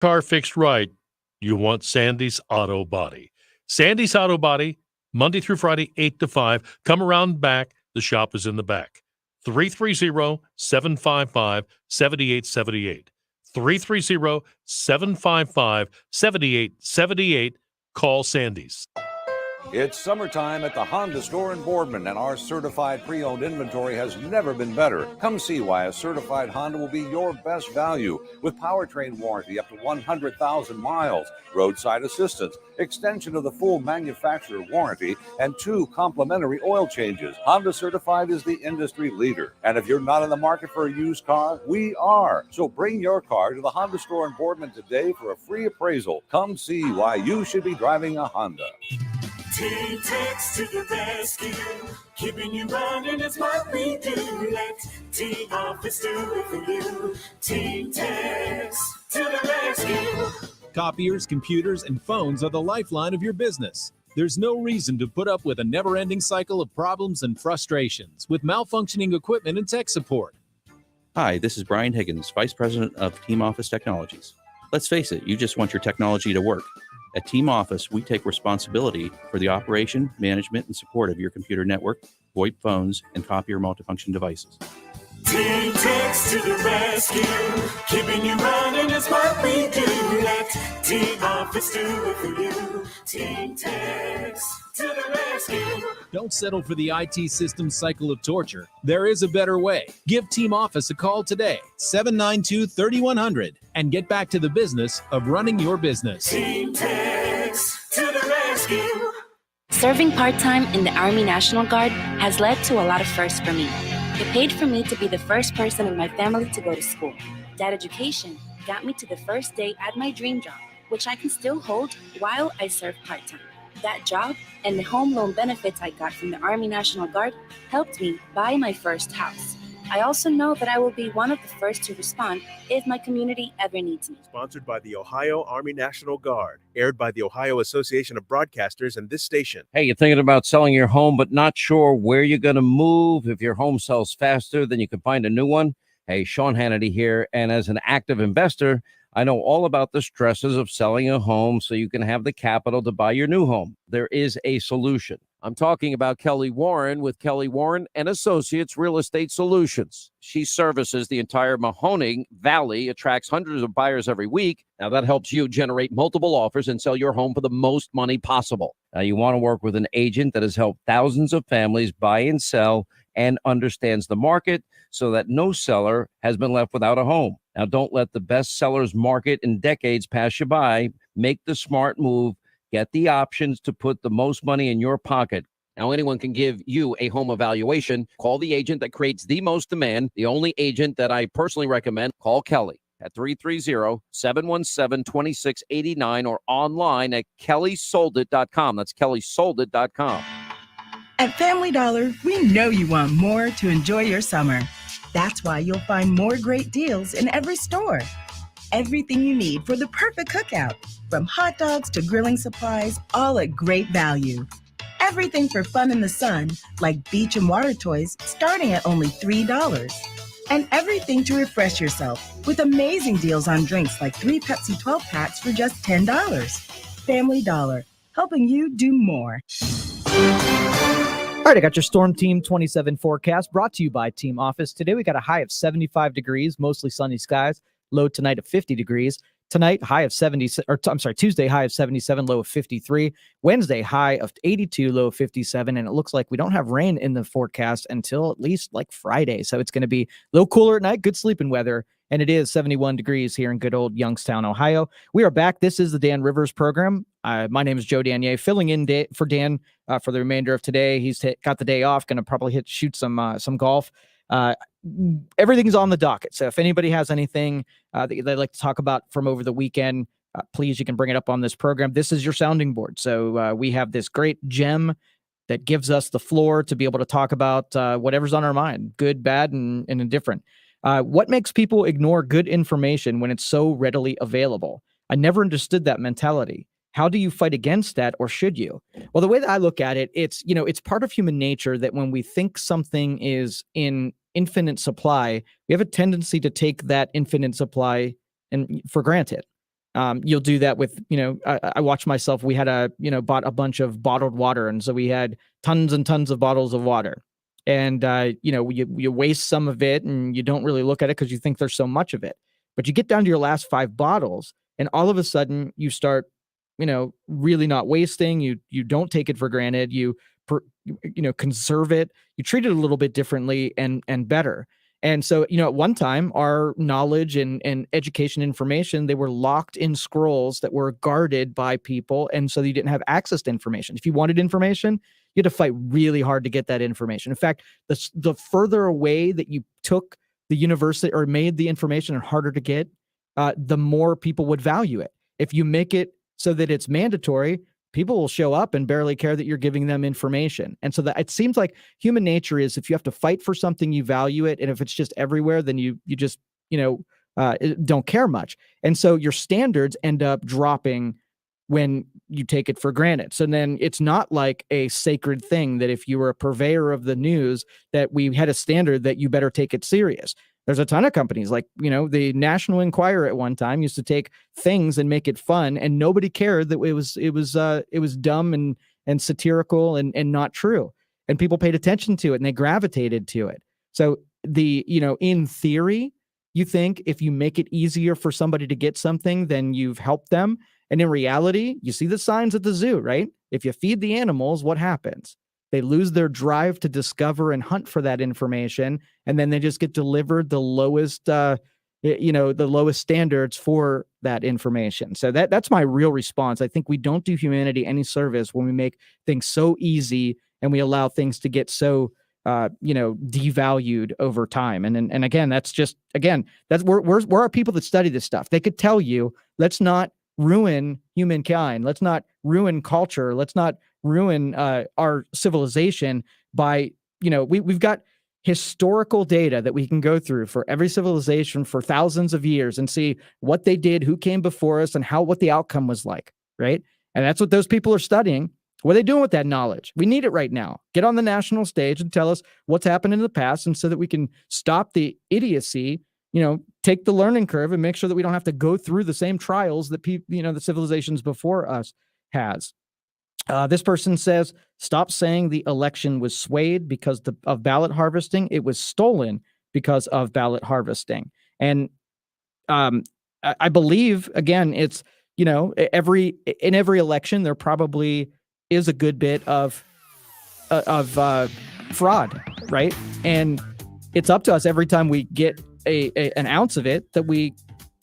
Car fixed right, you want Sandy's Auto Body. Sandy's Auto Body, Monday through Friday, 8 to 5. Come around back. The shop is in the back. 330-755-7878. 330-755-7878. Call Sandy's. It's summertime at the Honda store in Boardman, and our certified pre-owned inventory has never been better. Come see why a certified Honda will be your best value with powertrain warranty up to 100,000 miles, roadside assistance, extension of the full manufacturer warranty, and 2 complimentary oil changes. Honda Certified is the industry leader. And if you're not in the market for a used car, we are. So bring your car to the Honda store in Boardman today for a free appraisal. Come see why you should be driving a Honda. Team Tex to the rescue, keeping you running is what we do. Let Team Office do it for you. Team Tex to the rescue. Copiers, computers, and phones are the lifeline of your business. There's no reason to put up with a never-ending cycle of problems and frustrations with malfunctioning equipment and tech support. Hi, this is Brian Higgins, Vice President of Team Office Technologies. Let's face it, you just want your technology to work. At Team Office, we take responsibility for the operation, management, and support of your computer network, VoIP phones, and copier multifunction devices. Team Tex to the rescue, keeping you running is what we do. Let Team Office do it for you. Team Tex to the rescue. Don't settle for the IT system cycle of torture. There is a better way. Give Team Office a call today, 792-3100, and get back to the business of running your business. Team Tex to the rescue. Serving part-time in the Army National Guard has led to a lot of firsts for me. It paid for me to be the first person in my family to go to school. That education got me to the first day at my dream job, which I can still hold while I serve part-time. That job and the home loan benefits I got from the Army National Guard helped me buy my first house. I also know that I will be one of the first to respond if my community ever needs me. Sponsored by the Ohio Army National Guard. Aired by the Ohio Association of Broadcasters and this station. Hey, you're thinking about selling your home but not sure where you're going to move? If your home sells faster than you can find a new one? Hey, Sean Hannity here. And as an active investor, I know all about the stresses of selling a home so you can have the capital to buy your new home. There is a solution. I'm talking about Kelly Warren with Kelly Warren and Associates Real Estate Solutions. She services the entire Mahoning Valley, attracts hundreds of buyers every week. Now that helps you generate multiple offers and sell your home for the most money possible. Now you want to work with an agent that has helped thousands of families buy and sell and understands the market so that no seller has been left without a home. Now don't let the best sellers market in decades pass you by. Make the smart move. Get the options to put the most money in your pocket. Now, anyone can give you a home evaluation. Call the agent that creates the most demand. The only agent that I personally recommend, call Kelly at 330-717-2689 or online at kellysoldit.com. That's kellysoldit.com. At Family Dollar, we know you want more to enjoy your summer. That's why you'll find more great deals in every store. Everything you need for the perfect cookout, from hot dogs to grilling supplies, all at great value. Everything for fun in the sun, like beach and water toys, starting at only $3. And everything to refresh yourself, with amazing deals on drinks like 3 Pepsi 12 packs for just $10. Family Dollar, helping you do more. All right, I got your Storm Team 27 forecast brought to you by Team Office. Today we got a high of 75 degrees, mostly sunny skies. Low tonight of 50 degrees. Tonight, high of 70, Tuesday, high of 77, low of 53. Wednesday, high of 82, low of 57. And it looks like we don't have rain in the forecast until at least like Friday. So it's going to be a little cooler at night, good sleeping weather. And it is 71 degrees here in good old Youngstown, Ohio. We are back. This is the Dan Rivers program. My name is Joe Danier, filling in for Dan for the remainder of today. He's got the day off, going to probably shoot some golf. Everything's on the docket. So if anybody has anything that they'd like to talk about from over the weekend, please, you can bring it up on this program. This is your sounding board. So we have this great gem that gives us the floor to be able to talk about whatever's on our mind, good, bad, and indifferent. What makes people ignore good information when it's so readily available? I never understood that mentality. How do you fight against that, or should you? Well, the way that I look at it, it's part of human nature that when we think something is in infinite supply, we have a tendency to take that infinite supply and for granted. You'll do that with, I watched myself. We had bought a bunch of bottled water. And so we had tons and tons of bottles of water. And, you waste some of it and you don't really look at it because you think there's so much of it. But you get down to your last 5 bottles and all of a sudden you start, really not wasting. You don't take it for granted. You conserve it. You treat it a little bit differently and better. And so, at one time, our knowledge and education information, they were locked in scrolls that were guarded by people. And so you didn't have access to information. If you wanted information, you had to fight really hard to get that information. In fact, the further away that you took the university or made the information harder to get, the more people would value it. If you make it so that it's mandatory, people will show up and barely care that you're giving them information. And so that it seems like human nature is if you have to fight for something, you value it. And if it's just everywhere, then you just, don't care much. And so your standards end up dropping when you take it for granted. So then it's not like a sacred thing that if you were a purveyor of the news, that we had a standard that you better take it serious. There's a ton of companies like, the National Enquirer at one time used to take things and make it fun, and nobody cared that it was dumb and satirical and not true. And people paid attention to it and they gravitated to it. So in theory, you think if you make it easier for somebody to get something, then you've helped them. And in reality, you see the signs at the zoo, right? If you feed the animals, what happens? They lose their drive to discover and hunt for that information, and then they just get delivered the lowest, the lowest standards for that information. So that's my real response. I think we don't do humanity any service when we make things so easy and we allow things to get so, devalued over time. And again, that's where are people that study this stuff? They could tell you, let's not ruin humankind. Let's not ruin culture. Let's not ruin our civilization by, we've got historical data that we can go through for every civilization for thousands of years and see what they did, who came before us, and what the outcome was like, right? And that's what those people are studying. What are they doing with that knowledge? We need it right now. Get on the national stage and tell us what's happened in the past, and so that we can stop the idiocy, take the learning curve and make sure that we don't have to go through the same trials that the civilizations before us has. This person says, stop saying the election was swayed because of ballot harvesting. It was stolen because of ballot harvesting. And I believe, again, it's, in every election, there probably is a good bit of fraud, right? And it's up to us every time we get an ounce of it that we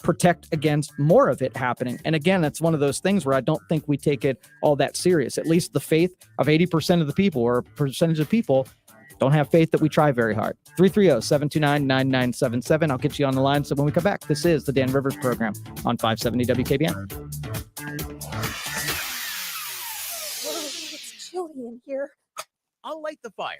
protect against more of it happening. And again, that's one of those things where I don't think we take it all that serious. At least the faith of 80% of the people, or a percentage of people, don't have faith that we try very hard. 330-729-9977. I'll get you on the line. So when we come back, this is the Dan Rivers Program on 570 WKBN. It's chilly in here. I'll light the fire.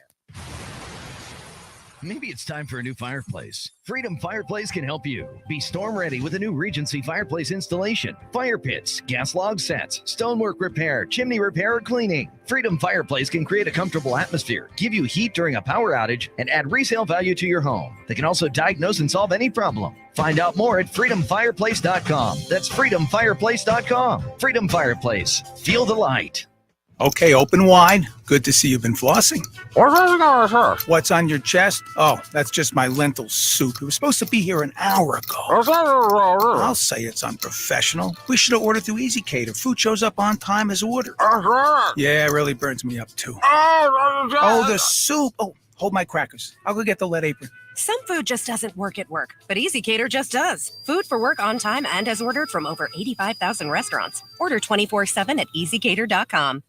Maybe it's time for a new fireplace. Freedom Fireplace can help you. Be storm ready with a new Regency fireplace installation, fire pits, gas log sets, stonework repair, chimney repair, or cleaning. Freedom Fireplace can create a comfortable atmosphere, give you heat during a power outage, and add resale value to your home. They can also diagnose and solve any problem. Find out more at freedomfireplace.com. That's freedomfireplace.com. Freedom Fireplace. Feel the light. Okay, open wide. Good to see you've been flossing. What's on your chest? Oh, that's just my lentil soup. It was supposed to be here an hour ago. I'll say it's unprofessional. We should have ordered through Easy Cater. Food shows up on time as ordered. Yeah, it really burns me up too. Oh, the soup. Oh, hold my crackers. I'll go get the lead apron. Some food just doesn't work at work, but Easy Cater just does. Food for work on time and as ordered from over 85,000 restaurants. Order 24/7 at easycater.com.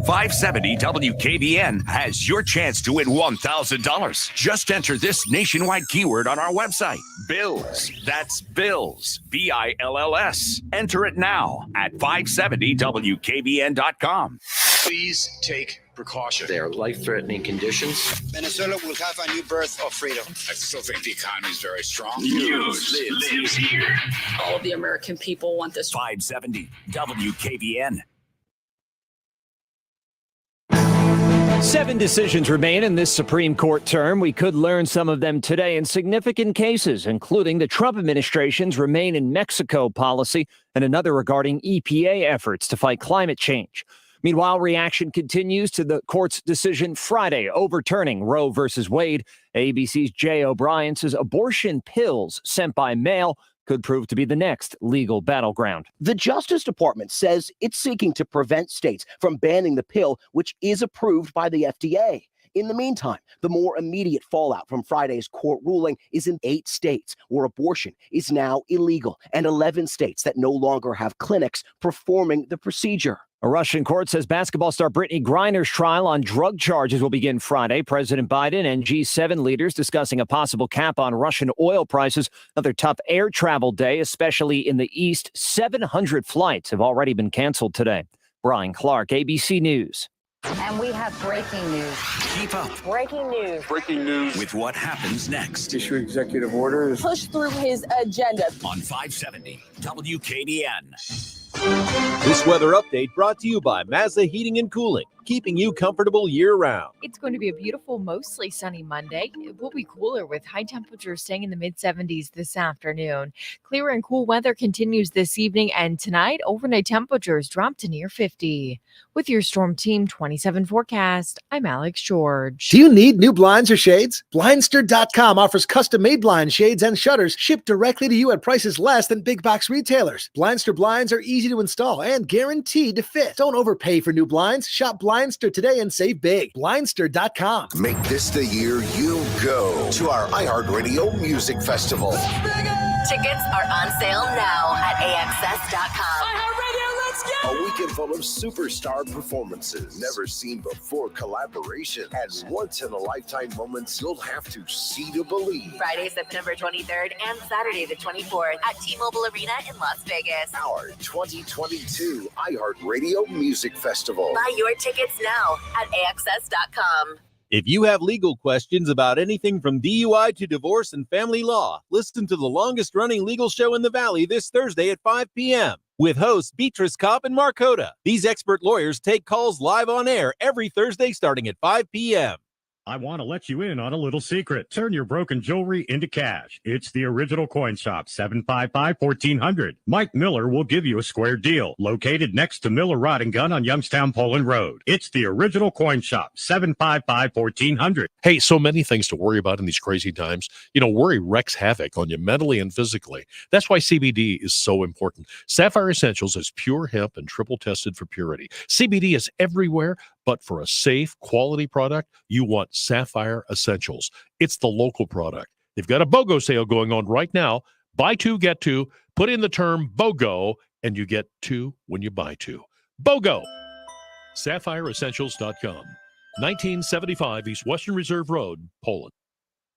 570 WKBN has your chance to win $1,000. Just enter this nationwide keyword on our website, Bills. That's Bills, BILLS. Enter it now at 570WKBN.com. Please take precaution. They are life-threatening conditions. Venezuela will have a new birth of freedom. I still think the economy is very strong. News lives here. All of the American people want this. 570 WKBN. 7 decisions remain in this Supreme Court term. We could learn some of them today in significant cases, including the Trump administration's Remain in Mexico policy and another regarding EPA efforts to fight climate change. Meanwhile, reaction continues to the court's decision Friday overturning Roe versus Wade. ABC's Jay O'Brien says abortion pills sent by mail could prove to be the next legal battleground. The Justice Department says it's seeking to prevent states from banning the pill, which is approved by the FDA. In the meantime, the more immediate fallout from Friday's court ruling is in 8 states where abortion is now illegal and 11 states that no longer have clinics performing the procedure. A Russian court says basketball star Brittany Griner's trial on drug charges will begin Friday. President Biden and G7 leaders discussing a possible cap on Russian oil prices. Another tough air travel day, especially in the East. 700 flights have already been canceled today. Brian Clark, ABC News. And we have breaking news. Keep up. Breaking news. Breaking news with what happens next. Issue executive orders. Push through his agenda. On 570 WKDN. This weather update brought to you by Mazda Heating and Cooling, keeping you comfortable year-round. It's going to be a beautiful, mostly sunny Monday. It will be cooler with high temperatures staying in the mid-70s this afternoon. Clear and cool weather continues this evening, and tonight, overnight temperatures drop to near 50. With your Storm Team 27 forecast, I'm Alex George. Do you need new blinds or shades? Blindster.com offers custom-made blind shades and shutters shipped directly to you at prices less than big box retailers. Blindster blinds are easy to install and guaranteed to fit. Don't overpay for new blinds. Shop Blindster today and save big. Blindster.com. Make this the year you go to our iHeartRadio Music Festival. Tickets are on sale now at AXS.com. iHeartRadio, let's go! A weekend full of superstar performances, never seen before collaboration, and once-in-a-lifetime moments you'll have to see to believe. Friday, September 23rd and Saturday, the 24th at T-Mobile Arena in Las Vegas. Our 2022 iHeartRadio Music Festival. Buy your tickets now at AXS.com. If you have legal questions about anything from DUI to divorce and family law, listen to the longest-running legal show in the Valley this Thursday at 5 p.m. with hosts Beatrice Kopp and Mark Hoda. These expert lawyers take calls live on air every Thursday starting at 5 p.m. I want to let you in on a little secret. Turn your broken jewelry into cash. It's the Original Coin Shop, 755-1400. Mike Miller will give you a square deal. Located next to Miller Rod and Gun on Youngstown Poland Road. It's the Original Coin Shop, 755-1400. Hey, so many things to worry about in these crazy times. You know, worry wreaks havoc on you mentally and physically. That's why CBD is so important. Sapphire Essentials is pure hemp and triple tested for purity. CBD is everywhere, but for a safe, quality product, you want Sapphire Essentials. It's the local product. They've got a BOGO sale going on right now. Buy 2, get 2. Put in the term BOGO, and you get 2 when you buy 2. BOGO! SapphireEssentials.com. 1975 East Western Reserve Road, Poland.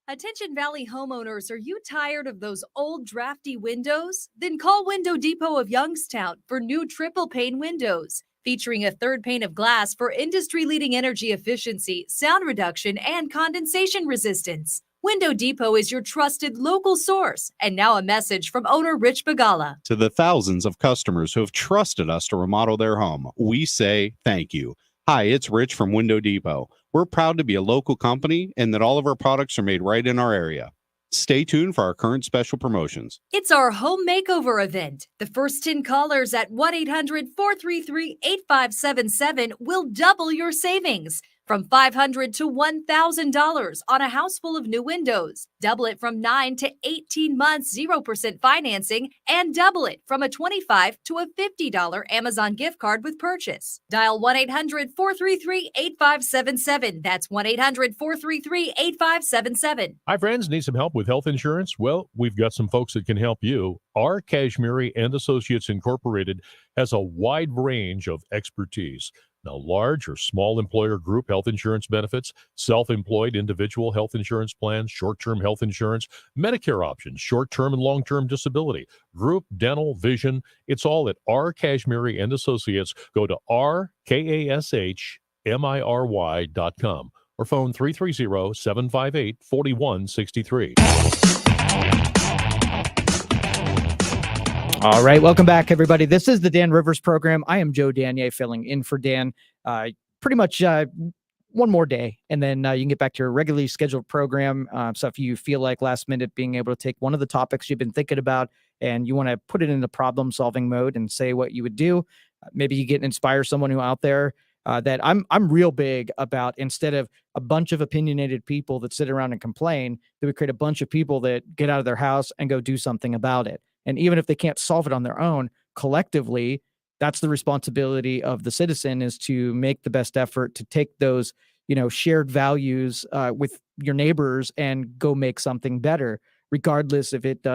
Attention Valley homeowners, are you tired of those old drafty windows? Then call Window Depot of Youngstown for new triple pane windows. Featuring a third pane of glass for industry-leading energy efficiency, sound reduction, and condensation resistance. Window Depot is your trusted local source. And now a message from owner Rich Bagala. To the thousands of customers who have trusted us to remodel their home, we say thank you. Hi, it's Rich from Window Depot. We're proud to be a local company and that all of our products are made right in our area. Stay tuned for our current special promotions. It's our home makeover event. The first 10 callers at 1-800-433-8577 will double your savings. From $500 to $1,000 on a house full of new windows. Double it from 9 to 18 months, 0% financing, and double it from a $25 to a $50 Amazon gift card with purchase. Dial 1-800-433-8577. That's 1-800-433-8577. Hi, friends. Need some help with health insurance? Well, we've got some folks that can help you. R. Kashmiri and Associates Incorporated has a wide range of expertise. Now, large or small employer group health insurance benefits, self-employed individual health insurance plans, short-term health insurance, Medicare options, short-term and long-term disability, group, dental, vision. It's all at R. Kashmiri and Associates. Go to rkashmiri.com or phone 330-758-4163. All right, welcome back, everybody. This is the Dan Rivers program. I am Joe Danier filling in for Dan. Pretty much one more day, and then you can get back to your regularly scheduled program. So if you feel like last minute being able to take one of the topics you've been thinking about and you want to put it into problem solving mode and say what you would do, maybe you get inspire someone who out there that I'm real big about, instead of a bunch of opinionated people that sit around and complain, that we create a bunch of people that get out of their house and go do something about it. And even if they can't solve it on their own, collectively, that's the responsibility of the citizen, is to make the best effort to take those, shared values with your neighbors and go make something better. Regardless if it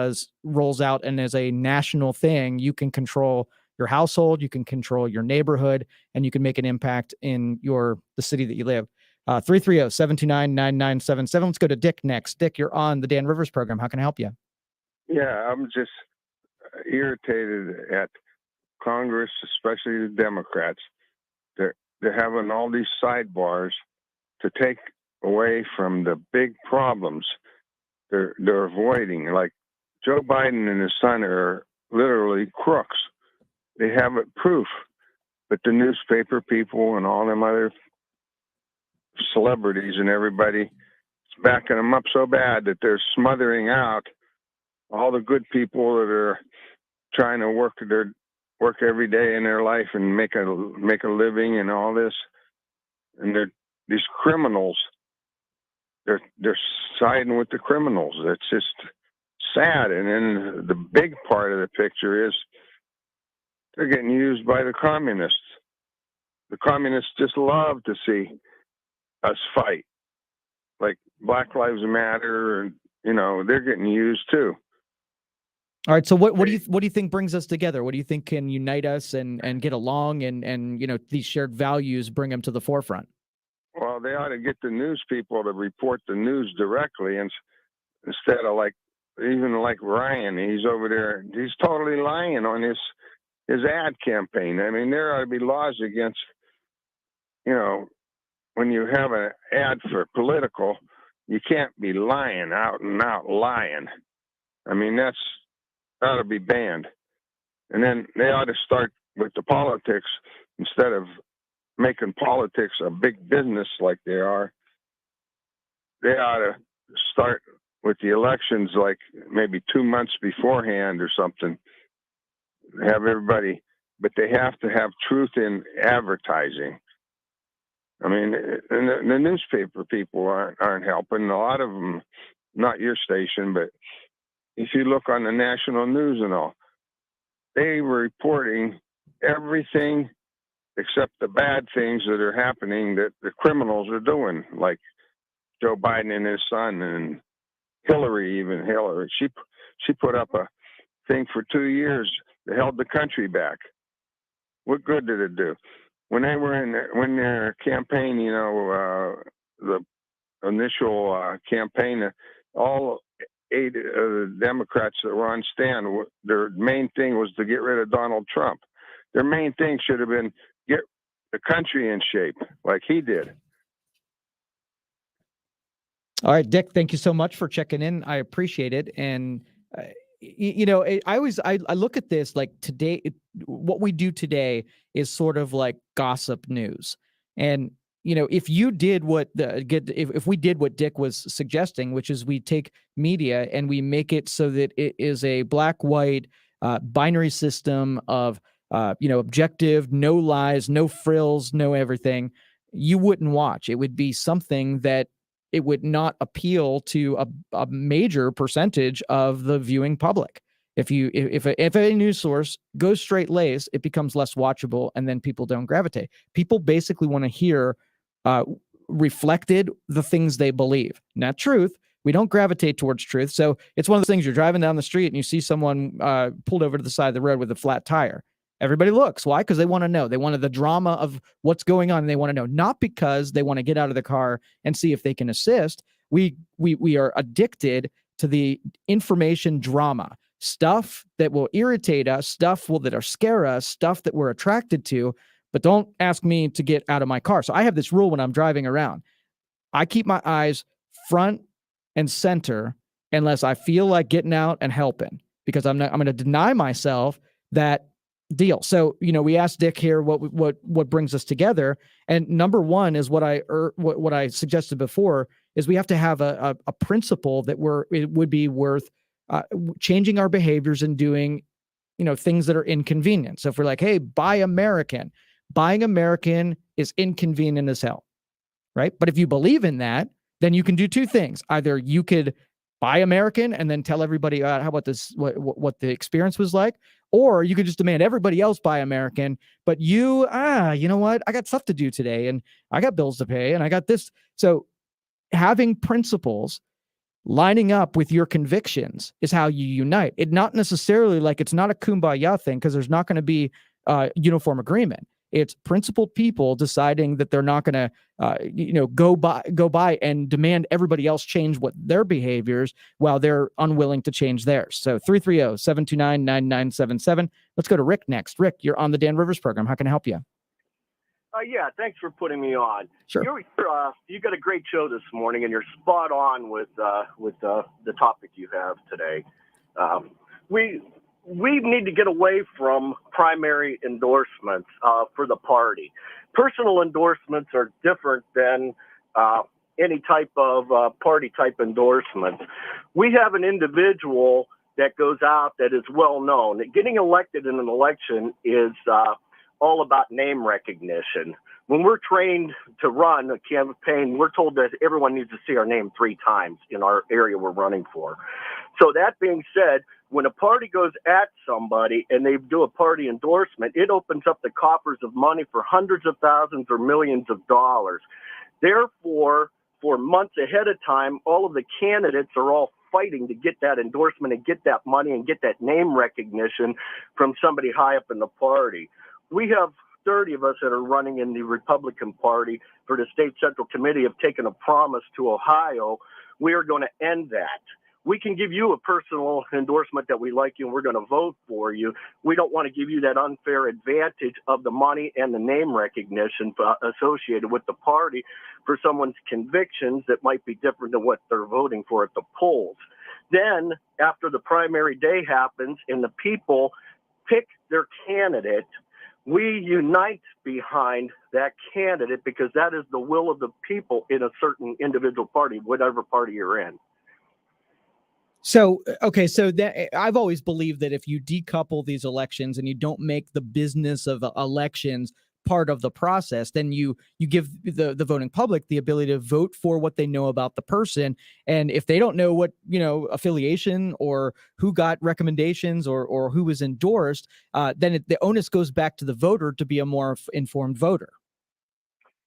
rolls out and is a national thing, you can control your household, you can control your neighborhood, and you can make an impact in the city that you live. 330-729-9977. Let's go to Dick next. Dick, you're on the Dan Rivers program. How can I help you? Yeah, I'm just irritated at Congress, especially the Democrats. They're having all these sidebars to take away from the big problems they're avoiding. Like Joe Biden and his son are literally crooks. They have it proof, but the newspaper people and all them other celebrities and everybody is backing them up so bad that they're smothering out all the good people that are trying to work every day in their life and make a living and all this. And these criminals, they're siding with the criminals. It's just sad. And then the big part of the picture is they're getting used by the communists. The communists just love to see us fight, like Black Lives Matter, and they're getting used too. All right. So what do you think brings us together? What do you think can unite us and get along and these shared values, bring them to the forefront? Well, they ought to get the news people to report the news directly, and instead of like Ryan, he's over there, he's totally lying on his ad campaign. I mean, there ought to be laws against, when you have an ad for political, you can't be lying, out and out lying. I mean, that ought to be banned. And then they ought to start with the politics instead of making politics a big business like they are. They ought to start with the elections like maybe 2 months beforehand or something. Have everybody, but they have to have truth in advertising. I mean, the newspaper people aren't helping. A lot of them, not your station, but if you look on the national news and all, they were reporting everything except the bad things that are happening that the criminals are doing, like Joe Biden and his son, and Hillary. She put up a thing for 2 years that held the country back. What good did it do? When they were in their campaign, the initial campaign, all 8 of the Democrats that were on stand, their main thing was to get rid of Donald Trump. Their main thing should have been get the country in shape, like he did. All right, Dick, thank you so much for checking in. I appreciate it. And I look at this like today. What we do today is sort of like gossip news. And if you did if we did what Dick was suggesting, which is we take media and we make it so that it is a black-white binary system of objective, no lies, no frills, no everything, you wouldn't watch. It would be something that it would not appeal to a major percentage of the viewing public. If a news source goes straight laced, it becomes less watchable, and then people don't gravitate. People basically want to hear reflected the things they believe, not truth. We don't gravitate towards truth. So it's one of those things, you're driving down the street and you see someone pulled over to the side of the road with a flat tire. Everybody looks. Why? Because they want to know. They wanted the drama of what's going on, and they want to know, not because they want to get out of the car and see if they can assist. We are addicted to the information drama, stuff that will irritate us, stuff that are scare us, stuff that we're attracted to. But don't ask me to get out of my car. So I have this rule when I'm driving around. I keep my eyes front and center unless I feel like getting out and helping, because I'm going to deny myself that Deal. So, we asked Dick here what brings us together, and number one is what I suggested before is we have to have a principle that it would be worth changing our behaviors and doing, things that are inconvenient. So if we're like, hey, buy American, buying American is inconvenient as hell, right? But if you believe in that, then you can do two things. Either you could buy American and then tell everybody how about this, what the experience was like, or you could just demand everybody else buy American, but you know what? I got stuff to do today and I got bills to pay and I got this. So having principles lining up with your convictions is how you unite. It not necessarily like it's not a kumbaya thing because there's not going to be uniform agreement. It's principled people deciding that they're not going to, go by and demand everybody else change what their behaviors while they're unwilling to change theirs. So 330-729-9977. Let's go to Rick next. Rick, you're on the Dan Rivers program. How can I help you? Yeah, thanks for putting me on. Sure. You got a great show this morning, and you're spot on with the topic you have today. We need to get away from primary endorsements for the party. Personal endorsements are different than any type of party type endorsement. We have an individual that goes out that is well known. Getting elected in an election is all about name recognition. When we're trained to run a campaign, we're told that everyone needs to see our name 3 times in our area we're running for. So that being said, when a party goes at somebody and they do a party endorsement, it opens up the coffers of money for hundreds of thousands or millions of dollars. Therefore, for months ahead of time, all of the candidates are all fighting to get that endorsement and get that money and get that name recognition from somebody high up in the party. We have 30 of us that are running in the Republican Party for the state central committee have taken a promise to Ohio. We are going to end that. We can give you a personal endorsement that we like you and we're going to vote for you. We don't want to give you that unfair advantage of the money and the name recognition associated with the party for someone's convictions that might be different than what they're voting for at the polls. Then after the primary day happens and the people pick their candidate, we unite behind that candidate because that is the will of the people in a certain individual party, whatever party you're in. So, okay, so I've always believed that if you decouple these elections and you don't make the business of elections part of the process, then you give the voting public the ability to vote for what they know about the person. And if they don't know what, affiliation or who got recommendations or who was endorsed, then the onus goes back to the voter to be a more informed voter.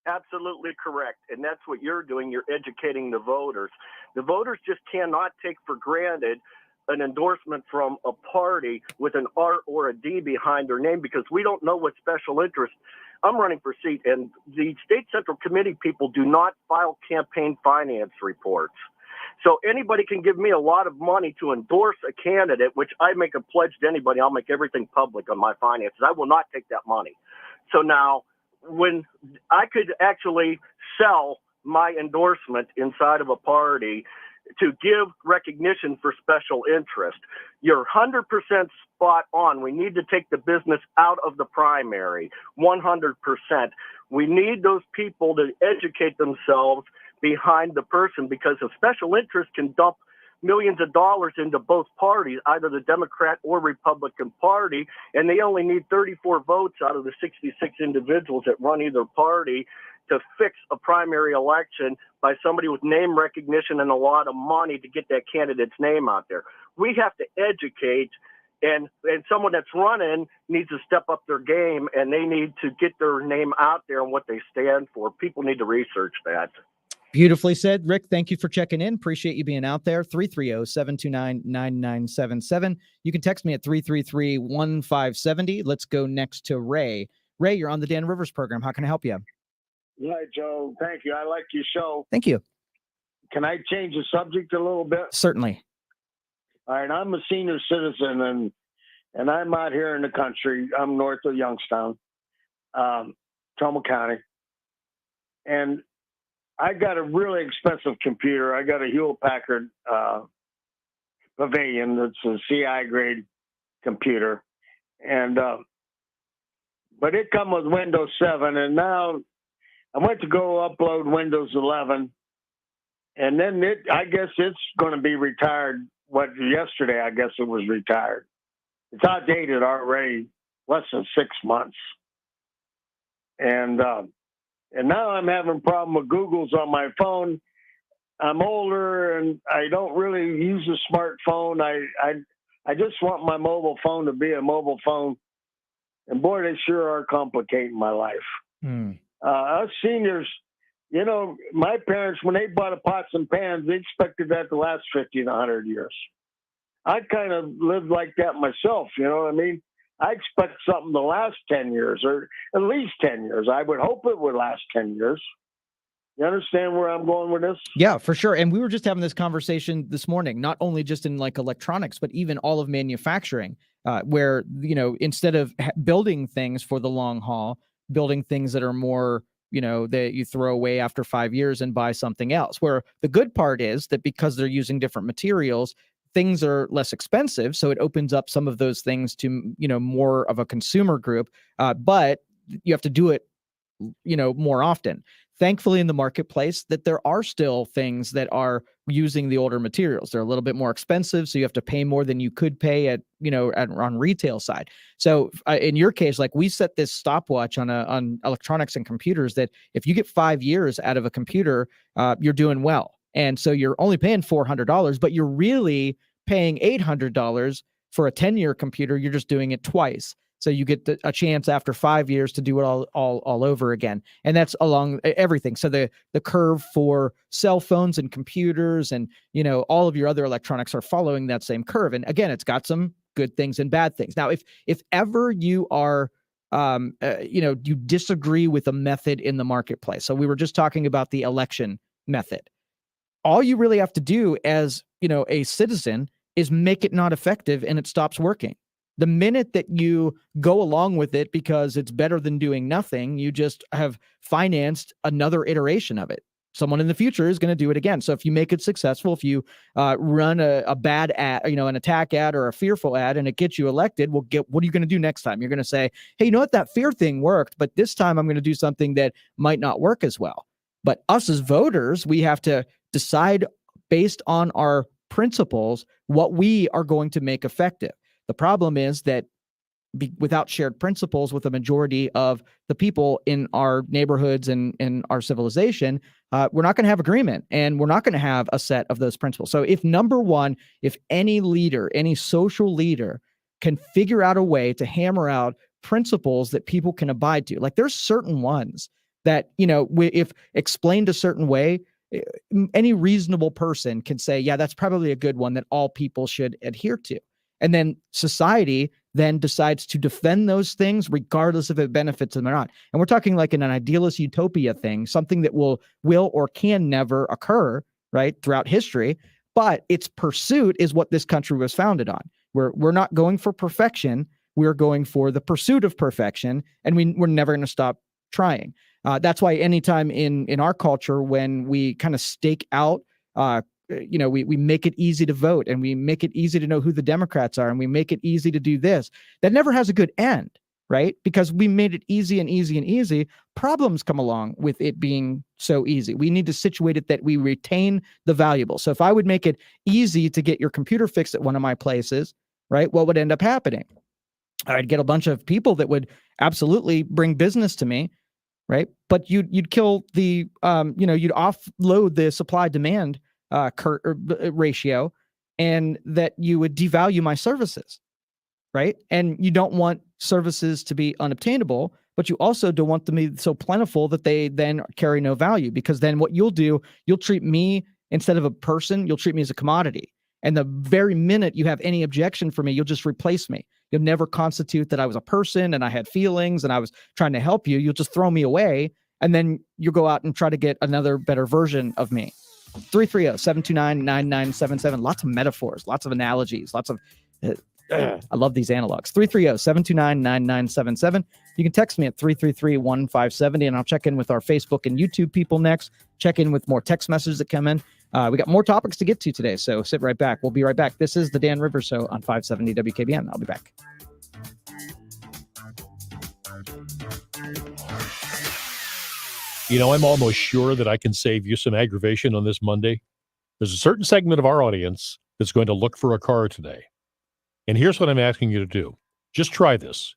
Absolutely correct. And that's what you're doing. You're educating the voters. The voters just cannot take for granted an endorsement from a party with an R or a D behind their name because we don't know what special interest. I'm running for seat, and the state central committee people do not file campaign finance reports. So anybody can give me a lot of money to endorse a candidate, which I make a pledge to anybody. I'll make everything public on my finances. I will not take that money. So now, when I could actually sell my endorsement inside of a party to give recognition for special interest, you're 100% spot on. We need to take the business out of the primary, 100%. We need those people to educate themselves behind the person because a special interest can dump millions of dollars into both parties, either the Democrat or Republican Party, and they only need 34 votes out of the 66 individuals that run either party to fix a primary election by somebody with name recognition and a lot of money to get that candidate's name out there. We have to educate, and someone that's running needs to step up their game, and they need to get their name out there and what they stand for. People need to research that. Beautifully said. Rick, thank you for checking in. Appreciate you being out there. 330-729-9977. You can text me at 333-1570. Let's go next to Ray. Ray, you're on the Dan Rivers program. How can I help you? Hi, Joe. Thank you. I like your show. Thank you. Can I change the subject a little bit? Certainly. All right. I'm a senior citizen, and I'm out here in the country. I'm north of Youngstown, Trumbull County. And I got a really expensive computer. I got a Hewlett-Packard Pavilion that's a CI grade computer. And but it come with Windows 7, and now I went to go upload Windows 11, and then I guess it's going to be retired. Yesterday, I guess it was retired. It's outdated already, less than 6 months. And now I'm having a problem with Google's on my phone. I'm older and I don't really use a smartphone. I just want my mobile phone to be a mobile phone. And boy, they sure are complicating my life. Us seniors, my parents, when they bought a pots and pans, they expected that to last 50 and 100 years. I kind of lived like that myself, you know what I mean? I expect something to last 10 years or at least 10 years. I would hope it would last 10 years. You understand where I'm going with this? Yeah, for sure. And we were just having this conversation this morning, not only just in like electronics, but even all of manufacturing, where, instead of building things for the long haul, building things that are more, that you throw away after 5 years and buy something else, where the good part is that because they're using different materials, things are less expensive. So it opens up some of those things to, more of a consumer group. But you have to do it, more often. Thankfully, in the marketplace, that there are still things that are using the older materials. They're a little bit more expensive, so you have to pay more than you could pay at, on retail side. So in your case, like we set this stopwatch on electronics and computers that if you get 5 years out of a computer, you're doing well. And so you're only paying $400, but you're really paying $800 for a 10-year computer. You're just doing it twice. So you get a chance after 5 years to do it all over again. And that's along everything. So the curve for cell phones and computers and, all of your other electronics are following that same curve. And again, it's got some good things and bad things. Now, if ever you are, you disagree with a method in the marketplace. So we were just talking about the election method. All you really have to do as, a citizen is make it not effective and it stops working. The minute that you go along with it because it's better than doing nothing, you just have financed another iteration of it. Someone in the future is going to do it again. So if you make it successful, if you run a bad ad, an attack ad or a fearful ad, and it gets you elected, what are you going to do next time? You're going to say, hey, you know what? That fear thing worked, but this time I'm going to do something that might not work as well. But us as voters, we have to decide based on our principles what we are going to make effective. The problem is that without shared principles with the majority of the people in our neighborhoods and in our civilization, we're not going to have agreement and we're not going to have a set of those principles. So if any leader, any social leader can figure out a way to hammer out principles that people can abide to, like there's certain ones that, if explained a certain way, any reasonable person can say, yeah, that's probably a good one that all people should adhere to. And then society then decides to defend those things regardless if it benefits them or not. And we're talking like an idealist utopia thing, something that will or can never occur, right, throughout history. But its pursuit is what this country was founded on. We're not going for perfection. We're going for the pursuit of perfection. And we're never going to stop trying. That's why anytime in our culture, when we kind of stake out we make it easy to vote and we make it easy to know who the Democrats are and we make it easy to do this, that never has a good end, right? Because we made it easy and easy and easy. Problems come along with it being so easy. We need to situate it that we retain the valuable. So if I would make it easy to get your computer fixed at one of my places, right, what would end up happening? I'd get a bunch of people that would absolutely bring business to me, right? But you'd kill the, you'd offload the supply demand ratio, and that you would devalue my services, right? And you don't want services to be unobtainable, but you also don't want them to be so plentiful that they then carry no value, because then what you'll do, you'll treat me instead of a person, you'll treat me as a commodity. And the very minute you have any objection for me, you'll just replace me. You'll never constitute that I was a person and I had feelings and I was trying to help you. You'll just throw me away, and then you'll go out and try to get another better version of me. 330-729-9977. Lots of metaphors, lots of analogies, lots of I love these analogs. 330-729-9977. You can text me at 333-1570, and I'll check in with our Facebook and YouTube people next. Check in with more text messages that come in. We got more topics to get to today, so sit right back. We'll be right back. This is the Dan Rivers Show on 570 WKBN. I'll be back. You know, I'm almost sure that I can save you some aggravation on this Monday. There's a certain segment of our audience that's going to look for a car today. And here's what I'm asking you to do. Just try this.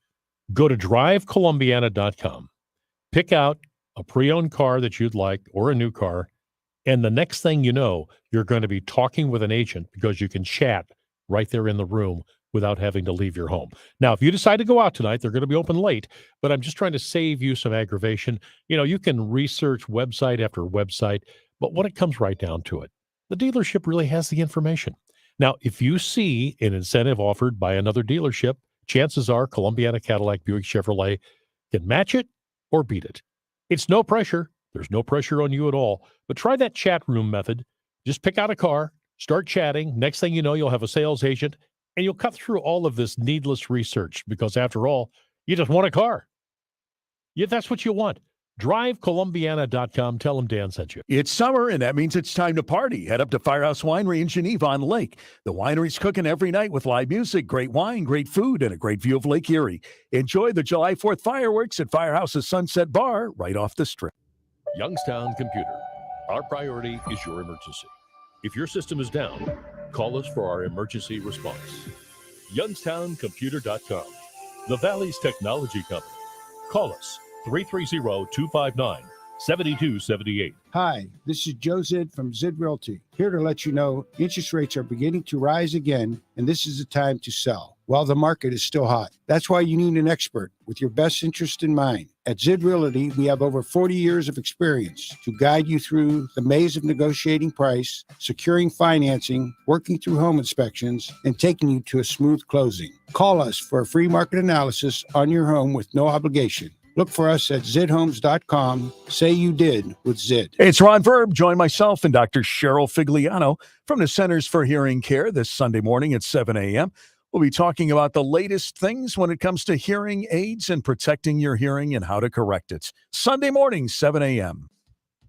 Go to drivecolumbiana.com. Pick out a pre-owned car that you'd like or a new car. And the next thing you know, you're going to be talking with an agent because you can chat right there in the room without having to leave your home. Now, if you decide to go out tonight, they're going to be open late, but I'm just trying to save you some aggravation. You know, you can research website after website, but when it comes right down to it, the dealership really has the information. Now, if you see an incentive offered by another dealership, chances are Columbiana Cadillac Buick Chevrolet can match it or beat it. It's no pressure. There's no pressure on you at all, but try that chat room method. Just pick out a car, start chatting. Next thing you know, you'll have a sales agent, and you'll cut through all of this needless research because, after all, you just want a car. Yeah, that's what you want. DriveColumbiana.com. Tell them Dan sent you. It's summer, and that means it's time to party. Head up to Firehouse Winery in Geneva on the lake. The winery's cooking every night with live music, great wine, great food, and a great view of Lake Erie. Enjoy the July 4th fireworks at Firehouse's Sunset Bar right off the strip. Youngstown Computer. Our priority is your emergency. If your system is down, call us for our emergency response. YoungstownComputer.com. The Valley's technology company. Call us 330-259-7278. Hi, this is Joe Zid from Zid Realty, here to let you know interest rates are beginning to rise again, and this is the time to sell while the market is still hot. That's why you need an expert with your best interest in mind. At Zid Realty, we have over 40 years of experience to guide you through the maze of negotiating price, securing financing, working through home inspections, and taking you to a smooth closing. Call us for a free market analysis on your home with no obligation. Look for us at zidhomes.com. Say you did with Zid. Hey, it's Ron Verb. Join myself and Dr. Cheryl Figliano from the Centers for Hearing Care this Sunday morning at 7 a.m. We'll be talking about the latest things when it comes to hearing aids and protecting your hearing and how to correct it. Sunday morning, 7 a.m.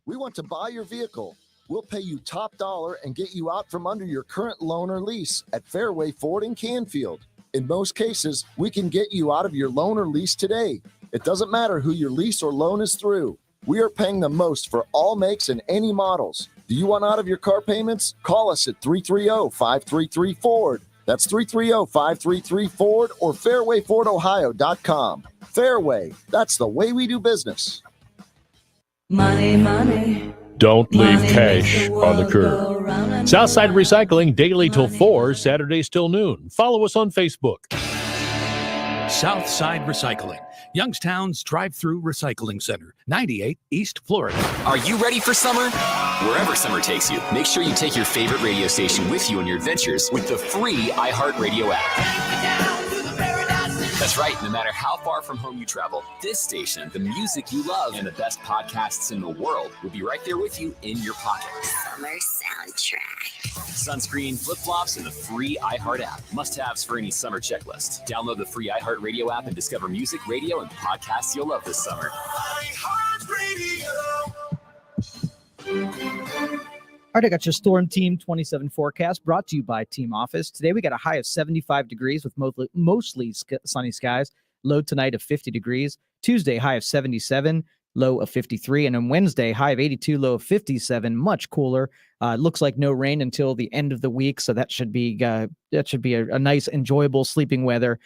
We want to buy your vehicle. We'll pay you top dollar and get you out from under your current loan or lease at Fairway Ford in Canfield. In most cases, we can get you out of your loan or lease today. It doesn't matter who your lease or loan is through. We are paying the most for all makes and any models. Do you want out of your car payments? Call us at 330-533-FORD. That's 330-533-FORD or fairwayfordohio.com. Fairway, that's the way we do business. Money, money. Don't leave cash on the curb. Southside Recycling, daily till 4, Saturdays till noon. Follow us on Facebook. Southside Recycling, Youngstown's drive-through recycling center, 98 East Florida. Are you ready for summer? Wherever summer takes you, make sure you take your favorite radio station with you on your adventures with the free iHeartRadio app. That's right. No matter how far from home you travel, this station, the music you love, and the best podcasts in the world will be right there with you in your pocket. Summer soundtrack. Sunscreen, flip-flops, and the free iHeart app. Must-haves for any summer checklist. Download the free iHeartRadio app and discover music, radio, and podcasts you'll love this summer. All right, I got your Storm Team 27 forecast brought to you by Team Office. Today we got a high of 75 degrees with mostly sunny skies. Low tonight of 50 degrees. Tuesday, high of 77, low of 53. And on Wednesday, high of 82, low of 57, much cooler. Looks like no rain until the end of the week, so that should be a nice, enjoyable sleeping weather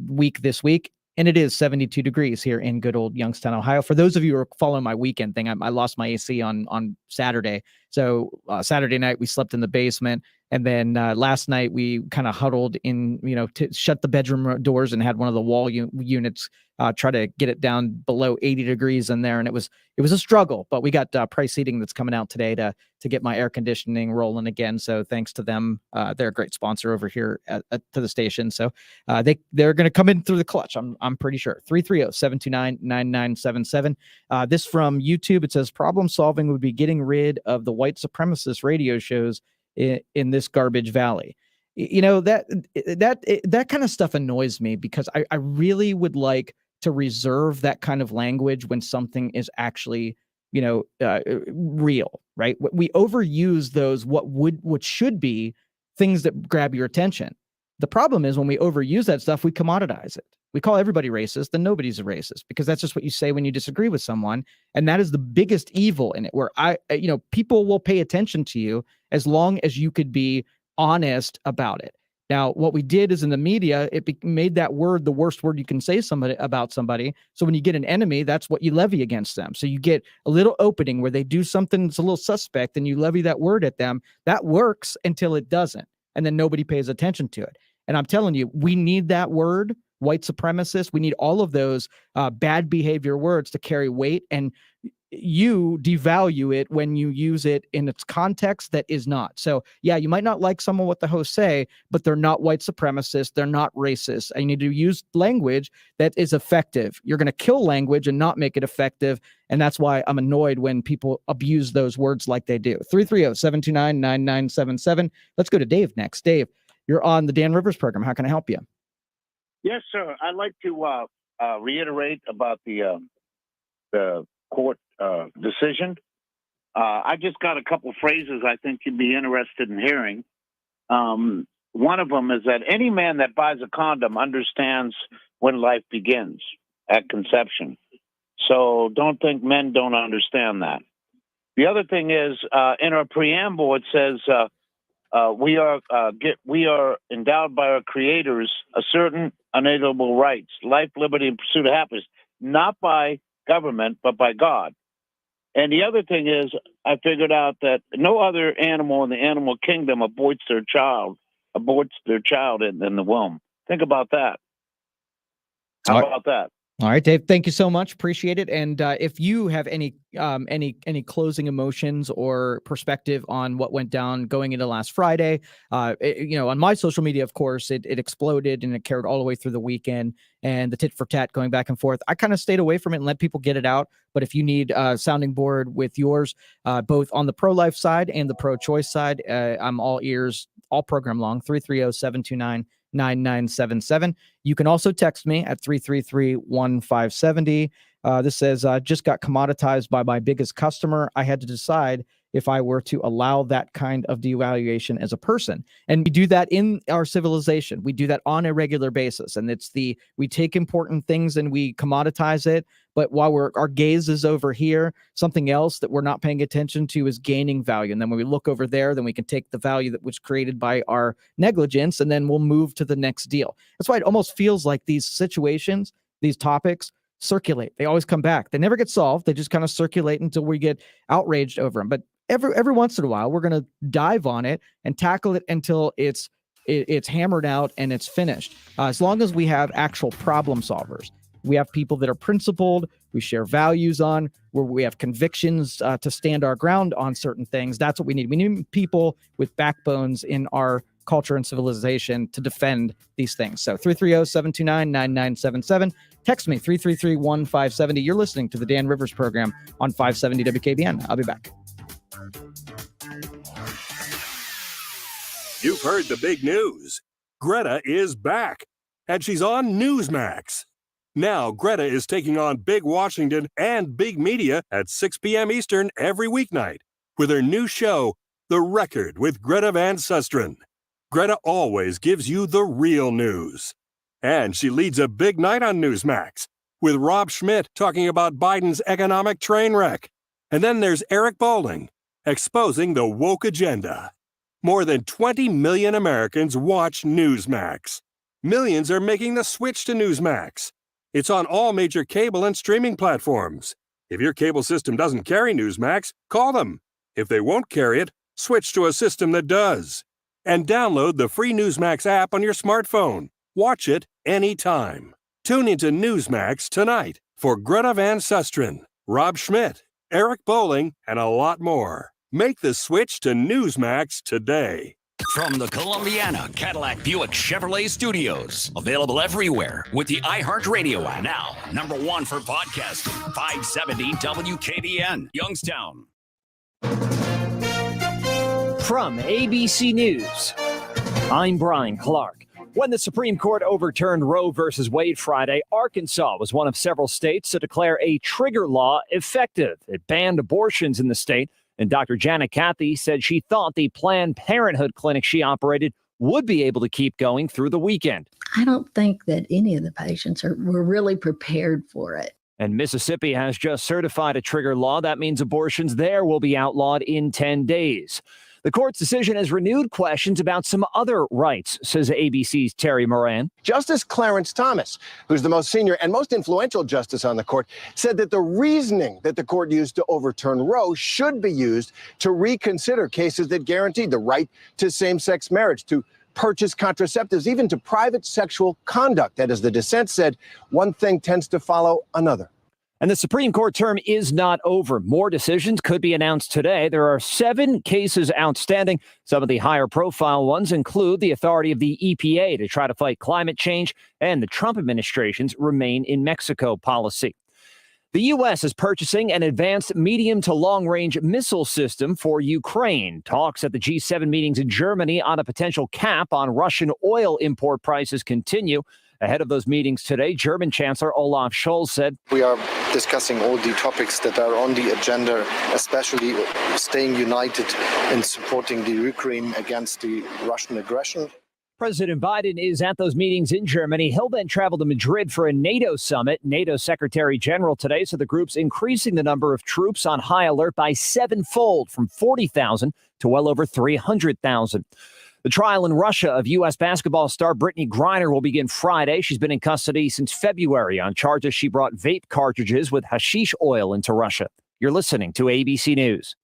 week this week. And it is 72 degrees here in good old Youngstown, Ohio. For those of you who are following my weekend thing, I lost my AC on Saturday. So Saturday night, we slept in the basement. And then last night, we kind of huddled in, to shut the bedroom doors and had one of the wall units try to get it down below 80 degrees in there. And it was a struggle, but we got Price Heating that's coming out today to get my air conditioning rolling again. So thanks to them. They're a great sponsor over here to the station. So they're going to come in through the clutch. I'm pretty sure. 330-729-9977. This from YouTube. It says problem solving would be getting rid of the white supremacist radio shows in this garbage valley. That kind of stuff annoys me because I really would like to reserve that kind of language when something is actually, real, right? We overuse those, what should be things that grab your attention. The problem is when we overuse that stuff, we commoditize it. we call everybody racist, then nobody's a racist, because that's just what you say when you disagree with someone. And that is the biggest evil in it, where people will pay attention to you as long as you could be honest about it. Now, what we did is in the media, it made that word the worst word you can say about somebody. So when you get an enemy, that's what you levy against them. So you get a little opening where they do something that's a little suspect and you levy that word at them. That works until it doesn't. And then nobody pays attention to it. And I'm telling you, we need that word, white supremacist. We need all of those bad behavior words to carry weight. And you devalue it when you use it in its context that is not. So yeah, you might not like some of what the hosts say, but they're not white supremacists. They're not racist. And you need to use language that is effective. You're going to kill language and not make it effective. And that's why I'm annoyed when people abuse those words like they do. 330-729-9977. Let's go to Dave next. Dave, you're on the Dan Rivers program. How can I help you? Yes, sir. I'd like to reiterate about the court decision. I just got a couple phrases I think you'd be interested in hearing. One of them is that any man that buys a condom understands when life begins at conception. So don't think men don't understand that. The other thing is, in our preamble, it says we are endowed by our creators a certain unalienable rights, life, liberty, and pursuit of happiness, not by government, but by God. And the other thing is, I figured out that no other animal in the animal kingdom aborts their child in the womb. Think about that. How about that? All right, Dave, thank you so much. Appreciate it. And if you have any closing emotions or perspective on what went down going into last Friday, on my social media, of course, it exploded and it carried all the way through the weekend, and the tit for tat going back and forth. I kind of stayed away from it and let people get it out. But if you need a sounding board with yours, both on the pro-life side and the pro-choice side, I'm all ears all program long. 330-729-9977. You can also text me at 333-1570. This says, just got commoditized by my biggest customer. I had to decide if I were to allow that kind of devaluation as a person. And we do that in our civilization. We do that on a regular basis. And we take important things and we commoditize it. But while our gaze is over here, something else that we're not paying attention to is gaining value. And then when we look over there, then we can take the value that was created by our negligence, and then we'll move to the next deal. That's why it almost feels like these situations, these topics, circulate. They always come back. They never get solved. They just kind of circulate until we get outraged over them. But every once in a while, we're going to dive on it and tackle it until it's hammered out and it's finished. As long as we have actual problem solvers. We have people that are principled, we share values on, where we have convictions to stand our ground on certain things. That's what we need. We need people with backbones in our culture and civilization to defend these things. So 330-729-9977. Text me, 333-1570. You're listening to the Dan Rivers program on 570 WKBN. I'll be back. You've heard the big news. Greta is back, and she's on Newsmax. Now, Greta is taking on Big Washington and Big Media at 6 p.m. Eastern every weeknight with her new show, The Record with Greta Van Susteren. Greta always gives you the real news. And she leads a big night on Newsmax with Rob Schmidt talking about Biden's economic train wreck. And then there's Eric Bolling exposing the woke agenda. More than 20 million Americans watch Newsmax. Millions are making the switch to Newsmax. It's on all major cable and streaming platforms. If your cable system doesn't carry Newsmax, call them. If they won't carry it, switch to a system that does. And download the free Newsmax app on your smartphone. Watch it anytime. Tune into Newsmax tonight for Greta Van Susteren, Rob Schmidt, Eric Bolling, and a lot more. Make the switch to Newsmax today. From the Columbiana Cadillac Buick Chevrolet Studios. Available everywhere with the iHeartRadio app. Now, #1 for podcasting. 570 WKBN, Youngstown. From ABC News, I'm Brian Clark. When the Supreme Court overturned Roe versus Wade Friday, Arkansas was one of several states to declare a trigger law effective. It banned abortions in the state. And Dr. Janet Cathy said she thought the Planned Parenthood clinic she operated would be able to keep going through the weekend. I don't think that any of the patients were really prepared for it. And Mississippi has just certified a trigger law. That means abortions there will be outlawed in 10 days. The court's decision has renewed questions about some other rights, says ABC's Terry Moran. Justice Clarence Thomas, who's the most senior and most influential justice on the court, said that the reasoning that the court used to overturn Roe should be used to reconsider cases that guaranteed the right to same-sex marriage, to purchase contraceptives, even to private sexual conduct. That, as the dissent said, one thing tends to follow another. And the Supreme Court term is not over. More decisions could be announced today. There are 7 cases outstanding. Some of the higher profile ones include the authority of the EPA to try to fight climate change and the Trump administration's Remain in Mexico policy. The U.S. is purchasing an advanced medium to long-range missile system for Ukraine. Talks at the G7 meetings in Germany on a potential cap on Russian oil import prices continue. Ahead of those meetings today, German Chancellor Olaf Scholz said, "We are discussing all the topics that are on the agenda, especially staying united in supporting the Ukraine against the Russian aggression." President Biden is at those meetings in Germany. He'll then travel to Madrid for a NATO summit. NATO Secretary General today said the group's increasing the number of troops on high alert by 7-fold, from 40,000 to well over 300,000. The trial in Russia of U.S. basketball star Brittany Griner will begin Friday. She's been in custody since February on charges she brought vape cartridges with hashish oil into Russia. You're listening to ABC News.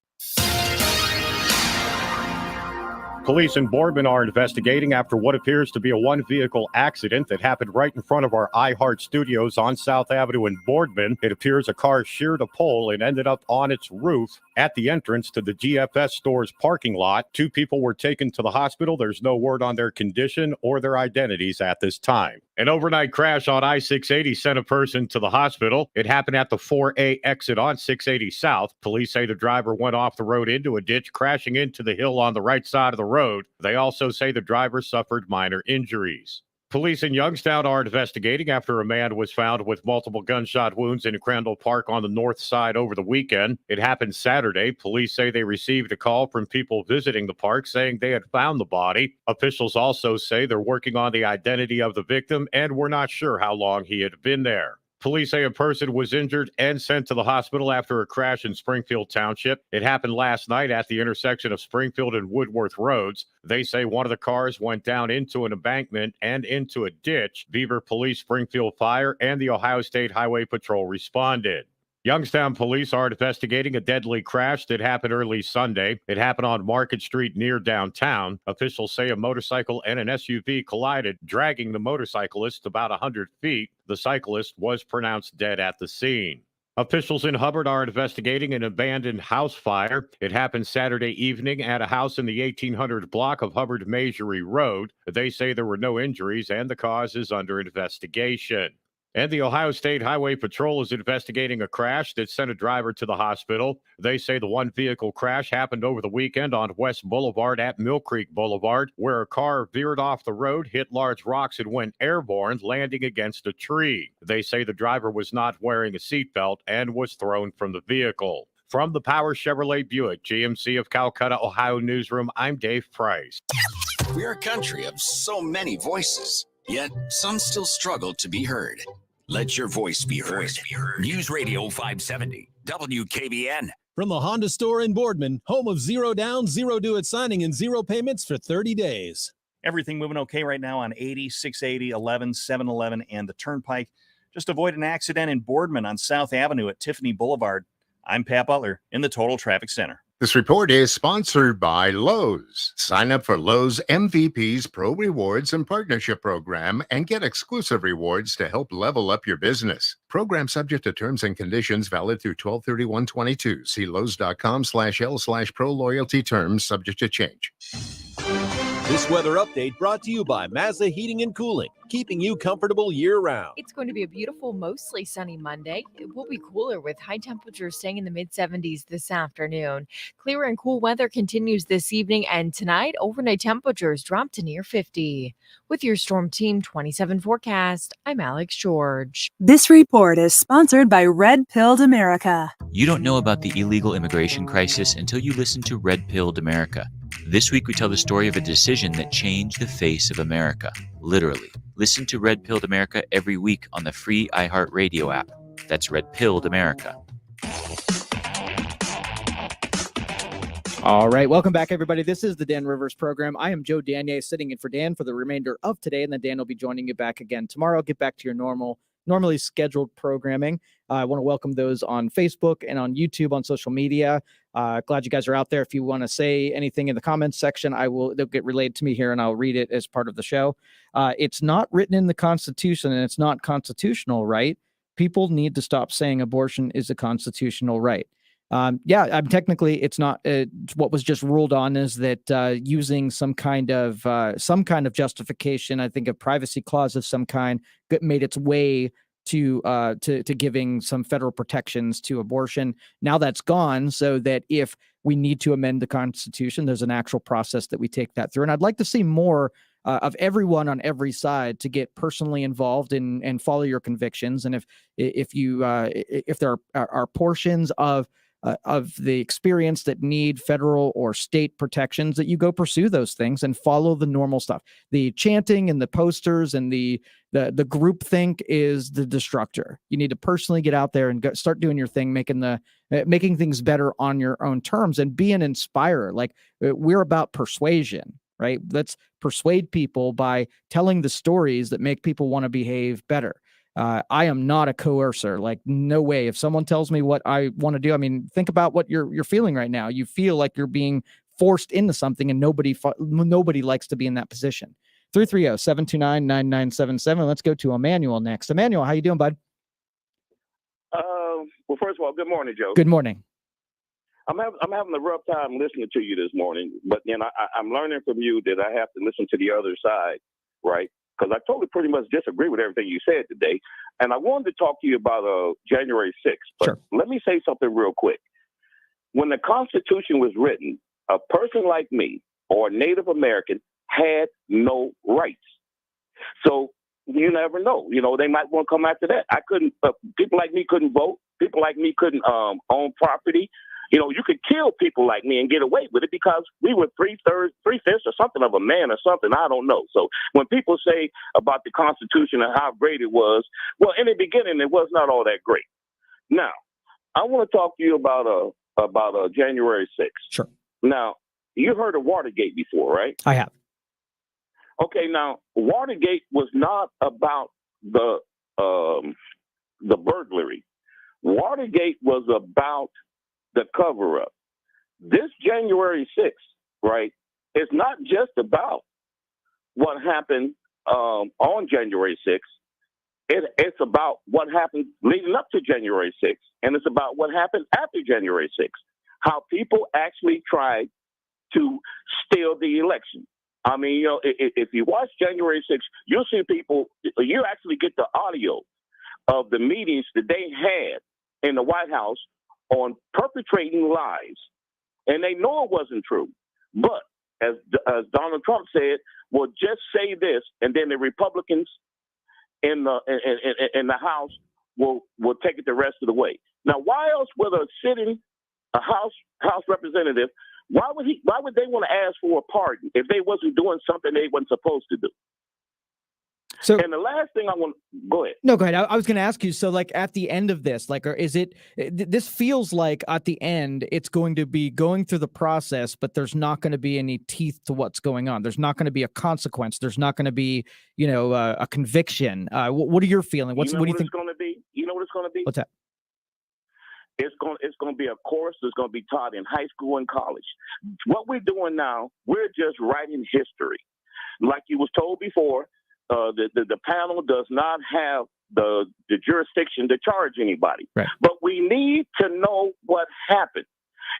Police in Boardman are investigating after what appears to be a one-vehicle accident that happened right in front of our iHeart studios on South Avenue in Boardman. It appears a car sheared a pole and ended up on its roof at the entrance to the GFS store's parking lot. 2 people were taken to the hospital. There's no word on their condition or their identities at this time. An overnight crash on I-680 sent a person to the hospital. It happened at the 4A exit on 680 South. Police say the driver went off the road into a ditch, crashing into the hill on the right side of the road. They also say the driver suffered minor injuries. Police in Youngstown are investigating after a man was found with multiple gunshot wounds in Crandall Park on the north side over the weekend. It happened Saturday. Police say they received a call from people visiting the park saying they had found the body. Officials also say they're working on the identity of the victim and were not sure how long he had been there. Police say a person was injured and sent to the hospital after a crash in Springfield Township. It happened last night at the intersection of Springfield and Woodworth Roads. They say one of the cars went down into an embankment and into a ditch. Beaver Police, Springfield Fire, and the Ohio State Highway Patrol responded. Youngstown police are investigating a deadly crash that happened early Sunday. It happened on Market Street near downtown. Officials say a motorcycle and an SUV collided, dragging the motorcyclist about 100 feet. The cyclist was pronounced dead at the scene. Officials in Hubbard are investigating an abandoned house fire. It happened Saturday evening at a house in the 1800 block of Hubbard-Majory Road. They say there were no injuries and the cause is under investigation. And the Ohio State Highway Patrol is investigating a crash that sent a driver to the hospital. They say the one-vehicle crash happened over the weekend on West Boulevard at Mill Creek Boulevard, where a car veered off the road, hit large rocks, and went airborne, landing against a tree. They say the driver was not wearing a seatbelt and was thrown from the vehicle. From the Power Chevrolet Buick GMC of Calcutta, Ohio newsroom, I'm Dave Price. We're a country of so many voices, yet some still struggle to be heard. Let your voice be heard. News Radio 570, WKBN. From the Honda store in Boardman, home of zero down, zero due at signing, and zero payments for 30 days. Everything moving okay right now on 80, 680, 11, 711, and the Turnpike. Just avoid an accident in Boardman on South Avenue at Tiffany Boulevard. I'm Pat Butler in the Total Traffic Center. This report is sponsored by Lowe's. Sign up for Lowe's MVP's Pro Rewards and Partnership Program and get exclusive rewards to help level up your business. Program subject to terms and conditions, valid through 12/31/22. See lowes.com/L/pro loyalty terms, subject to change. This weather update brought to you by Mazda Heating and Cooling, keeping you comfortable year-round. It's going to be a beautiful, mostly sunny Monday. It will be cooler with high temperatures staying in the mid-70s this afternoon. Clear and cool weather continues this evening, and tonight, overnight temperatures drop to near 50. With your Storm Team 27 forecast, I'm Alex George. This report is sponsored by Red Pilled America. You don't know about the illegal immigration crisis until you listen to Red Pilled America. This week, we tell the story of a decision that changed the face of America, literally. Listen to Red Pilled America every week on the free iHeartRadio app. That's Red Pilled America. All right. Welcome back, everybody. This is the Dan Rivers program. I am Joe Danier, sitting in for Dan for the remainder of today, and then Dan will be joining you back again tomorrow. Get back to your normally scheduled programming. I want to welcome those on Facebook and on YouTube, on social media. Glad you guys are out there. If you want to say anything in the comments section, they'll get relayed to me here, and I'll read it as part of the show. It's not written in the Constitution, and it's not constitutional, right? People need to stop saying abortion is a constitutional right. Technically, it's not. What was just ruled on is that using some kind of justification, I think a privacy clause of some kind, made its way to giving some federal protections to abortion. Now that's gone, so that if we need to amend the Constitution, there's an actual process that we take that through. And I'd like to see more of everyone on every side to get personally involved and follow your convictions. And if there are portions of the experience that need federal or state protections, that you go pursue those things and follow the normal stuff. The chanting and the posters and the groupthink is the destructor. You need to personally get out there and start doing your thing, making things better on your own terms and be an inspirer. Like, we're about persuasion, right? Let's persuade people by telling the stories that make people want to behave better. I am not a coercer. Like, no way. If someone tells me what I want to do, I mean, think about what you're feeling right now. You feel like you're being forced into something, and nobody likes to be in that position. 330-729-9977. Let's go to Emmanuel next. Emmanuel, how you doing, bud? Well, first of all, good morning, Joe. Good morning. I'm having a rough time listening to you this morning, but then I'm learning from you that I have to listen to the other side, right? Because I totally pretty much disagree with everything you said today. And I wanted to talk to you about January 6th. But sure. Let me say something real quick. When the Constitution was written, a person like me or a Native American had no rights. So you never know. You know, they might want to come after that. People like me couldn't vote. People like me couldn't own property. You know, you could kill people like me and get away with it because we were 3/5 or something of a man or something. I don't know. So when people say about the Constitution and how great it was, well, in the beginning, it was not all that great. Now, I want to talk to you about January 6th. Sure. Now, you've heard of Watergate before, right? I have. Okay, now, Watergate was not about the burglary. Watergate was about the cover-up. This January 6th, right, is not just about what happened on January 6th. It's about what happened leading up to January 6th, and it's about what happened after January 6th, how people actually tried to steal the election. I mean, you know, if you watch January 6th, you'll see people, you actually get the audio of the meetings that they had in the White House on perpetrating lies, and they know it wasn't true. But as Donald Trump said, well, just say this, and then the Republicans in the House will take it the rest of the way. Now, why else would a House representative, why would they want to ask for a pardon if they wasn't doing something they weren't supposed to do? So, and the last thing I want, go ahead. No, go ahead. I was going to ask you. So, like, at the end of this, like, or is it? This feels like at the end, it's going to be going through the process, but there's not going to be any teeth to what's going on. There's not going to be a consequence. There's not going to be, a conviction. What are your feelings? What do you think? It's going to be? You know what it's going to be? What's that? It's going to be a course that's going to be taught in high school and college. What we're doing now, we're just writing history, like you was told before. The panel does not have the jurisdiction to charge anybody, right. But we need to know what happened.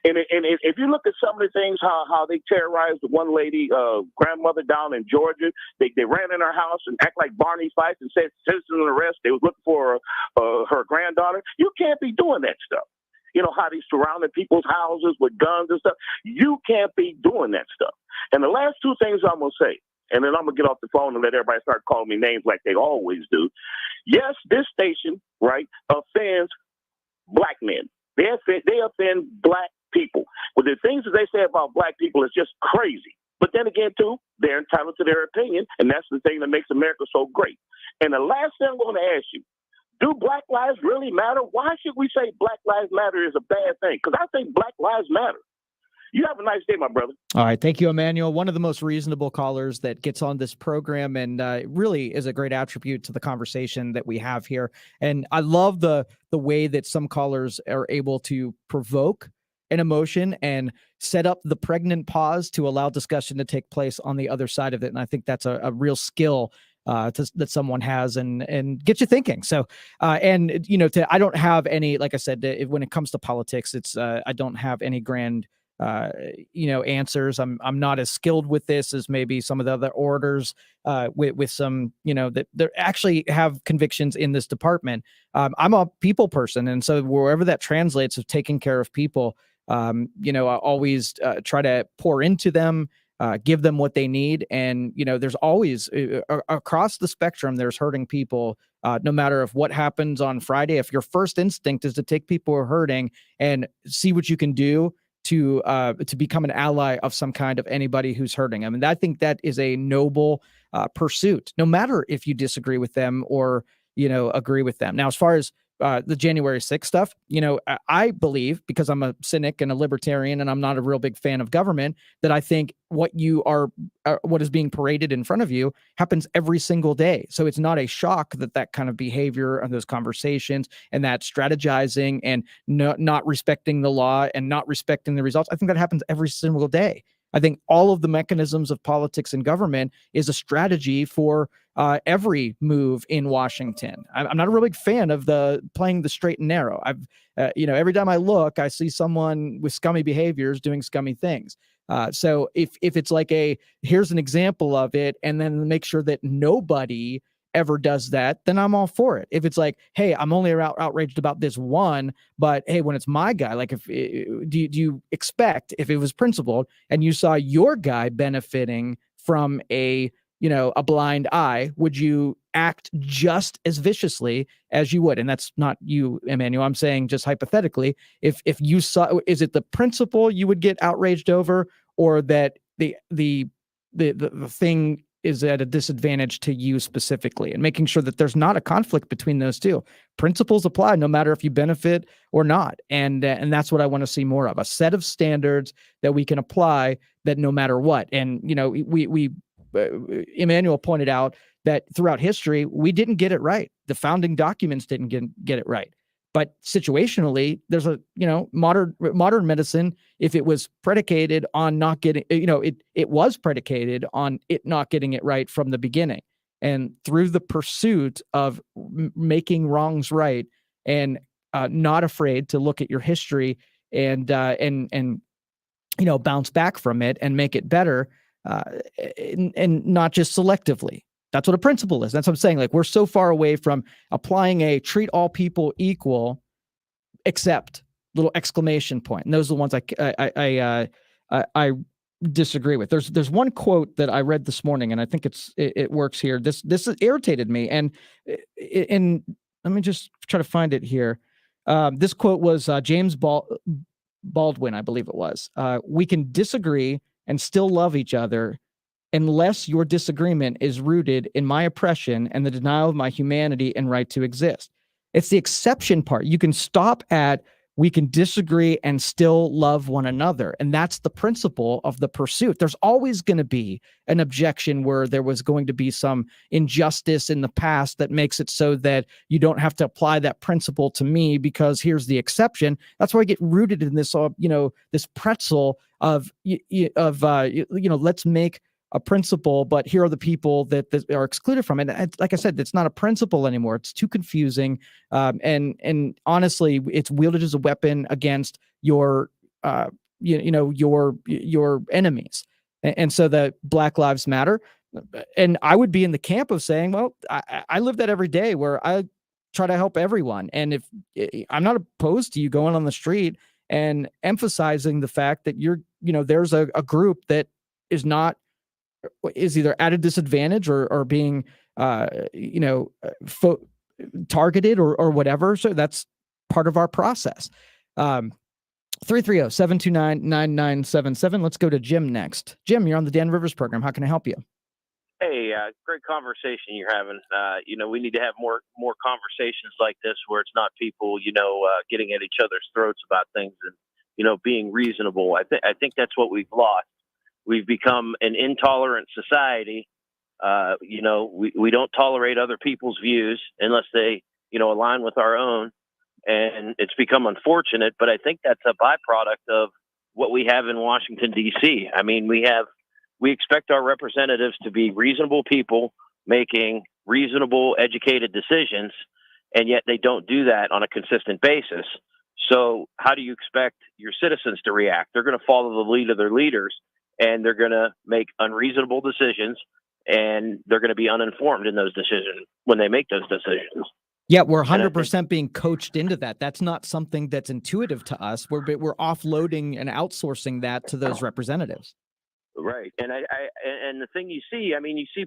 And if you look at some of the things, how they terrorized the one lady, grandmother down in Georgia, they ran in her house and act like Barney Fife and said citizen arrest. They was looking for her granddaughter. You can't be doing that stuff. You know, how they surrounded people's houses with guns and stuff. You can't be doing that stuff. And the last two things I'm going to say, and then I'm going to get off the phone and let everybody start calling me names like they always do. Yes, this station, right, offends black men. They offend black people. Well, the things that they say about black people is just crazy. But then again, too, they're entitled to their opinion, and that's the thing that makes America so great. And the last thing I'm going to ask you, do black lives really matter? Why should we say Black Lives Matter is a bad thing? Because I think Black Lives matter. You have a nice day, my brother. All right. Thank you, Emmanuel. One of the most reasonable callers that gets on this program, and really is a great attribute to the conversation that we have here. And I love the way that some callers are able to provoke an emotion and set up the pregnant pause to allow discussion to take place on the other side of it. And I think that's a real skill that someone has and get you thinking. So, and I don't have any, like I said, when it comes to politics, I don't have any grand answers. I'm not as skilled with this as maybe some of the other orators with some, that they actually have convictions in this department. I'm a people person. And so wherever that translates of taking care of people, I always try to pour into them, give them what they need. And, there's always across the spectrum, there's hurting people, no matter of what happens on Friday. If your first instinct is to take people who are hurting and see what you can do to become an ally of some kind of anybody who's hurting. I mean, I think that is a noble pursuit, no matter if you disagree with them or, agree with them. Now, as far as the January 6th stuff, I believe, because I'm a cynic and a libertarian and I'm not a real big fan of government, that I think what is being paraded in front of you happens every single day. So it's not a shock that kind of behavior and those conversations and that strategizing and not respecting the law and not respecting the results. I think that happens every single day. I think all of the mechanisms of politics and government is a strategy for every move in Washington. I'm not a real big fan of playing the straight and narrow. Every time I look, I see someone with scummy behaviors doing scummy things. So if it's like here's an example of it, and then make sure that nobody ever does that, then I'm all for it. If it's like, hey, I'm only outraged about this one, but hey, when it's my guy, like do you expect, if it was principled and you saw your guy benefiting from a blind eye, would you act just as viciously as you would? And that's not you, Emmanuel. I'm saying just hypothetically, if you saw, is it the principle you would get outraged over, or that the thing is at a disadvantage to you specifically, and making sure that there's not a conflict between those two. Principles apply no matter if you benefit or not. And that's what I want to see more of, a set of standards that we can apply that no matter what. And, we Emmanuel pointed out that throughout history, we didn't get it right. The founding documents didn't get it right. But situationally, there's a, modern medicine, if it was predicated on not getting, it was predicated on it not getting it right from the beginning. And through the pursuit of making wrongs right, and not afraid to look at your history and bounce back from it and make it better, and not just selectively. That's what a principle is. That's what I'm saying. Like, we're so far away from applying a treat all people equal, except little exclamation point. And those are the ones I disagree with. There's one quote that I read this morning, and I think it works here. This irritated me, and let me just try to find it here. This quote was James Baldwin, I believe it was. We can disagree and still love each other, unless your disagreement is rooted in my oppression and the denial of my humanity and right to exist. It's the exception part. You can stop at, we can disagree and still love one another. And that's the principle of the pursuit. There's always going to be an objection where there was going to be some injustice in the past that makes it so that you don't have to apply that principle to me, because here's the exception. That's why I get rooted in this, this pretzel of let's make a principle, but here are the people that are excluded from it. And like I said, it's not a principle anymore. It's too confusing. And honestly, it's wielded as a weapon against your enemies. And so the Black Lives Matter. And I would be in the camp of saying, well, I live that every day, where I try to help everyone. And if I'm not opposed to you going on the street and emphasizing the fact that there's a group that is either at a disadvantage or being, targeted or whatever. So that's part of our process. 330-729-9977. Let's go to Jim next. Jim, you're on the Dan Rivers program. How can I help you? Hey, great conversation you're having. We need to have more conversations like this where it's not people, getting at each other's throats about things and, being reasonable. I think that's what we've lost. We've become an intolerant society. We don't tolerate other people's views unless they, align with our own. And it's become unfortunate, but I think that's a byproduct of what we have in Washington, D.C. I mean, we expect our representatives to be reasonable people making reasonable, educated decisions, and yet they don't do that on a consistent basis. So how do you expect your citizens to react? They're going to follow the lead of their leaders, and they're going to make unreasonable decisions, and they're going to be uninformed in those decisions when they make those decisions. Yeah, we're 100% being coached into that. That's not something that's intuitive to us. We're offloading and outsourcing that to those representatives. Right. And and the thing you see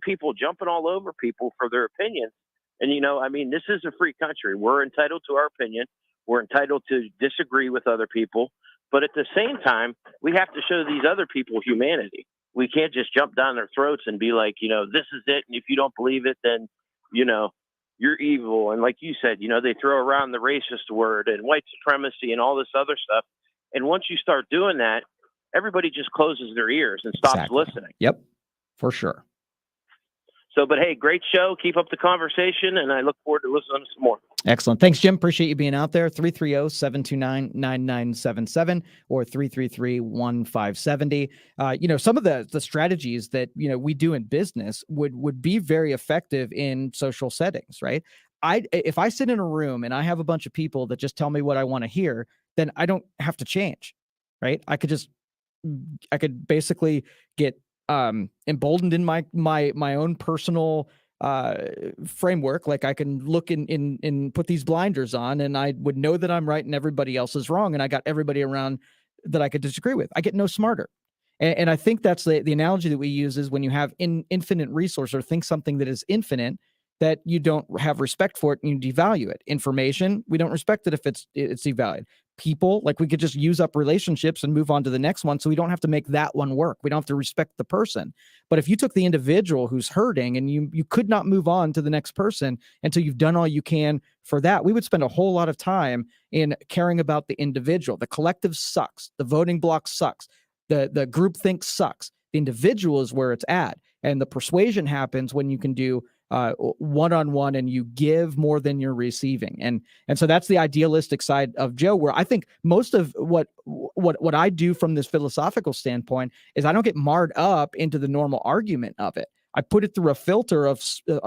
people jumping all over people for their opinions. And, this is a free country. We're entitled to our opinion. We're entitled to disagree with other people. But at the same time, we have to show these other people humanity. We can't just jump down their throats and be like, this is it. And if you don't believe it, then, you're evil. And like you said, they throw around the racist word and white supremacy and all this other stuff. And once you start doing that, everybody just closes their ears and stops listening. Yep, for sure. So, but hey, great show. Keep up the conversation, and I look forward to listening to some more. Excellent. Thanks, Jim. Appreciate you being out there. 330-729-9977 or 333-1570. Some of the strategies that, we do in business would be very effective in social settings, right? If I sit in a room and I have a bunch of people that just tell me what I want to hear, then I don't have to change, right? I could basically get emboldened in my own personal framework. Like I can look in put these blinders on, and I would know that I'm right and everybody else is wrong, and I got everybody around that I could disagree with. I get no smarter. And I think that's the analogy that we use is when you have infinite resource or think something that is infinite, that you don't have respect for it and you devalue it. Information, we don't respect it if it's devalued. People, like we could just use up relationships and move on to the next one, so we don't have to make that one work. We don't have to respect the person. But if you took the individual who's hurting and you could not move on to the next person until you've done all you can for that, we would spend a whole lot of time in caring about the individual. The collective sucks. The voting block sucks. The groupthink sucks. The individual is where it's at. And the persuasion happens when you can do one-on-one and you give more than you're receiving. And so that's the idealistic side of Joe, where I think most of what I do from this philosophical standpoint is I don't get marred up into the normal argument of it. I put it through a filter of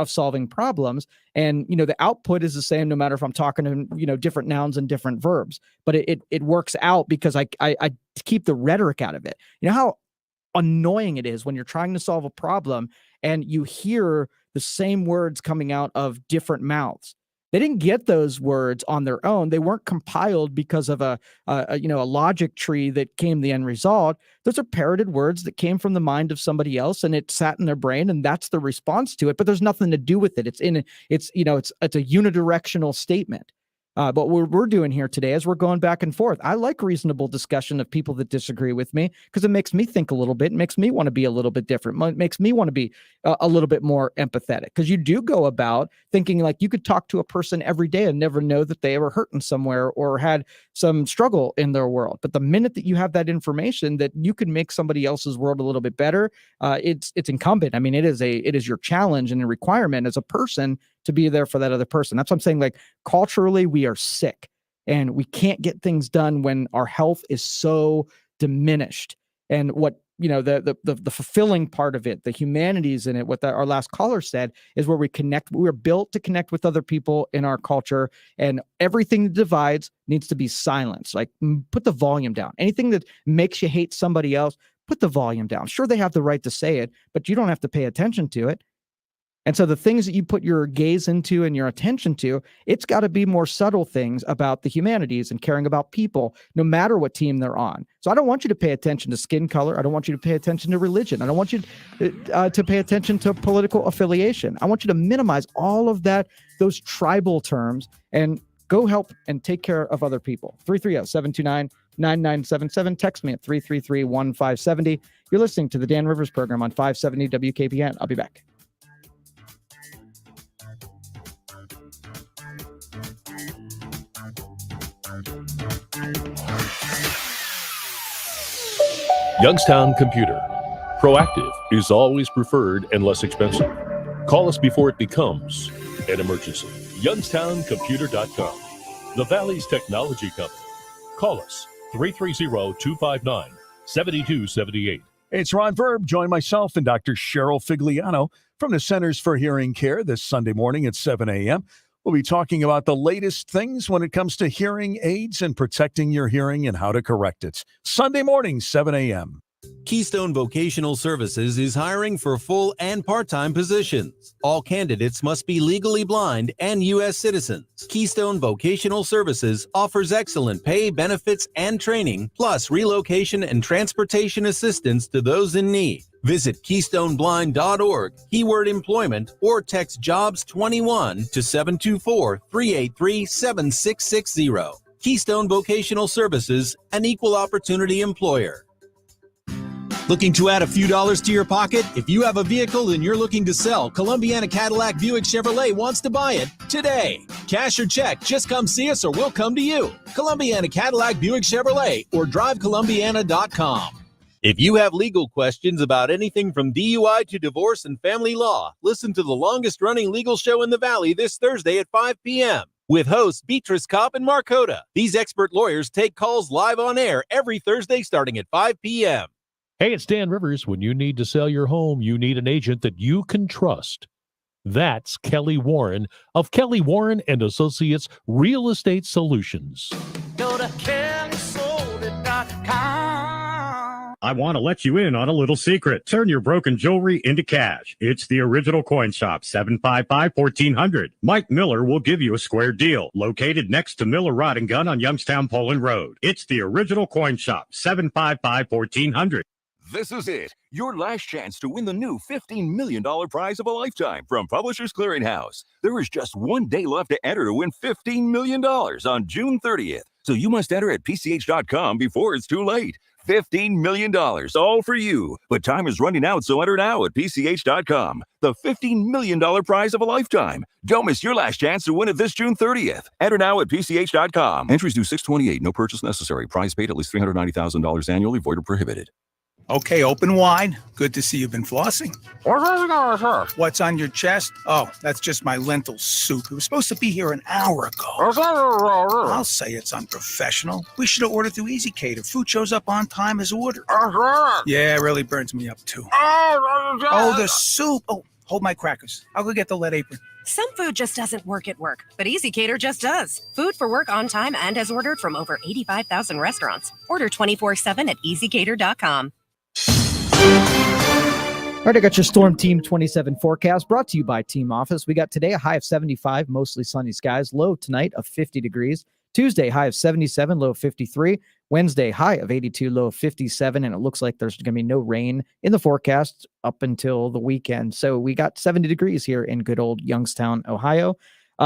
solving problems, and the output is the same no matter if I'm talking to different nouns and different verbs. But it works out because I keep the rhetoric out of it. You know how annoying it is when you're trying to solve a problem and you hear the same words coming out of different mouths. They didn't get those words on their own. They weren't compiled because of a logic tree that came the end result. Those are parroted words that came from the mind of somebody else, and it sat in their brain, and that's the response to it. But there's nothing to do with it. It's a unidirectional statement. But what we're doing here today is we're going back and forth. I like reasonable discussion of people that disagree with me because it makes me think a little bit. It makes me want to be a little bit different. It makes me want to be a little bit more empathetic, because you do go about thinking like you could talk to a person every day and never know that they were hurting somewhere or had some struggle in their world. But the minute that you have that information that you can make somebody else's world a little bit better, it's incumbent. I mean, it is your challenge and a requirement as a person to be there for that other person. That's what I'm saying. Like culturally, we are sick and we can't get things done when our health is so diminished. And what, the fulfilling part of it, the humanities in it, what our last caller said is where we connect. We're built to connect with other people in our culture, and everything that divides needs to be silenced. Like put the volume down. Anything that makes you hate somebody else, put the volume down. Sure, they have the right to say it, but you don't have to pay attention to it. And so the things that you put your gaze into and your attention to, it's got to be more subtle things about the humanities and caring about people, no matter what team they're on. So I don't want you to pay attention to skin color. I don't want you to pay attention to religion. I don't want you to pay attention to political affiliation. I want you to minimize all of those tribal terms, and go help and take care of other people. 330-729 9977. Text me at 333-1570. You're listening to the Dan Rivers program on 570 WKPN. I'll be back. Youngstown Computer. Proactive is always preferred and less expensive. Call us before it becomes an emergency. YoungstownComputer.com. The Valley's technology company. Call us 330-259-7278. It's Ron Verb. Join myself and Dr. Cheryl Figliano from the Centers for Hearing Care this Sunday morning at 7 a.m. We'll be talking about the latest things when it comes to hearing aids and protecting your hearing and how to correct it. Sunday morning, 7 a.m. Keystone Vocational Services is hiring for full and part-time positions. All candidates must be legally blind and U.S. citizens. Keystone Vocational Services offers excellent pay, benefits, and training, plus relocation and transportation assistance to those in need. Visit KeystoneBlind.org, keyword employment, or text JOBS21 to 724-383-7660. Keystone Vocational Services, an equal opportunity employer. Looking to add a few dollars to your pocket? If you have a vehicle and you're looking to sell, Columbiana Cadillac Buick Chevrolet wants to buy it today. Cash or check, just come see us or we'll come to you. Columbiana Cadillac Buick Chevrolet or drivecolumbiana.com. If you have legal questions about anything from DUI to divorce and family law, listen to the longest running legal show in the Valley this Thursday at 5 p.m. with hosts Beatrice Kopp and Mark Hoda. These expert lawyers take calls live on air every Thursday starting at 5 p.m. Hey, it's Dan Rivers. When you need to sell your home, you need an agent that you can trust. That's Kelly Warren of Kelly Warren and Associates Real Estate Solutions. Go to KellySold.com. I want to let you in on a little secret. Turn your broken jewelry into cash. It's the Original Coin Shop, 755-1400. Mike Miller will give you a square deal. Located next to Miller Rod and Gun on Youngstown Poland Road. It's the Original Coin Shop, 755-1400. This is it, your last chance to win the new $15 million prize of a lifetime from Publishers Clearinghouse. There is just one day left to enter to win $15 million on June 30th. So you must enter at PCH.com before it's too late. $15 million, all for you. But time is running out, so enter now at PCH.com. The $15 million prize of a lifetime. Don't miss your last chance to win it this June 30th. Enter now at PCH.com. Entries due 6/28. No purchase necessary. Prize paid at least $390,000 annually. Void or prohibited. Okay, open wide. Good to see you've been flossing. What's on your chest? Oh, that's just my lentil soup. It was supposed to be here an hour ago. I'll say it's unprofessional. We should have ordered through Easy Cater. Food shows up on time as ordered. Yeah, it really burns me up too. Oh, the soup. Oh, hold my crackers. I'll go get the lead apron. Some food just doesn't work at work, but Easy Cater just does. Food for work on time and as ordered from over 85,000 restaurants. Order 24/7 at EasyCater.com. All right, I got your Storm Team 27 forecast brought to you by Team Office. We got today a high of 75, mostly sunny skies, low tonight of 50 degrees. Tuesday, high of 77, low of 53. Wednesday, high of 82, low of 57. And it looks like there's going to be no rain in the forecast up until the weekend. So we got 70 degrees here in good old Youngstown, Ohio.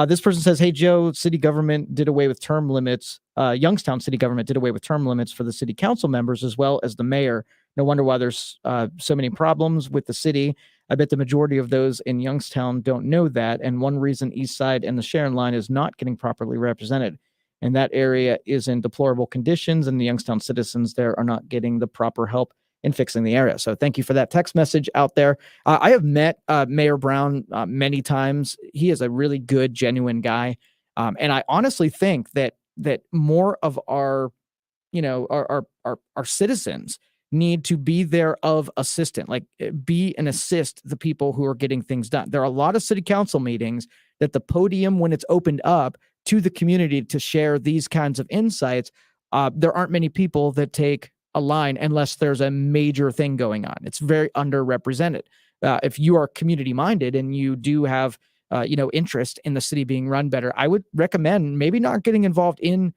This person says, hey, Joe, city government did away with term limits. Youngstown city government did away with term limits for the city council members as well as the mayor. No wonder why there's so many problems with the city. I bet the majority of those in Youngstown don't know that. And one reason East Side and the Sharon line is not getting properly represented. And that area is in deplorable conditions, and the Youngstown citizens there are not getting the proper help in fixing the area. So thank you for that text message out there. I have met Mayor Brown many times. He is a really good, genuine guy. And I honestly think that more of our citizens need to be there of assistant, like be and assist the people who are getting things done. There are a lot of city council meetings that the podium, when it's opened up to the community to share these kinds of insights, there aren't many people that take a line unless there's a major thing going on. It's very underrepresented. If you are community minded and you do have, interest in the city being run better, I would recommend maybe not getting involved in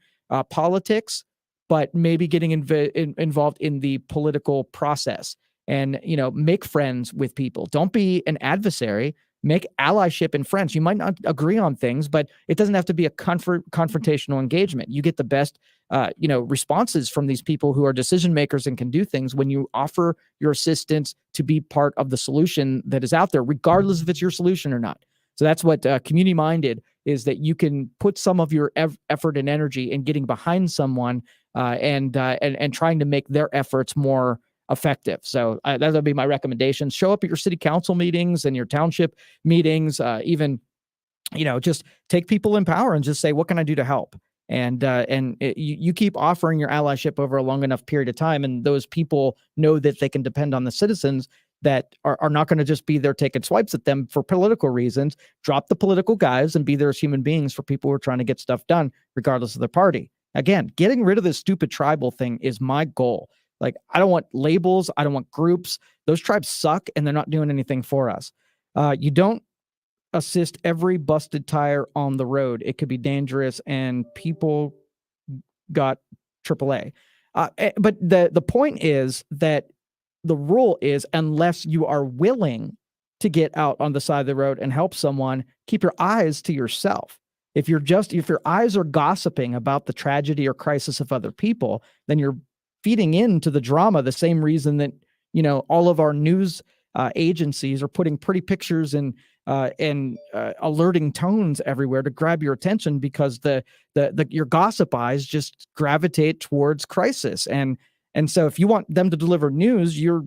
politics, but maybe getting involved in the political process and, make friends with people. Don't be an adversary. make allyship and friends. You might not agree on things, but it doesn't have to be a confrontational engagement. You get the best responses from these people who are decision makers and can do things when you offer your assistance to be part of the solution that is out there, regardless if it's your solution or not. So that's what community minded is, that you can put some of your effort and energy in getting behind someone and trying to make their efforts more effective. So that would be my recommendation. Show up at your city council meetings and your township meetings, just take people in power and just say, what can I do to help? And you keep offering your allyship over a long enough period of time, and those people know that they can depend on the citizens that are not going to just be there taking swipes at them for political reasons. Drop the political guys and be there as human beings for people who are trying to get stuff done, regardless of their party. Again, getting rid of this stupid tribal thing is my goal. Like, I don't want labels. I don't want groups. Those tribes suck, and they're not doing anything for us. You don't assist every busted tire on the road. It could be dangerous, and people got AAA. But the point is that the rule is, unless you are willing to get out on the side of the road and help someone, keep your eyes to yourself. If your eyes are gossiping about the tragedy or crisis of other people, then you're feeding into the drama, the same reason that, all of our news agencies are putting pretty pictures and alerting tones everywhere to grab your attention, because your gossip eyes just gravitate towards crisis. And so if you want them to deliver news, your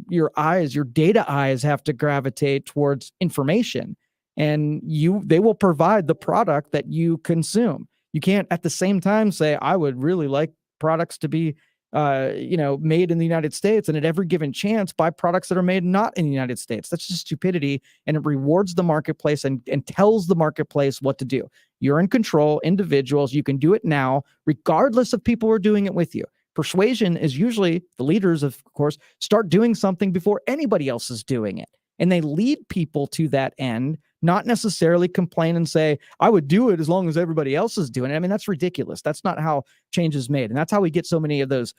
data eyes have to gravitate towards information, and they will provide the product that you consume. You can't at the same time say, I would really like products to be made in the United States, and at every given chance buy products that are made not in the United States. That's just stupidity, and it rewards the marketplace and tells the marketplace what to do. You're in control, individuals. You can do it now, regardless of people who are doing it with you. Persuasion is usually the leaders, of course, start doing something before anybody else is doing it. And they lead people to that end, not necessarily complain and say, I would do it as long as everybody else is doing it. I mean, that's ridiculous. That's not how change is made. And that's how we get so many of those,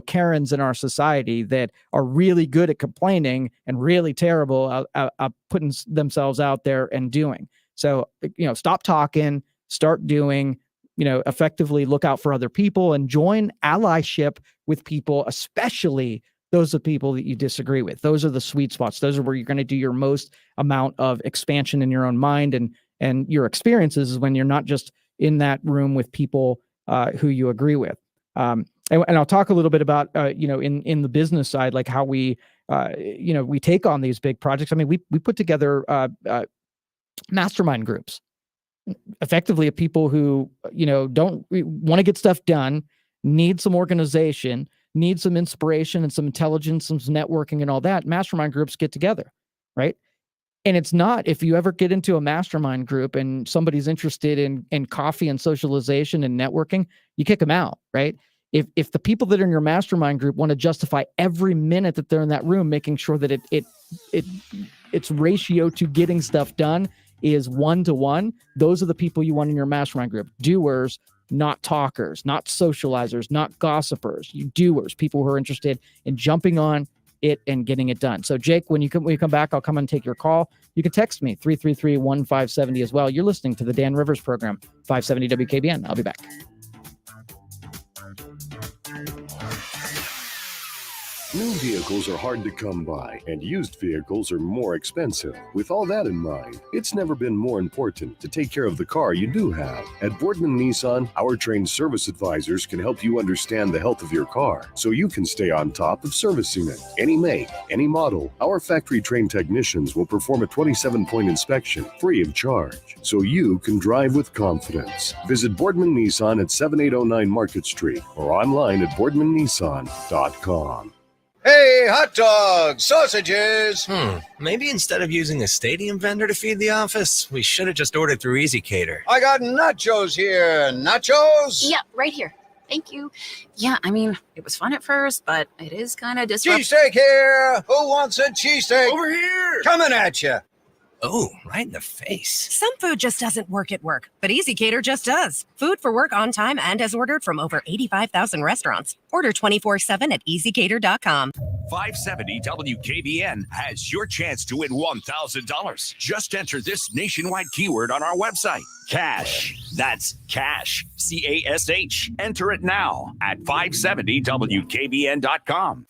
Karens in our society that are really good at complaining and really terrible at putting themselves out there and doing. So, stop talking, start doing, effectively look out for other people and join allyship with people, especially those are people that you disagree with. Those are the sweet spots. Those are where you're going to do your most amount of expansion in your own mind and your experiences, is when you're not just in that room with people who you agree with. And I'll talk a little bit about, in the business side, like how we take on these big projects. I mean, we put together mastermind groups, effectively of people who, don't want to get stuff done, need some organization, need some inspiration and some intelligence, some networking and all that. Mastermind groups get together, right? And it's not, if you ever get into a mastermind group and somebody's interested in coffee and socialization and networking, you kick them out, right? If the people that are in your mastermind group want to justify every minute that they're in that room, making sure that its ratio to getting stuff done is 1-to-1, those are the people you want in your mastermind group. Doers, not talkers, not socializers, not gossipers. You doers, people who are interested in jumping on it and getting it done. So Jake, when you come back, I'll come and take your call. You can text me 333-1570 as well. You're listening to the Dan Rivers program, 570 WKBN. I'll be back. New vehicles are hard to come by, and used vehicles are more expensive. With all that in mind, it's never been more important to take care of the car you do have. At Boardman Nissan, our trained service advisors can help you understand the health of your car, so you can stay on top of servicing it. Any make, any model, our factory-trained technicians will perform a 27-point inspection free of charge, so you can drive with confidence. Visit Boardman Nissan at 7809 Market Street or online at boardmannissan.com. Hey, hot dogs, sausages. Maybe instead of using a stadium vendor to feed the office, we should have just ordered through EasyCater. I got nachos here. Nachos? Yeah, right here. Thank you. Yeah, I mean, it was fun at first, but it is kind of disruptive. Cheesesteak here. Who wants a cheesesteak? Over here. Coming at you. Oh, right in the face. Some food just doesn't work at work, but EasyCater just does. Food for work on time and as ordered from over 85,000 restaurants. Order 24/7 at EasyCater.com. 570 WKBN has your chance to win $1,000. Just enter this nationwide keyword on our website. Cash. That's cash. CASH. Enter it now at 570WKBN.com.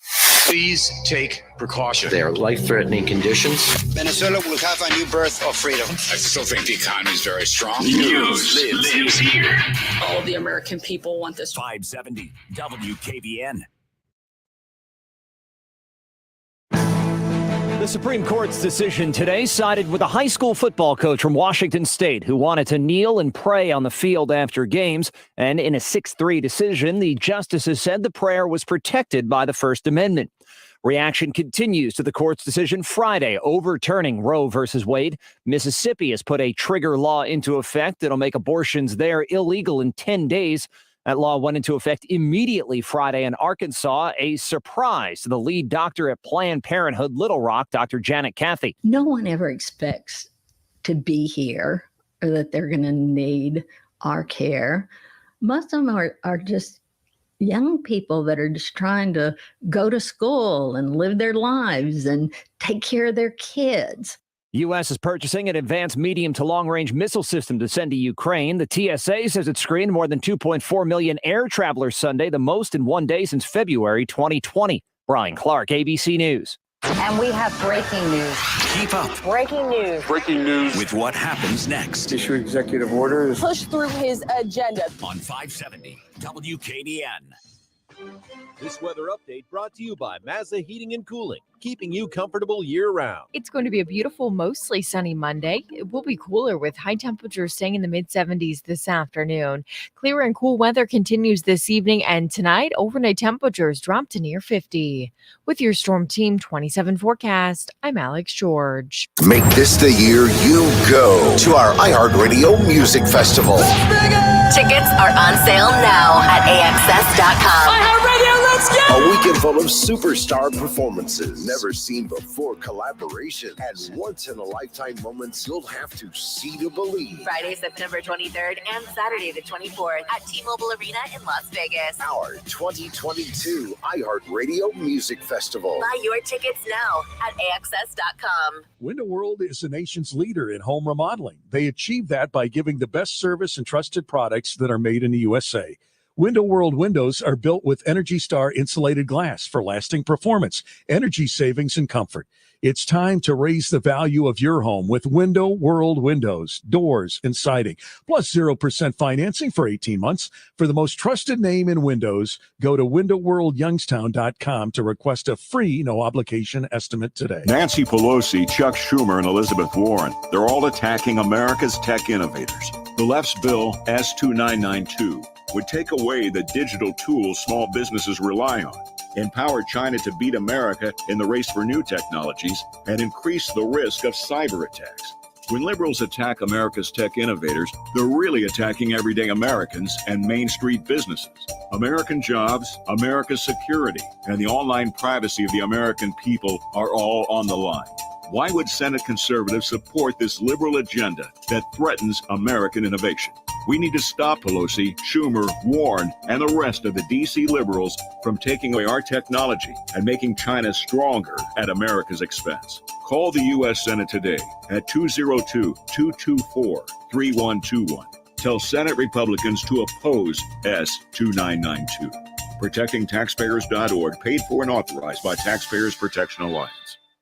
Please take precaution. They are life-threatening conditions. Venezuela will have a new birth of freedom. I still think the economy is very strong. News lives here. All of the American people want this. 570 WKBN. The Supreme Court's decision today sided with a high school football coach from Washington State who wanted to kneel and pray on the field after games. And in a 6-3 decision, the justices said the prayer was protected by the First Amendment. Reaction continues to the court's decision Friday overturning Roe versus Wade. Mississippi has put a trigger law into effect that'll make abortions there illegal in 10 days. That law went into effect immediately Friday in Arkansas, a surprise to the lead doctor at Planned Parenthood Little Rock, Dr. Janet Cathy. No one ever expects to be here or that they're going to need our care. Most of them are just young people that are just trying to go to school and live their lives and take care of their kids. U.S. is purchasing an advanced medium to long-range missile system to send to Ukraine. The TSA says it screened more than 2.4 million air travelers Sunday, the most in one day since February 2020. Brian Clark, ABC News. And we have breaking news. Keep up. Breaking news. Breaking news with what happens next. Issue executive orders. Push through his agenda. On 570 WKBN. This weather update brought to you by Mazda Heating and Cooling, keeping you comfortable year-round. It's going to be a beautiful, mostly sunny Monday. It will be cooler with high temperatures staying in the mid-70s this afternoon. Clear and cool weather continues this evening, and tonight, overnight temperatures drop to near 50. With your Storm Team 27 forecast, I'm Alex George. Make this the year you go to our iHeartRadio Music Festival. Tickets are on sale now at AXS.com. iHeartRadio, let's go! A weekend full of superstar performances, never seen before collaboration, and once-in-a-lifetime moments you'll have to see to believe. Friday, September 23rd and Saturday, the 24th at T-Mobile Arena in Las Vegas. Our 2022 iHeartRadio Music Festival. Buy your tickets now at AXS.com. Window World is the nation's leader in home remodeling. They achieve that by giving the best service and trusted products that are made in the USA. Window World windows are built with Energy Star insulated glass for lasting performance, energy savings, and comfort. It's time to raise the value of your home with Window World windows, doors, and siding, plus 0% financing for 18 months. For the most trusted name in windows, go to windowworldyoungstown.com to request a free, no-obligation estimate today. Nancy Pelosi, Chuck Schumer, and Elizabeth Warren, they're all attacking America's tech innovators. The left's bill, S2992, would take away the digital tools small businesses rely on, empower China to beat America in the race for new technologies, and increase the risk of cyber attacks. When liberals attack America's tech innovators, they're really attacking everyday Americans and Main Street businesses. American jobs, America's security, and the online privacy of the American people are all on the line. Why would Senate conservatives support this liberal agenda that threatens American innovation? We need to stop Pelosi, Schumer, Warren, and the rest of the D.C. liberals from taking away our technology and making China stronger at America's expense. Call the U.S. Senate today at 202-224-3121. Tell Senate Republicans to oppose S2992. ProtectingTaxpayers.org, paid for and authorized by Taxpayers Protection Alliance.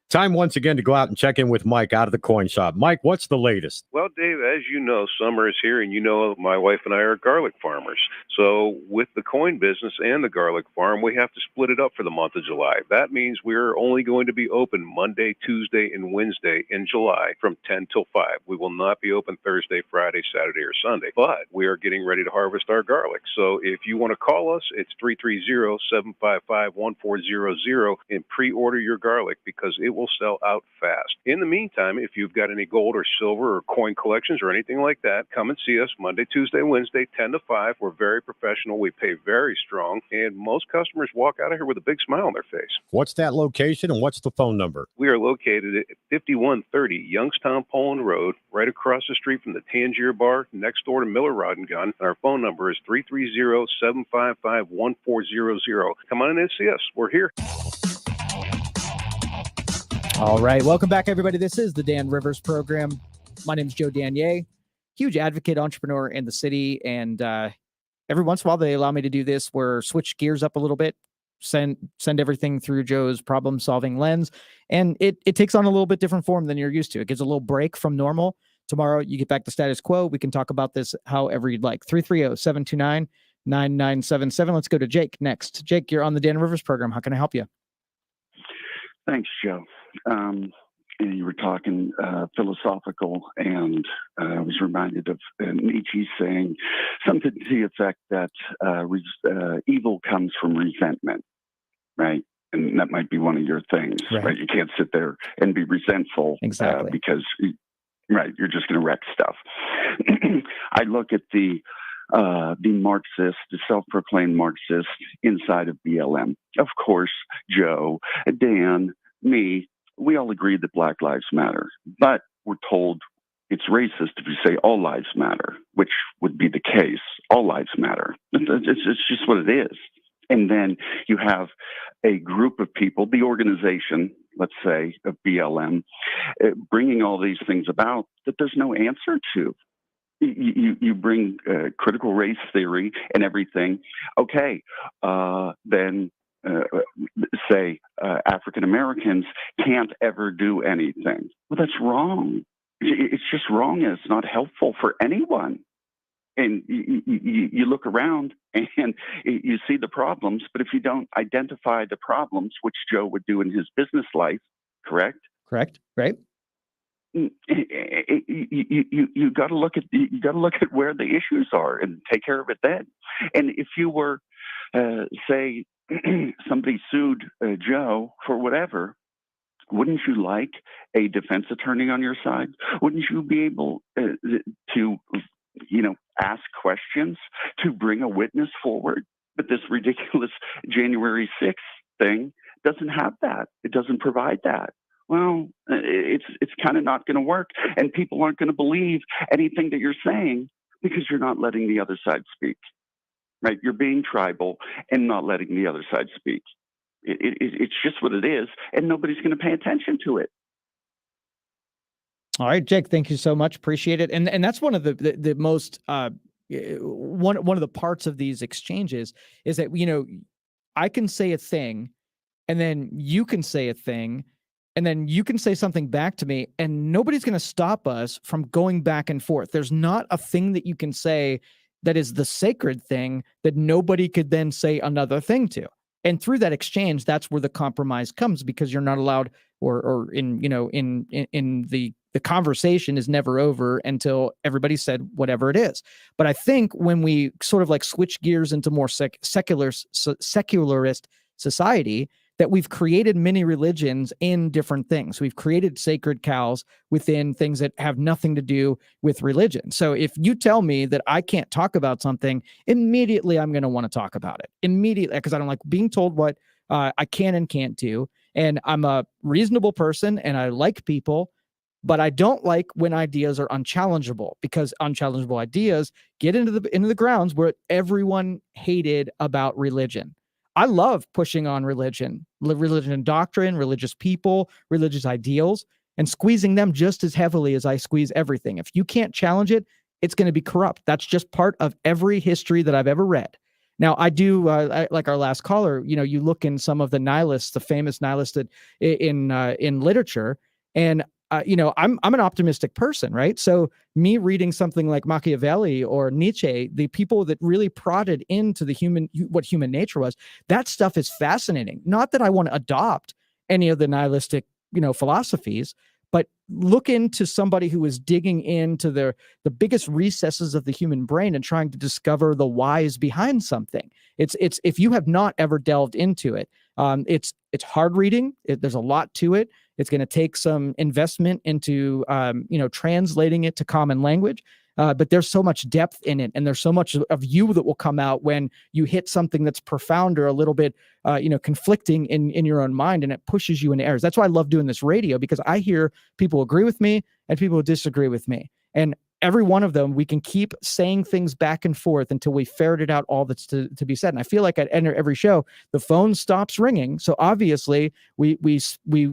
Time once again to go out and check in with Mike out of the coin shop. Mike, what's the latest? Well, Dave, as you know, summer is here, and you know my wife and I are garlic farmers. So with the coin business and the garlic farm, we have to split it up for the month of July. That means we're only going to be open Monday, Tuesday, and Wednesday in July from 10 till 5. We will not be open Thursday, Friday, Saturday, or Sunday. But we are getting ready to harvest our garlic. So if you want to call us, it's 330-755-1400 and pre-order your garlic because it will sell out fast. In the meantime, if you've got any gold or silver or coin collections or anything like that, come and see us Monday, Tuesday, Wednesday, 10 to 5. We're very professional. We pay very strong. And most customers walk out of here with a big smile on their face. What's that location and what's the phone number? We are located at 5130 Youngstown Poland Road, right across the street from the Tangier Bar, next door to Miller Rod and Gun. And our phone number is 330-755-1400. Come on in and see us. We're here. All right. Welcome back, everybody. This is the Dan Rivers program. My name is Joe Danier, huge advocate, entrepreneur in the city. And every once in a while, they allow me to do this where switch gears up a little bit, send everything through Joe's problem-solving lens. And it takes on a little bit different form than you're used to. It gives a little break from normal. Tomorrow, you get back to status quo. We can talk about this however you'd like. 330-729-9977. Let's go to Jake next. Jake, you're on the Dan Rivers program. How can I help you? Thanks, Joe. You were talking philosophical, and I was reminded of Nietzsche saying something to the effect that evil comes from resentment, right? And that might be one of your things, right? You can't sit there and be resentful because, right, you're just going to wreck stuff. I look at the Marxist, the self-proclaimed Marxist inside of BLM. Of course, Joe, Dan, me, we all agree that Black Lives Matter, but we're told it's racist if you say all lives matter, which would be the case. All lives matter. It's just what it is. And then you have a group of people, the organization, let's say, of BLM, bringing all these things about that there's no answer to. You bring critical race theory and everything. Okay, then say African Americans can't ever do anything. Well, that's wrong. It's just wrong, and it's not helpful for anyone. And you look around and you see the problems, but if you don't identify the problems, which Joe would do in his business life, correct? Correct. Right. You got to look at where the issues are and take care of it then. And if you were, say, somebody sued Joe for whatever, wouldn't you like a defense attorney on your side? Wouldn't you be able to, ask questions, to bring a witness forward? But this ridiculous January 6th thing doesn't have that. It doesn't provide that. Well, it's kind of not going to work, and people aren't going to believe anything that you're saying because you're not letting the other side speak. Right? You're being tribal and not letting the other side speak. It's just what it is, and nobody's going to pay attention to it. All right, Jake, thank you so much. Appreciate it. And that's one of the most one of the parts of these exchanges is that, I can say a thing, and then you can say a thing, and then you can say something back to me, and nobody's going to stop us from going back and forth. There's not a thing that you can say that is the sacred thing that nobody could then say another thing to. And through that exchange, that's where the compromise comes, because you're not allowed, or in the conversation is never over until everybody said whatever it is. But I think when we sort of like switch gears into more secularist society, that we've created many religions in different things. We've created sacred cows within things that have nothing to do with religion. So if you tell me that I can't talk about something, immediately I'm going to want to talk about it. Immediately, because I don't like being told what I can and can't do. And I'm a reasonable person and I like people, but I don't like when ideas are unchallengeable, because unchallengeable ideas get into the grounds where everyone hated about religion. I love pushing on religion doctrine, religious people, religious ideals, and squeezing them just as heavily as I squeeze everything. If you can't challenge it, it's going to be corrupt. That's just part of every history that I've ever read. Now, I do, like our last caller, you look in some of the nihilists, the famous nihilists in literature, and I'm an optimistic person, right? So me reading something like Machiavelli or Nietzsche, the people that really prodded into what human nature was, that stuff is fascinating. Not that I want to adopt any of the nihilistic, philosophies, but look into somebody who is digging into the biggest recesses of the human brain and trying to discover the whys behind something. It's if you have not ever delved into it, it's hard reading. There's a lot to it. It's going to take some investment into, translating it to common language. But there's so much depth in it, and there's so much of you that will come out when you hit something that's profound or a little bit, conflicting in your own mind, and it pushes you into errors. That's why I love doing this radio, because I hear people agree with me and people disagree with me. And every one of them, we can keep saying things back and forth until we ferreted out all that's to be said. And I feel like at every show, the phone stops ringing. So obviously we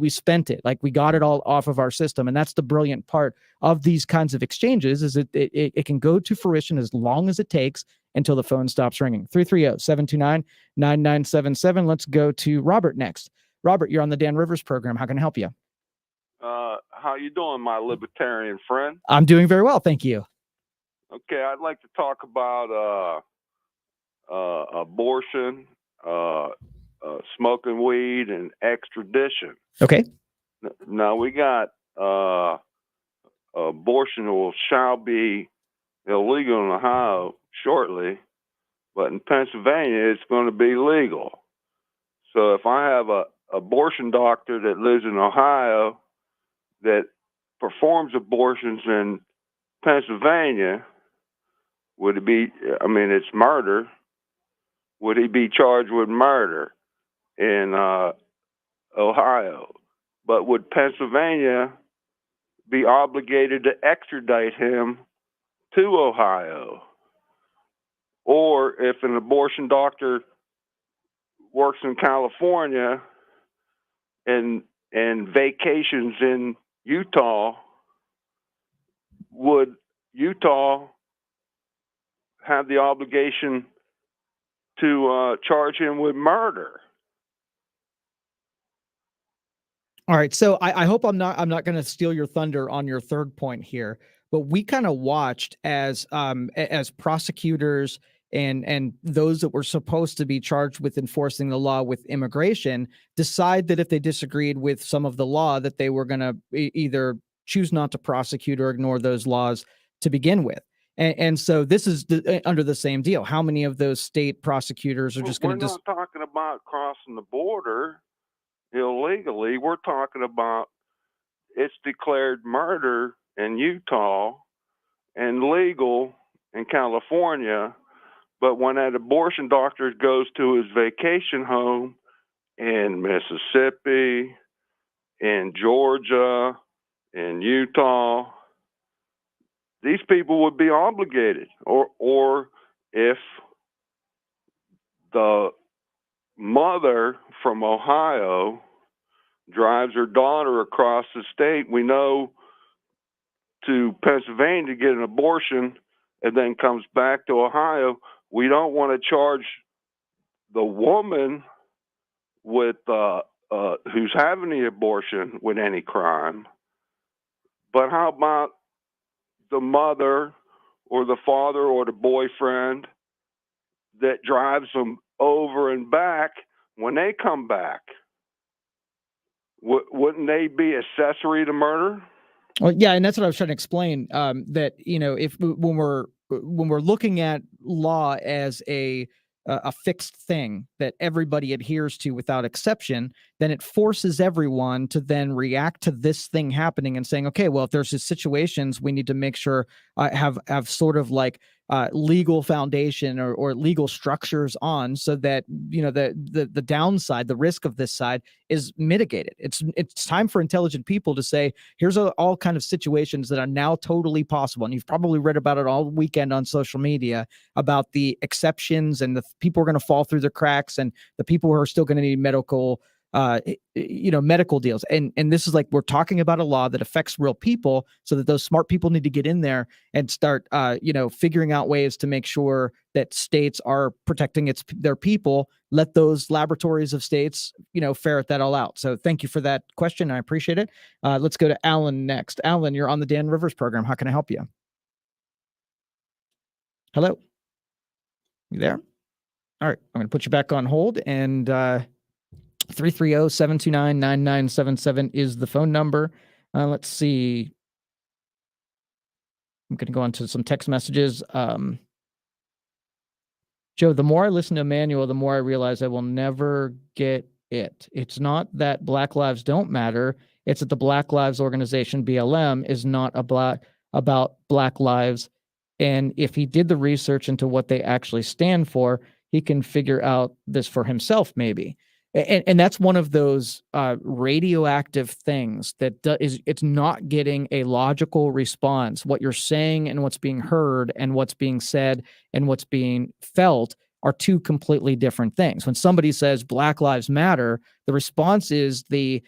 spent it, like we got it all off of our system. And that's the brilliant part of these kinds of exchanges, is it can go to fruition as long as it takes until the phone stops ringing. 330-729-9977. Let's go to Robert next. Robert, you're on the Dan Rivers program. How can I help you? How you doing, my libertarian friend? I'm doing very well, thank you. Okay, I'd like to talk about abortion, smoking weed, and extradition. Okay. Now we got abortion shall be illegal in Ohio shortly, but in Pennsylvania it's going to be legal. So if I have a abortion doctor that lives in Ohio that performs abortions in Pennsylvania, would it be, I mean, it's murder. Would he be charged with murder in Ohio? But would Pennsylvania be obligated to extradite him to Ohio? Or if an abortion doctor works in California and vacations in Utah, would Utah have the obligation to charge him with murder? All right, so I hope I'm not going to steal your thunder on your third point here, but we kind of watched as prosecutors and those that were supposed to be charged with enforcing the law with immigration decide that if they disagreed with some of the law, that they were going to either choose not to prosecute or ignore those laws to begin with. And so this is under the same deal. How many of those state prosecutors are just going to... We're not talking about crossing the border illegally. We're talking about it's declared murder in Utah and legal in California. But when that abortion doctor goes to his vacation home in Mississippi, in Georgia, in Utah, these people would be obligated. Or if the mother from Ohio drives her daughter across the state, we know, to Pennsylvania to get an abortion and then comes back to Ohio, we don't want to charge the woman with who's having the abortion with any crime. But how about the mother or the father or the boyfriend that drives them over and back when they come back? Wouldn't they be accessory to murder? Well, yeah, and that's what I was trying to explain. That, you know, if when we're looking at law as a fixed thing that everybody adheres to without exception, then it forces everyone to then react to this thing happening and saying, okay, well, if there's these situations, we need to make sure have sort of like legal foundation or legal structures on, so that, you know, the downside, the risk of this side is mitigated. It's time for intelligent people to say, here's all kind of situations that are now totally possible. And you've probably read about it all weekend on social media about the exceptions and the people are going to fall through the cracks and the people who are still going to need medical deals. And this is like, we're talking about a law that affects real people, so that those smart people need to get in there and start, figuring out ways to make sure that states are protecting their people. Let those laboratories of states, ferret that all out. So thank you for that question. I appreciate it. Let's go to Alan next. Alan, you're on the Dan Rivers program. How can I help you? Hello. You there? All right. I'm going to put you back on hold, and 330-729-9977 is the phone number. Let's see. I'm going to go on to some text messages. Joe, the more I listen to Emmanuel, the more I realize I will never get it. It's not that Black lives don't matter. It's that the Black Lives Organization, BLM, is not about Black lives. And if he did the research into what they actually stand for, he can figure out this for himself, maybe. And that's one of those radioactive things that it's not getting a logical response. What you're saying and what's being heard and what's being said and what's being felt are two completely different things. When somebody says Black Lives Matter, the response is I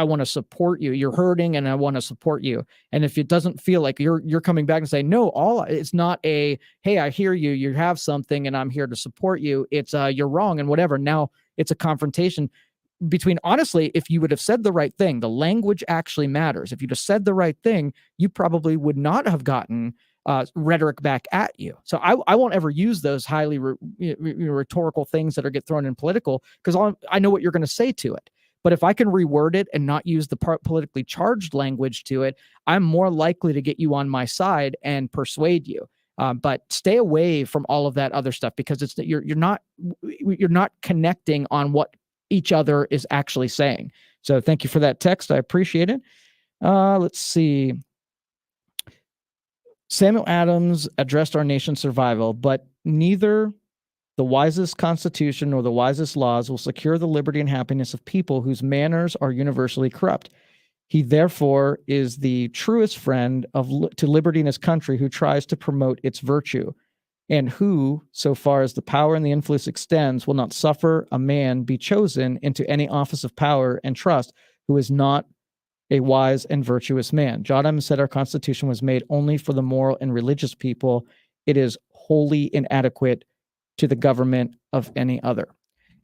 want to support you. You're hurting and I want to support you. And if it doesn't feel like you're coming back and say, no, it's not a, hey, I hear you, you have something and I'm here to support you. It's you're wrong and whatever. Now it's a confrontation between, honestly, if you would have said the right thing, the language actually matters. If you'd have said the right thing, you probably would not have gotten rhetoric back at you. So I won't ever use those highly rhetorical things that get thrown in political, because I know what you're going to say to it. But if I can reword it and not use the politically charged language to it, I'm more likely to get you on my side and persuade you. But stay away from all of that other stuff, because you're not connecting on what each other is actually saying. So thank you for that text. I appreciate it. Let's see. Samuel Adams addressed our nation's survival, but neither the wisest constitution nor the wisest laws will secure the liberty and happiness of people whose manners are universally corrupt. He therefore is the truest friend to liberty in his country, who tries to promote its virtue, and who, so far as the power and the influence extends, will not suffer a man be chosen into any office of power and trust who is not a wise and virtuous man. John Adams said our Constitution was made only for the moral and religious people. It is wholly inadequate to the government of any other.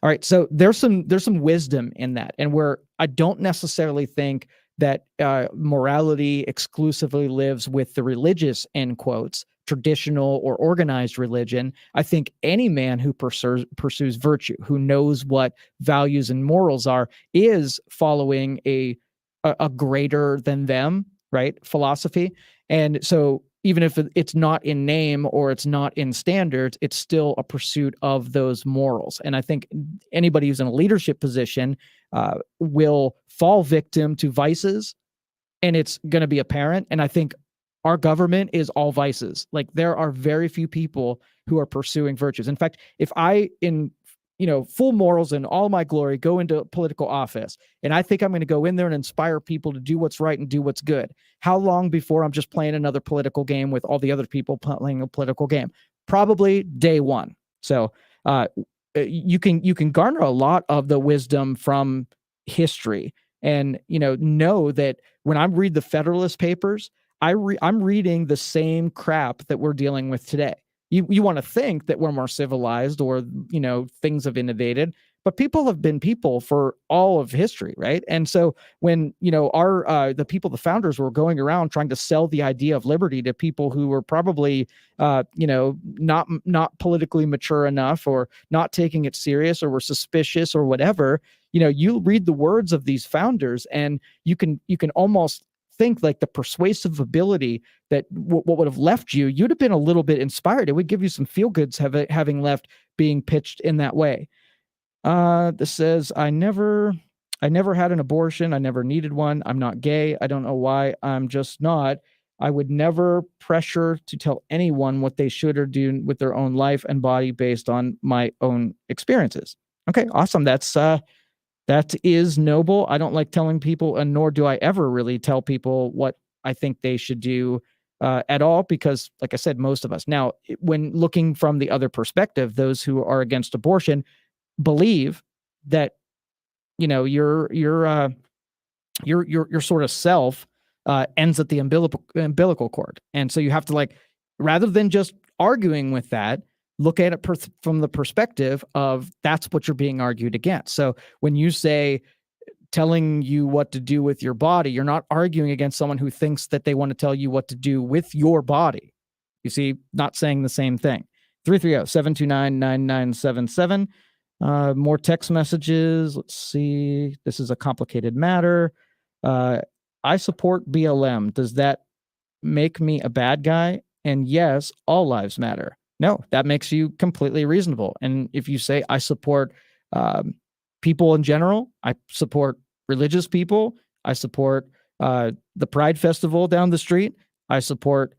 All right, so there's some wisdom in that, and where I don't necessarily think that morality exclusively lives with the religious, end quotes, traditional or organized religion. I think any man who pursues virtue, who knows what values and morals are, is following a greater than them, right, philosophy. And so even if it's not in name or it's not in standards, it's still a pursuit of those morals. And I think anybody who's in a leadership position will fall victim to vices, and it's going to be apparent. And I think our government is all vices. Like, there are very few people who are pursuing virtues. In fact, if I, in full morals and all my glory, go into political office, and I think I'm going to go in there and inspire people to do what's right and do what's good, how long before I'm just playing another political game with all the other people playing a political game? Probably day one. So you can garner a lot of the wisdom from history, and know that when I read the Federalist Papers, I'm reading the same crap that we're dealing with today. You want to think that we're more civilized, or, things have innovated, but people have been people for all of history, right? And so when, the founders were going around trying to sell the idea of liberty to people who were probably, not politically mature enough, or not taking it serious, or were suspicious, or whatever, you read the words of these founders, and you can almost think like the persuasive ability that what would have left you'd have been a little bit inspired. It would give you some feel goods having left being pitched in that way. This says, I never had an abortion. I never needed one. I'm not gay. I don't know why. I'm just not. I would never pressure to tell anyone what they should or do with their own life and body based on my own experiences. Okay, awesome. That is noble. I don't like telling people, and nor do I ever really tell people what I think they should do at all, because, like I said, most of us. Now, when looking from the other perspective, those who are against abortion believe that, your sort of self ends at the umbilical cord. And so you have to, rather than just arguing with that, look at it from the perspective of that's what you're being argued against. So when you say telling you what to do with your body, you're not arguing against someone who thinks that they want to tell you what to do with your body. You see, not saying the same thing. 330-729-9977. More text messages. Let's see. This is a complicated matter. I support BLM. Does that make me a bad guy? And yes, all lives matter. No, that makes you completely reasonable. And if you say, I support people in general, I support religious people, I support the Pride Festival down the street, I support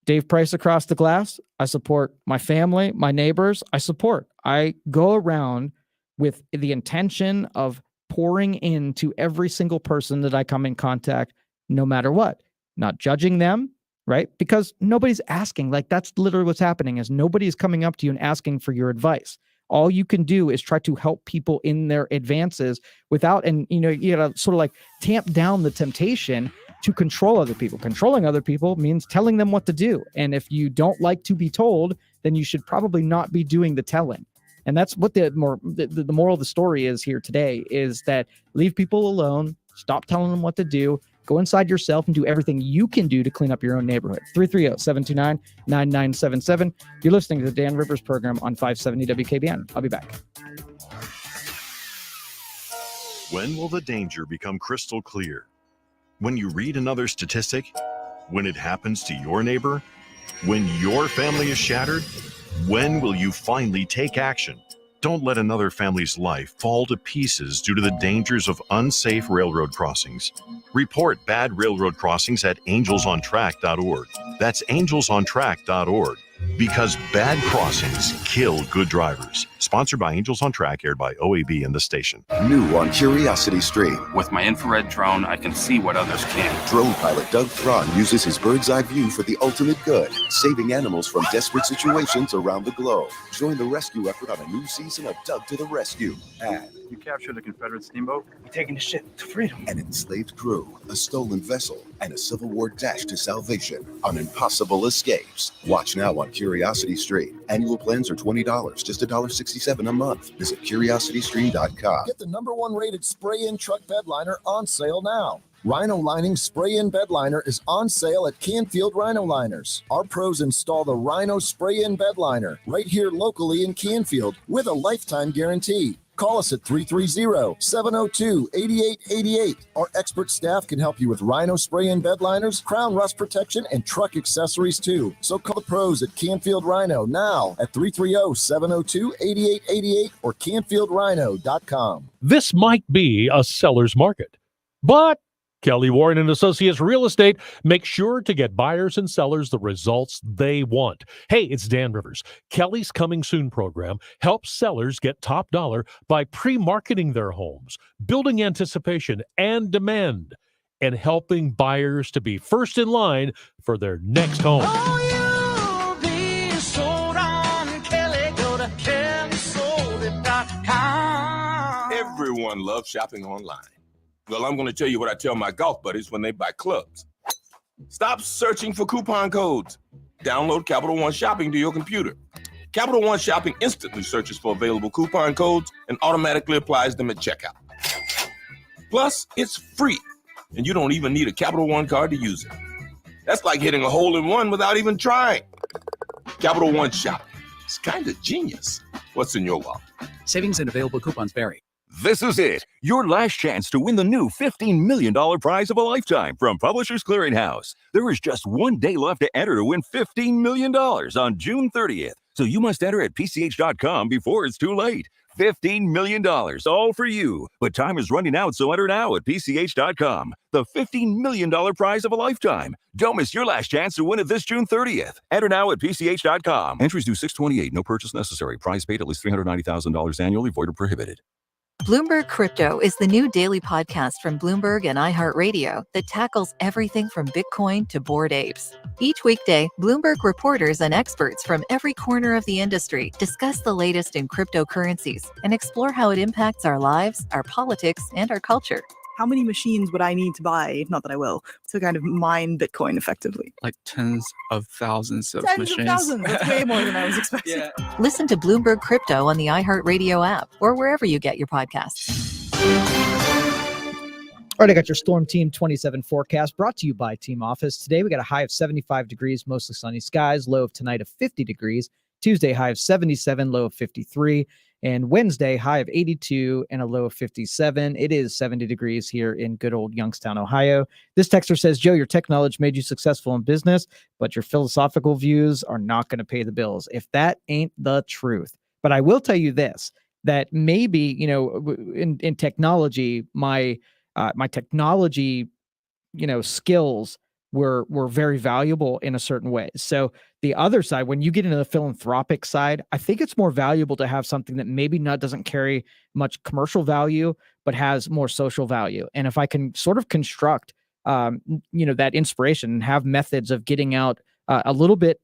Dave Price across the glass, I support my family, my neighbors, I support. I go around with the intention of pouring into every single person that I come in contact, no matter what, not judging them, right? Because nobody's asking. Like, that's literally what's happening, is nobody is coming up to you and asking for your advice. All you can do is try to help people in their advances without, and you gotta sort of like tamp down the temptation to control other people. Controlling other people means telling them what to do. And if you don't like to be told, then you should probably not be doing the telling. And that's what the moral of the story is here today, is that leave people alone, stop telling them what to do, go inside yourself and do everything you can do to clean up your own neighborhood. 330-729-9977. You're listening to the Dan Rivers program on 570 WKBN. I'll be back. When will the danger become crystal clear? When you read another statistic? When it happens to your neighbor? When your family is shattered? When will you finally take action? Don't let another family's life fall to pieces due to the dangers of unsafe railroad crossings. Report bad railroad crossings at angelsontrack.org. That's angelsontrack.org. Because bad crossings kill good drivers. Sponsored by Angels on Track, aired by OAB and the station. New on Curiosity Stream. With my infrared drone, I can see what others can't. Drone pilot Doug Thron uses his bird's eye view for the ultimate good, saving animals from desperate situations around the globe. Join the rescue effort on a new season of Doug to the Rescue. And You captured a Confederate steamboat? We're taking the ship to freedom. an enslaved crew, a stolen vessel, and a Civil War dash to salvation on impossible escapes. Watch now on Curiosity Stream. Annual plans are $20, just $1.67 a month. Visit curiositystream.com. Get the #1 rated spray-in truck bed liner on sale now. Rhino Lining Spray-In Bed Liner is on sale at Canfield Rhino Liners. Our pros install the Rhino Spray-In Bed Liner right here locally in Canfield with a lifetime guarantee. Call us at 330-702-8888. Our expert staff can help you with Rhino Spray-In Bed Liners, crown rust protection, and truck accessories too. So call the pros at Canfield Rhino now at 330-702-8888 or CanfieldRhino.com. This might be a seller's market, but Kelly Warren and Associates Real Estate make sure to get buyers and sellers the results they want. Hey, it's Dan Rivers. Kelly's Coming Soon program helps sellers get top dollar by pre-marketing their homes, building anticipation and demand, and helping buyers to be first in line for their next home. Everyone loves shopping online. Well, I'm going to tell you what I tell my golf buddies when they buy clubs. Stop searching for coupon codes. Download Capital One Shopping to your computer. Capital One Shopping instantly searches for available coupon codes and automatically applies them at checkout. Plus, it's free, and you don't even need a Capital One card to use it. That's like hitting a hole in one without even trying. Capital One Shopping. It's kind of genius. What's in your wallet? Savings and available coupons vary. This is it, your last chance to win the new $15 million prize of a lifetime from Publishers Clearinghouse. There is just one day left to enter to win $15 million on June 30th. So you must enter at PCH.com before it's too late. $15 million, all for you. But time is running out, so enter now at PCH.com. The $15 million prize of a lifetime. Don't miss your last chance to win it this June 30th. Enter now at PCH.com. Entries due 6/28. No purchase necessary. Prize paid at least $390,000 annually. Void or prohibited. Bloomberg Crypto is the new daily podcast from Bloomberg and iHeartRadio that tackles everything from Bitcoin to Bored Apes. Each weekday, Bloomberg reporters and experts from every corner of the industry discuss the latest in cryptocurrencies and explore how it impacts our lives, our politics, and our culture. How many machines would I need to buy, not that I will, to kind of mine Bitcoin effectively? Like tens of thousands of Tens machines. of thousands. That's way more than I was expecting. Listen to Bloomberg Crypto on the iHeartRadio app or wherever you get your podcasts. All right, I got your Storm Team 27 forecast brought to you by Team Office. Today, we got a high of 75 degrees, mostly sunny skies, low of tonight of 50 degrees. Tuesday, high of 77, low of 53. And Wednesday, high of 82 and a low of 57. It is 70 degrees here in good old Youngstown, Ohio. This texter says, Joe, your tech knowledge made you successful in business, but your philosophical views are not going to pay the bills. If that ain't the truth. But I will tell you this, that maybe, in technology, my technology, skills were very valuable in a certain way. So the other side, when you get into the philanthropic side, I think it's more valuable to have something that maybe doesn't carry much commercial value, but has more social value. And if I can sort of construct, that inspiration and have methods of getting out a little bit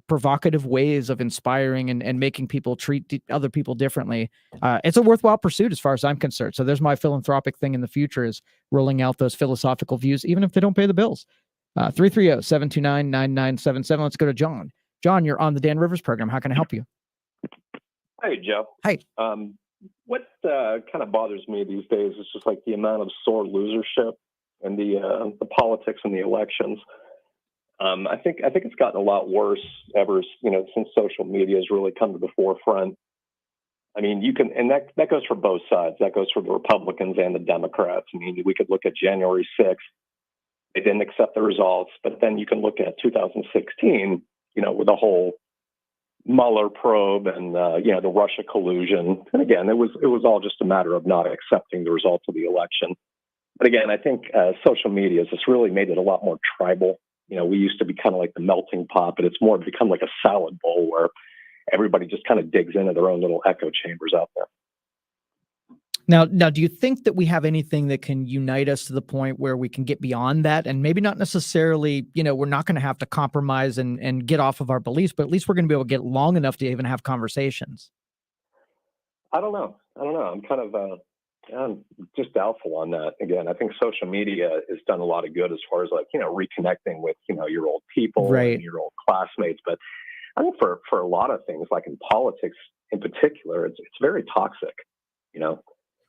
provocative ways of inspiring and making people treat other people differently, it's a worthwhile pursuit as far as I'm concerned. So there's my philanthropic thing in the future, is rolling out those philosophical views, even if they don't pay the bills. 330-729-9977. Let's go to John. John, you're on the Dan Rivers program. How can I help you? Hey, Joe. Hey. What kind of bothers me these days is just like the amount of sore losership and the politics and the elections. I think it's gotten a lot worse ever, since social media has really come to the forefront. I mean, and that goes for both sides. That goes for the Republicans and the Democrats. I mean, we could look at January 6th. They didn't accept the results, but then you can look at 2016, with the whole Mueller probe and, the Russia collusion. And again, it was all just a matter of not accepting the results of the election. But again, I think social media has just really made it a lot more tribal. We used to be kind of like the melting pot, but it's more become like a salad bowl where everybody just kind of digs into their own little echo chambers out there. Now, do you think that we have anything that can unite us to the point where we can get beyond that? And maybe not necessarily, we're not going to have to compromise and get off of our beliefs, but at least we're going to be able to get long enough to even have conversations. I don't know. I'm kind of I'm just doubtful on that. Again, I think social media has done a lot of good as far as reconnecting with, your old people, right, and your old classmates. But I think for a lot of things, like in politics in particular, it's very toxic,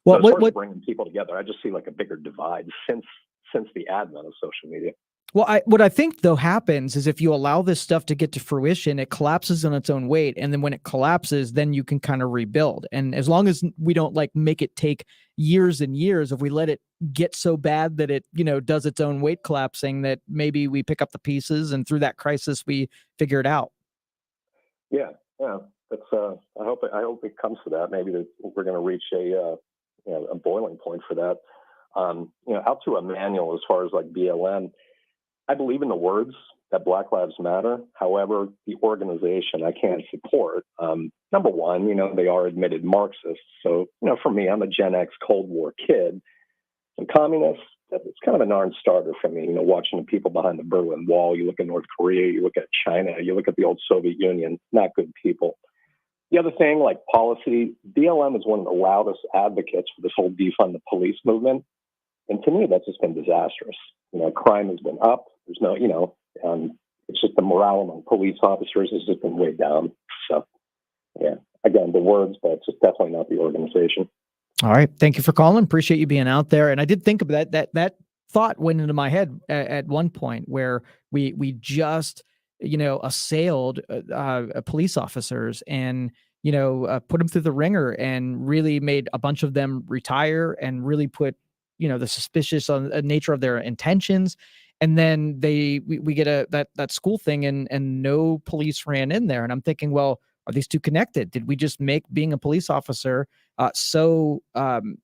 Well, as far as bringing people together, I just see like a bigger divide since the advent of social media. Well, what I think though happens is if you allow this stuff to get to fruition, it collapses on its own weight. And then when it collapses, then you can kind of rebuild. And as long as we don't make it take years and years, if we let it get so bad that it, does its own weight collapsing, that maybe we pick up the pieces and through that crisis, we figure it out. Yeah. That's, I hope it comes to that. Maybe we're going to reach a boiling point for that. Out to a manual as far as like BLM, I believe in the words that Black Lives Matter. However, the organization I can't support. Number one, they are admitted Marxists. So, for me, I'm a Gen X Cold War kid. And communists, it's kind of a non-starter for me. Watching the people behind the Berlin Wall, you look at North Korea, you look at China, you look at the old Soviet Union, not good people. The other thing, like policy, BLM is one of the loudest advocates for this whole defund the police movement. And to me, that's just been disastrous. Crime has been up. There's no, it's just the morale among police officers has just been way down. So, yeah, again, the words, but it's just definitely not the organization. All right. Thank you for calling. Appreciate you being out there. And I did think of that thought went into my head at one point where we just, assailed police officers and, put them through the ringer and really made a bunch of them retire and really put, the suspicious on the nature of their intentions. And then we get that school thing and no police ran in there. And I'm thinking, well, are these two connected? Did we just make being a police officer so hard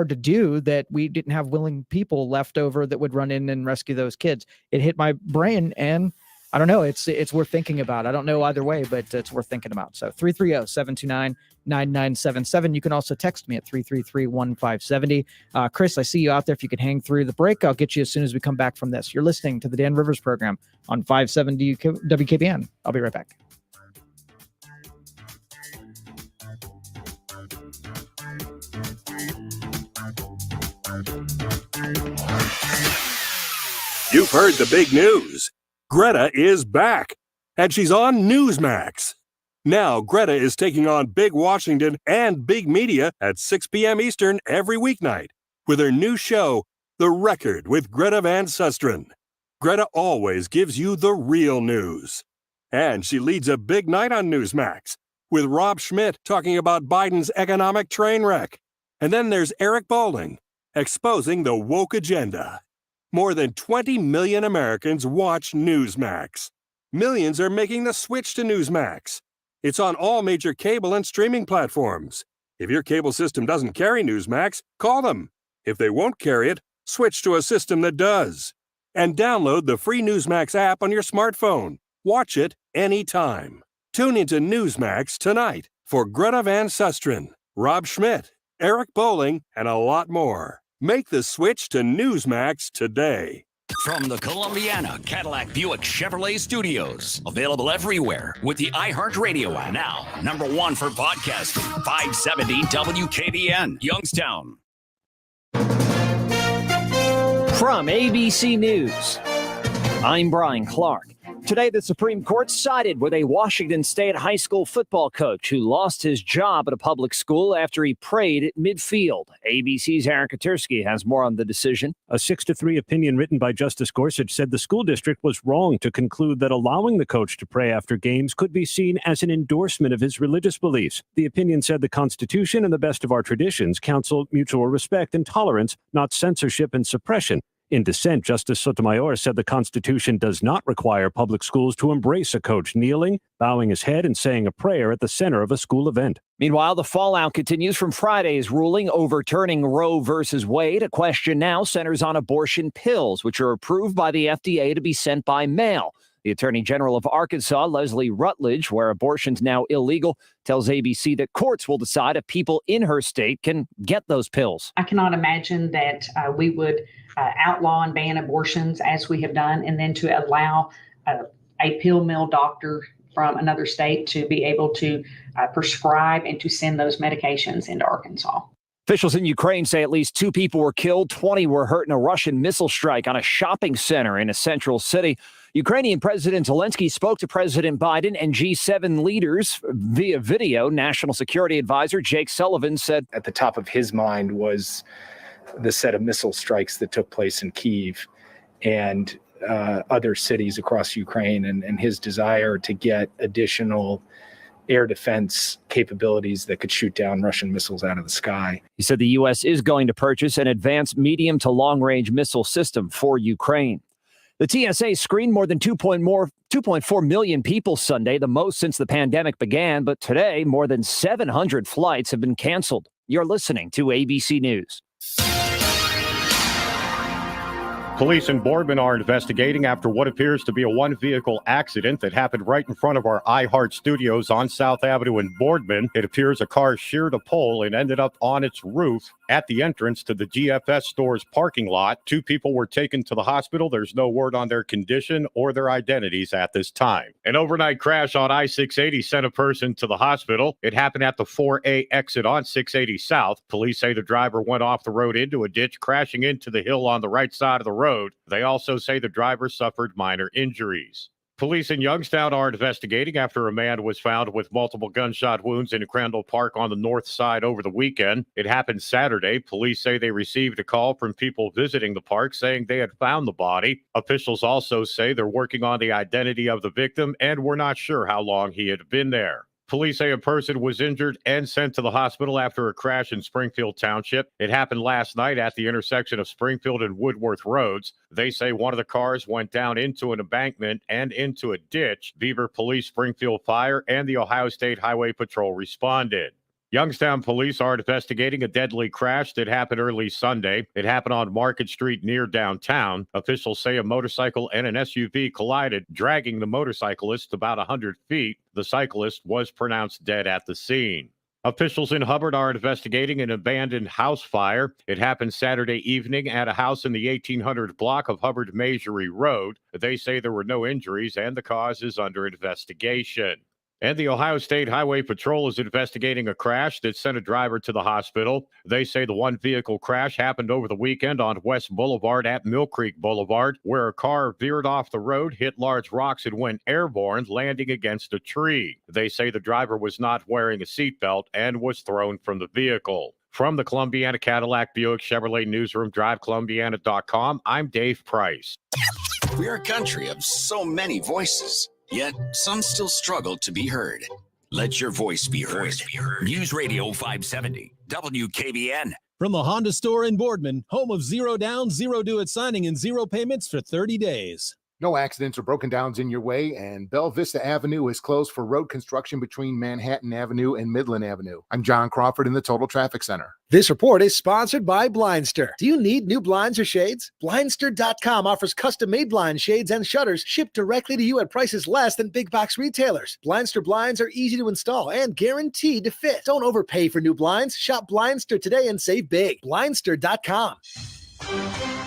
to do that we didn't have willing people left over that would run in and rescue those kids? It hit my brain, and I don't know. It's worth thinking about. I don't know either way, but it's worth thinking about. So 330-729-9977. You can also text me at 333-1570. Chris, I see you out there. If you could hang through the break, I'll get you as soon as we come back from this. You're listening to the Dan Rivers program on 570 WKBN. I'll be right back. You've heard the big news. Greta is back, and she's on Newsmax. Now, Greta is taking on Big Washington and Big Media at 6 p.m. Eastern every weeknight with her new show, The Record with Greta Van Susteren. Greta always gives you the real news. And she leads a big night on Newsmax with Rob Schmidt talking about Biden's economic train wreck. And then there's Eric Balding exposing the woke agenda. More than 20 million Americans watch Newsmax. Millions are making the switch to Newsmax. It's on all major cable and streaming platforms. If your cable system doesn't carry Newsmax, call them. If they won't carry it, switch to a system that does. and download the free Newsmax app on your smartphone. Watch it anytime. Tune into Newsmax tonight for Greta Van Susteren, Rob Schmidt, Eric Bowling, and a lot more. Make the switch to Newsmax today. From the Columbiana Cadillac Buick Chevrolet Studios. Available everywhere with the iHeartRadio app. Now, #1 for podcasting. 570 WKBN, Youngstown. From ABC News, I'm Brian Clark. Today, the Supreme Court sided with a Washington State high school football coach who lost his job at a public school after he prayed at midfield. ABC's Aaron Katursky has more on the decision. A 6-3 opinion written by Justice Gorsuch said the school district was wrong to conclude that allowing the coach to pray after games could be seen as an endorsement of his religious beliefs. The opinion said the Constitution and the best of our traditions counsel mutual respect and tolerance, not censorship and suppression. In dissent, Justice Sotomayor said the Constitution does not require public schools to embrace a coach kneeling, bowing his head, and saying a prayer at the center of a school event. Meanwhile, the fallout continues from Friday's ruling overturning Roe versus Wade. A question now centers on abortion pills, which are approved by the FDA to be sent by mail. The Attorney General of Arkansas, Leslie Rutledge, where abortion's now illegal, tells ABC that courts will decide if people in her state can get those pills. I cannot imagine that we would outlaw and ban abortions as we have done, and then to allow a pill mill doctor from another state to be able to prescribe and to send those medications into Arkansas. Officials in Ukraine say at least 2 people were killed, 20 were hurt in a Russian missile strike on a shopping center in a central city. Ukrainian President Zelensky spoke to President Biden and G7 leaders via video. National Security Advisor Jake Sullivan said at the top of his mind was the set of missile strikes that took place in Kyiv and other cities across Ukraine, and his desire to get additional air defense capabilities that could shoot down Russian missiles out of the sky. He said the U.S. is going to purchase an advanced medium to long-range missile system for Ukraine. The TSA screened more than 2.4 million people Sunday, the most since the pandemic began. But today, more than 700 flights have been canceled. You're listening to ABC News. Police in Boardman are investigating after what appears to be a one-vehicle accident that happened right in front of our iHeart studios on South Avenue in Boardman. It appears a car sheared a pole and ended up on its roof at the entrance to the GFS store's parking lot. 2 people were taken to the hospital. There's no word on their condition or their identities at this time. An overnight crash on I-680 sent a person to the hospital. It happened at the 4A exit on 680 South. Police say the driver went off the road into a ditch, crashing into the hill on the right side of the road. They also say the driver suffered minor injuries. Police in Youngstown are investigating after a man was found with multiple gunshot wounds in Crandall Park on the north side over the weekend. It happened Saturday. Police say they received a call from people visiting the park saying they had found the body. Officials also say they're working on the identity of the victim and were not sure how long he had been there. Police say a person was injured and sent to the hospital after a crash in Springfield Township. It happened last night at the intersection of Springfield and Woodworth Roads. They say one of the cars went down into an embankment and into a ditch. Beaver Police, Springfield Fire, and the Ohio State Highway Patrol responded. Youngstown police are investigating a deadly crash that happened early Sunday. It happened on Market Street near downtown. Officials say a motorcycle and an SUV collided, dragging the motorcyclist about 100 feet. The cyclist was pronounced dead at the scene. Officials in Hubbard are investigating an abandoned house fire. It happened Saturday evening at a house in the 1800 block of Hubbard Majory Road. They say there were no injuries and the cause is under investigation. And the Ohio State Highway Patrol is investigating a crash that sent a driver to the hospital. They say the one-vehicle crash happened over the weekend on West Boulevard at Mill Creek Boulevard, where a car veered off the road, hit large rocks, and went airborne, landing against a tree. They say the driver was not wearing a seatbelt and was thrown from the vehicle. From the Columbiana Cadillac Buick Chevrolet Newsroom, drivecolumbiana.com, I'm Dave Price. We're a country of so many voices. Yet, some still struggle to be heard. Let your voice be heard. News Radio 570, WKBN. From the Honda store in Boardman, home of 0 down, 0 do it signing and 0 payments for 30 days. No accidents or broken downs in your way, and Bella Vista Avenue is closed for road construction between Manhattan Avenue and Midland Avenue. I'm John Crawford in the Total Traffic Center. This report is sponsored by Blindster. Do you need new blinds or shades? Blindster.com offers custom-made blind shades and shutters shipped directly to you at prices less than big box retailers. Blindster blinds are easy to install and guaranteed to fit. Don't overpay for new blinds. Shop Blindster today and save big. Blindster.com.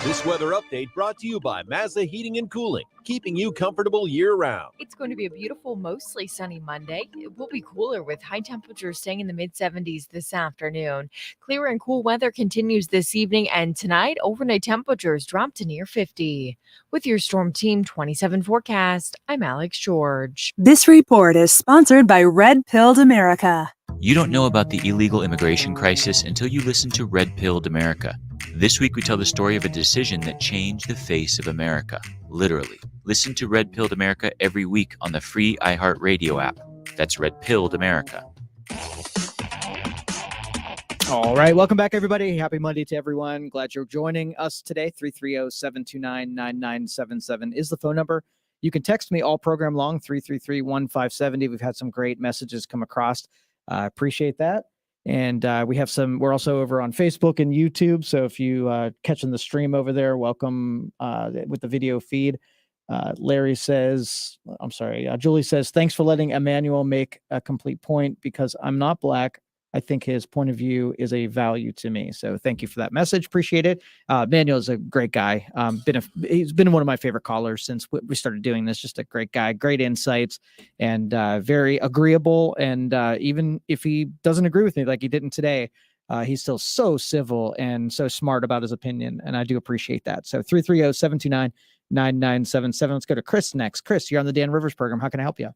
This weather update brought to you by Mazda Heating and Cooling, keeping you comfortable year-round. It's going to be a beautiful, mostly sunny Monday. It will be cooler with high temperatures staying in the mid-70s this afternoon. Clear and cool weather continues this evening, and tonight, overnight temperatures drop to near 50. With your Storm Team 27 forecast, I'm Alex George. This report is sponsored by Red Pilled America. You don't know about the illegal immigration crisis until you listen to Red Pilled America. This week, we tell the story of a decision that changed the face of America, literally. Listen to Red Pilled America every week on the free iHeartRadio app. That's Red Pilled America. All right. Welcome back, everybody. Happy Monday to everyone. Glad you're joining us today. 330-729-9977 is the phone number. You can text me all program long, 333-1570. We've had some great messages come across. Appreciate that. And we're also over on Facebook and YouTube. So if you catching the stream over there, welcome with the video feed. Julie says, thanks for letting Emmanuel make a complete point because I'm not black. I think his point of view is a value to me. So thank you for that message. Appreciate it. Manuel is a great guy. He's been one of my favorite callers since we started doing this. Just a great guy, great insights, and very agreeable. And even if he doesn't agree with me like he didn't today, he's still so civil and so smart about his opinion. And I do appreciate that. So 330-729-9977. Let's go to Chris next. Chris, you're on the Dan Rivers program. How can I help you?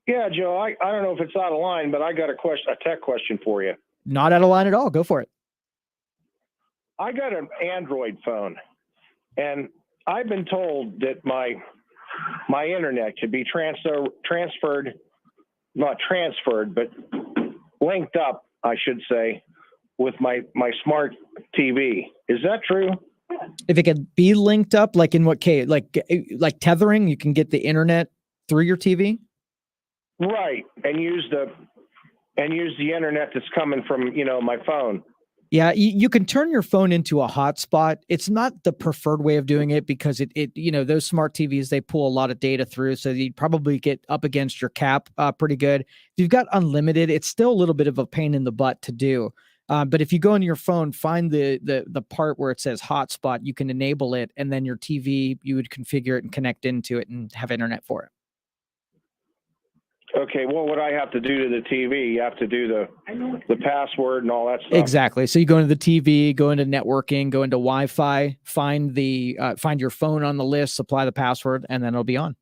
Yeah, Joe, I don't know if it's out of line, but I got a tech question for you. Not out of line at all. Go for it. I got an Android phone, and I've been told that my internet should be linked up, I should say, with my smart TV. Is that true? If it could be linked up, like in what case? Like tethering, you can get the internet through your TV? Right, and use the internet that's coming from my phone. Yeah, you can turn your phone into a hotspot. It's not the preferred way of doing it because it those smart TVs, they pull a lot of data through, so you'd probably get up against your cap pretty good. If you've got unlimited, it's still a little bit of a pain in the butt to do. But if you go into your phone, find the part where it says hotspot, you can enable it, and then your TV, you would configure it and connect into it and have internet for it. Okay, what would I have to do to the TV? You have to do the password and all that stuff. Exactly. So you go into the TV, go into networking, go into Wi-Fi, find your phone on the list, supply the password, and then it'll be on.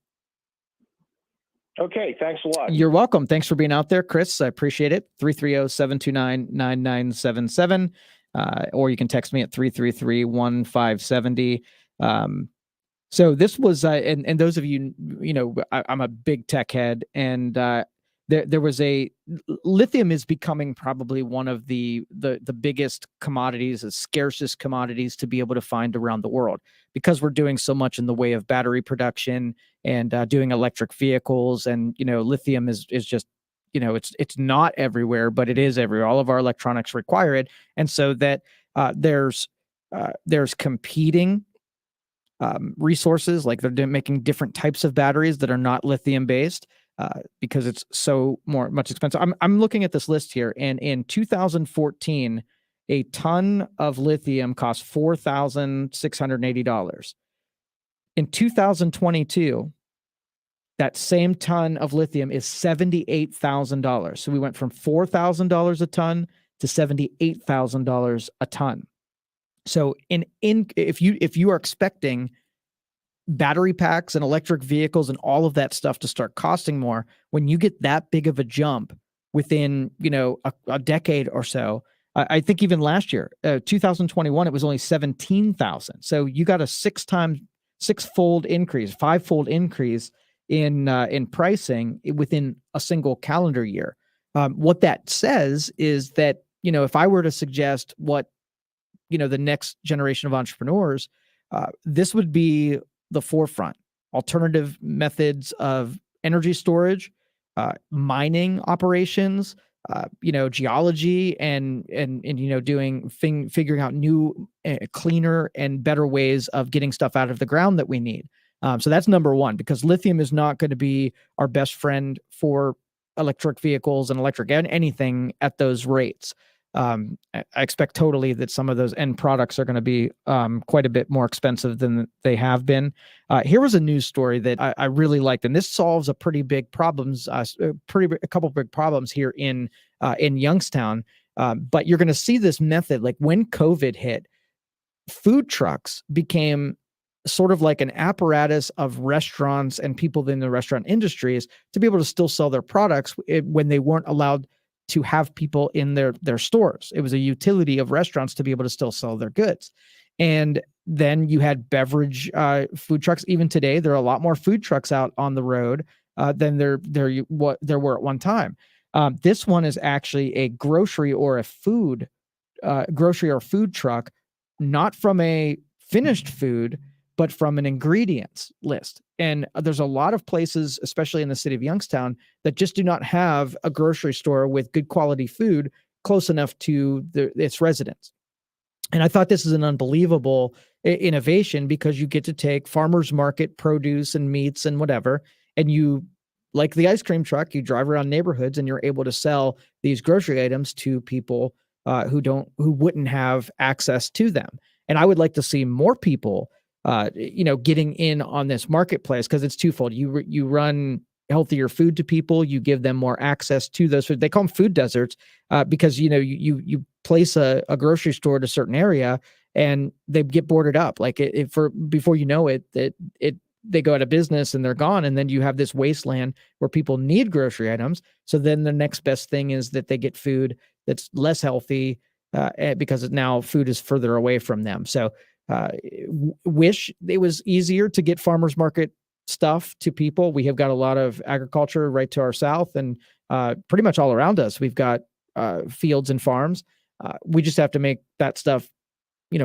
Okay, thanks a lot. You're welcome. Thanks for being out there, Chris. I appreciate it. 330-729-9977. Or you can text me at 333-1570. So this was, and those of you, I'm a big tech head, and there was lithium is becoming probably one of the biggest commodities, the scarcest commodities to be able to find around the world, because we're doing so much in the way of battery production and doing electric vehicles, and lithium is just, it's not everywhere, but it is everywhere. All of our electronics require it, and so that there's competing resources, like they're making different types of batteries that are not lithium based because it's so much expensive. I'm looking at this list here, and in 2014, a ton of lithium cost $4,680. In 2022, that same ton of lithium is $78,000. So we went from $4,000 a ton to $78,000 a ton. So if you are expecting battery packs and electric vehicles and all of that stuff to start costing more, when you get that big of a jump within a decade or so, I think even last year, 2021, it was only 17,000. So you got a fivefold increase in pricing within a single calendar year. What that says is that if I were to suggest what the next generation of entrepreneurs, this would be the forefront. Alternative methods of energy storage, mining operations, geology, and figuring out new, cleaner and better ways of getting stuff out of the ground that we need. So that's number one, because lithium is not going to be our best friend for electric vehicles and electric anything at those rates. I expect totally that some of those end products are going to be quite a bit more expensive than they have been. Here was a news story that I really liked, and this solves a pretty big problems, a couple big problems here in Youngstown. But you're going to see this method, like when COVID hit, food trucks became sort of like an apparatus of restaurants and people in the restaurant industries to be able to still sell their products when they weren't allowed to have people in their stores. It was a utility of restaurants to be able to still sell their goods. And then you had beverage food trucks. Even today, there are a lot more food trucks out on the road than there were at one time. This one is actually a grocery or food truck, not from a finished food, but from an ingredients list. And there's a lot of places, especially in the city of Youngstown, that just do not have a grocery store with good quality food close enough to its residents. And I thought this is an unbelievable innovation, because you get to take farmers market produce and meats and whatever, and you, like the ice cream truck, you drive around neighborhoods and you're able to sell these grocery items to people who wouldn't have access to them. And I would like to see more people getting in on this marketplace, because it's twofold. You run healthier food to people, you give them more access to those food. They call them food deserts because you place a grocery store at a certain area and they get boarded up. Like before you know it, they go out of business and they're gone, and then you have this wasteland where people need grocery items. So then the next best thing is that they get food that's less healthy because now food is further away from them. So wish it was easier to get farmers market stuff to people. We have got a lot of agriculture right to our south, and pretty much all around us. We've got fields and farms. We just have to make that stuff,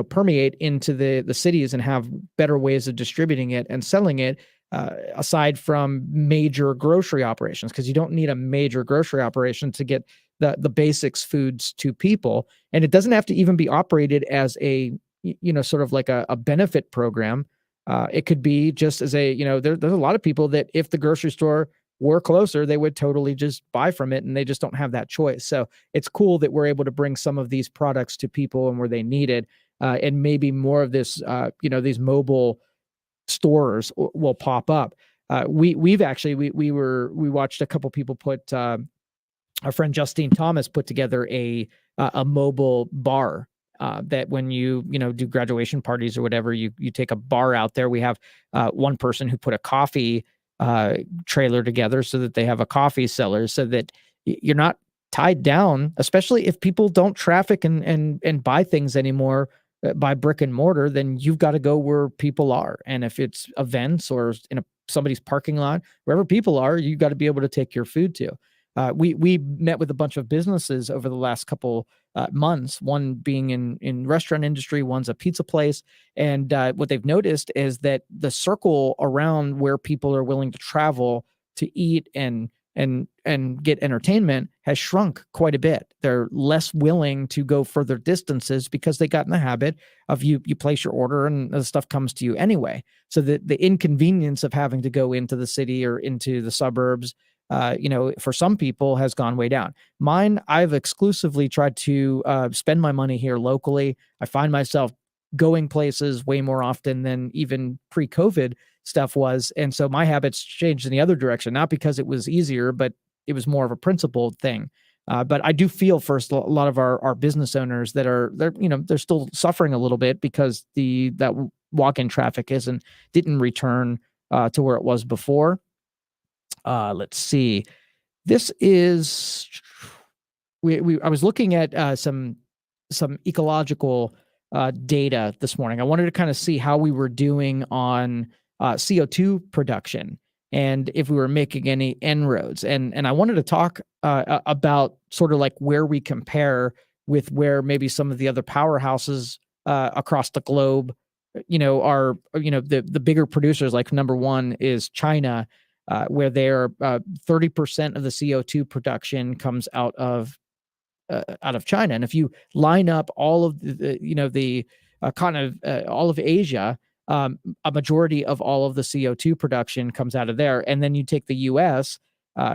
permeate into the cities and have better ways of distributing it and selling it, aside from major grocery operations, because you don't need a major grocery operation to get the basics foods to people. And it doesn't have to even be operated as a sort of like a benefit program. It could be just as there's a lot of people that if the grocery store were closer, they would totally just buy from it, and they just don't have that choice. So it's cool that we're able to bring some of these products to people and where they need it. And maybe more of this, these mobile stores will pop up. We watched a couple people put, our friend Justine Thomas put together a mobile bar. That when you do graduation parties or whatever, you take a bar out there. We have one person who put a coffee trailer together so that they have a coffee cellar, so that you're not tied down, especially if people don't traffic and buy things anymore by brick and mortar. Then you've got to go where people are. And if it's events or in somebody's parking lot, wherever people are, you've got to be able to take your food to. We met with a bunch of businesses over the last couple months, one being in restaurant industry, one's a pizza place. And what they've noticed is that the circle around where people are willing to travel to eat and get entertainment has shrunk quite a bit. They're less willing to go further distances because they got in the habit of you place your order and the stuff comes to you anyway. So the inconvenience of having to go into the city or into the suburbs, for some people has gone way down. Mine, I've exclusively tried to spend my money here locally. I find myself going places way more often than even pre-COVID stuff was. And so my habits changed in the other direction, not because it was easier, but it was more of a principled thing. But I do feel for a lot of our business owners that they're still suffering a little bit because that walk-in traffic didn't return to where it was before. Let's see. This is I was looking at some ecological data this morning. I wanted to kind of see how we were doing on CO2 production and if we were making any inroads. And I wanted to talk about sort of like where we compare with where maybe some of the other powerhouses across the globe are, the bigger producers, like number one is China, where they're 30% of the CO2 production comes out of China. And if you line up all of all of Asia, a majority of all of the CO2 production comes out of there. And then you take the US,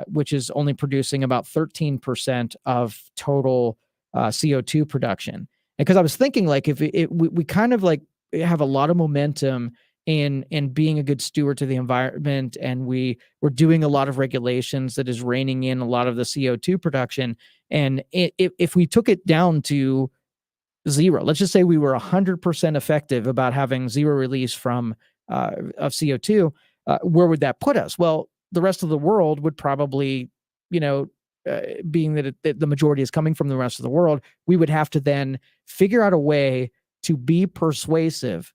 which is only producing about 13% of total CO2 production. Because I was thinking, like, if we kind of like have a lot of momentum in being a good steward to the environment, and we're doing a lot of regulations that is reining in a lot of the CO2 production. And if we took it down to zero, let's just say we were 100% effective about having zero release from of CO2, where would that put us? Well, the rest of the world would probably, being that the majority is coming from the rest of the world, we would have to then figure out a way to be persuasive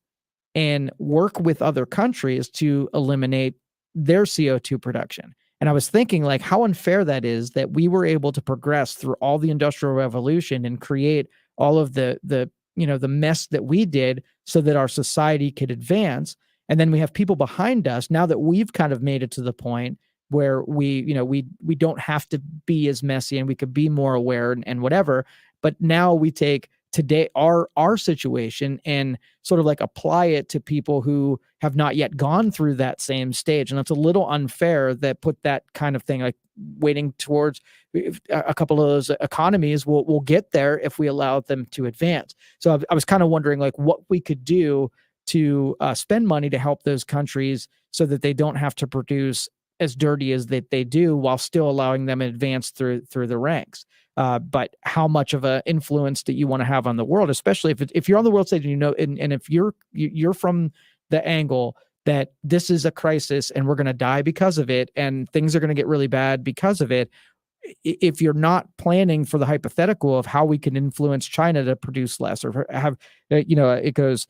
and work with other countries to eliminate their CO2 production. And I was thinking, like, how unfair that is that we were able to progress through all the Industrial Revolution and create all of the mess that we did so that our society could advance. And then we have people behind us now that we've kind of made it to the point where we don't have to be as messy and we could be more aware and whatever. But now we take today our situation and sort of like apply it to people who have not yet gone through that same stage. And it's a little unfair that put that kind of thing, like waiting towards a couple of those economies will get there if we allow them to advance. So I was kind of wondering, like, what we could do to spend money to help those countries so that they don't have to produce as dirty as they do, while still allowing them to advance through the ranks. But how much of an influence that you want to have on the world, especially if you're on the world stage and and if you're from the angle that this is a crisis and we're going to die because of it and things are going to get really bad because of it, if you're not planning for the hypothetical of how we can influence China to produce less, or have, it goes,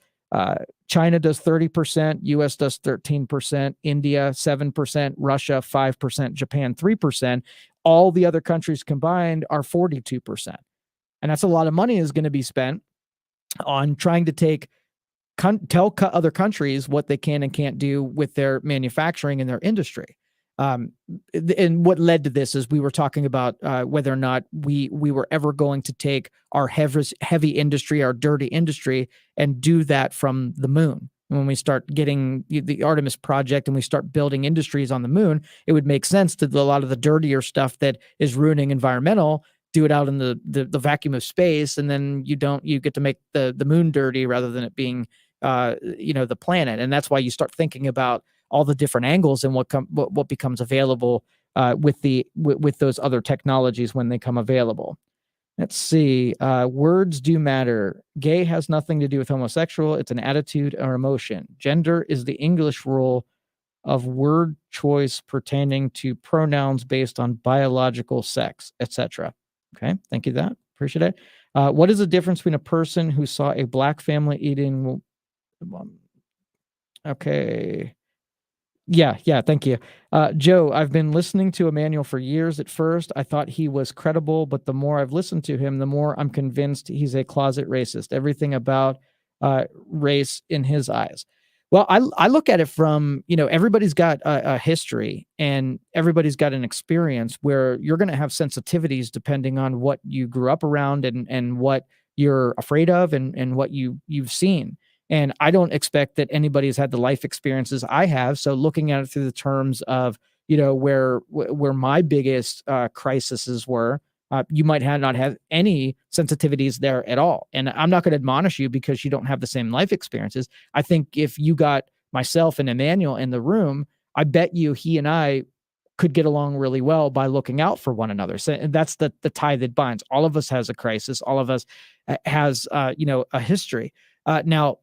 China does 30%, US does 13%, India 7%, Russia 5%, Japan 3%. All the other countries combined are 42%. And that's a lot of money is going to be spent on trying to tell other countries what they can and can't do with their manufacturing and their industry. And what led to this is we were talking about whether or not we were ever going to take our heavy industry, our dirty industry, and do that from the moon. When we start getting the Artemis project and we start building industries on the moon, it would make sense to do a lot of the dirtier stuff that is ruining environmental, do it out in the vacuum of space, and then you get to make the moon dirty rather than it being the planet. And that's why you start thinking about all the different angles and what becomes available with those other technologies when they come available. Let's see. Words do matter. Gay has nothing to do with homosexual. It's an attitude or emotion. Gender is the English rule of word choice pertaining to pronouns based on biological sex, etc. Okay, thank you. That appreciate it. What is the difference between a person who saw a black family eating? Okay. Yeah, thank you. Joe, I've been listening to Emmanuel for years. At first, I thought he was credible, but the more I've listened to him, the more I'm convinced he's a closet racist. Everything about race in his eyes. Well, I look at it from, everybody's got a history and everybody's got an experience where you're going to have sensitivities depending on what you grew up around and what you're afraid of and what you've seen. And I don't expect that anybody's had the life experiences I have. So looking at it through the terms of, where my biggest crises were, you might not have any sensitivities there at all. And I'm not going to admonish you because you don't have the same life experiences. I think if you got myself and Emmanuel in the room, I bet you he and I could get along really well by looking out for one another. So and that's the tie that binds. All of us has a crisis. All of us has, a history. Now,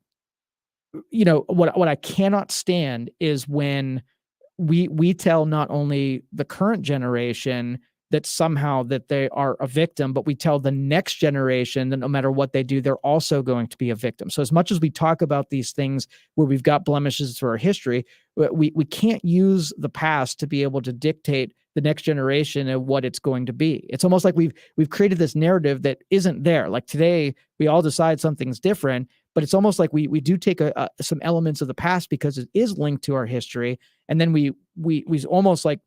what I cannot stand is when we tell not only the current generation that somehow that they are a victim, but we tell the next generation that no matter what they do, they're also going to be a victim. So as much as we talk about these things where we've got blemishes through our history, we can't use the past to be able to dictate the next generation of what it's going to be. It's almost like we've created this narrative that isn't there. Like today, we all decide something's different, but it's almost like we do take some elements of the past because it is linked to our history, and then we almost like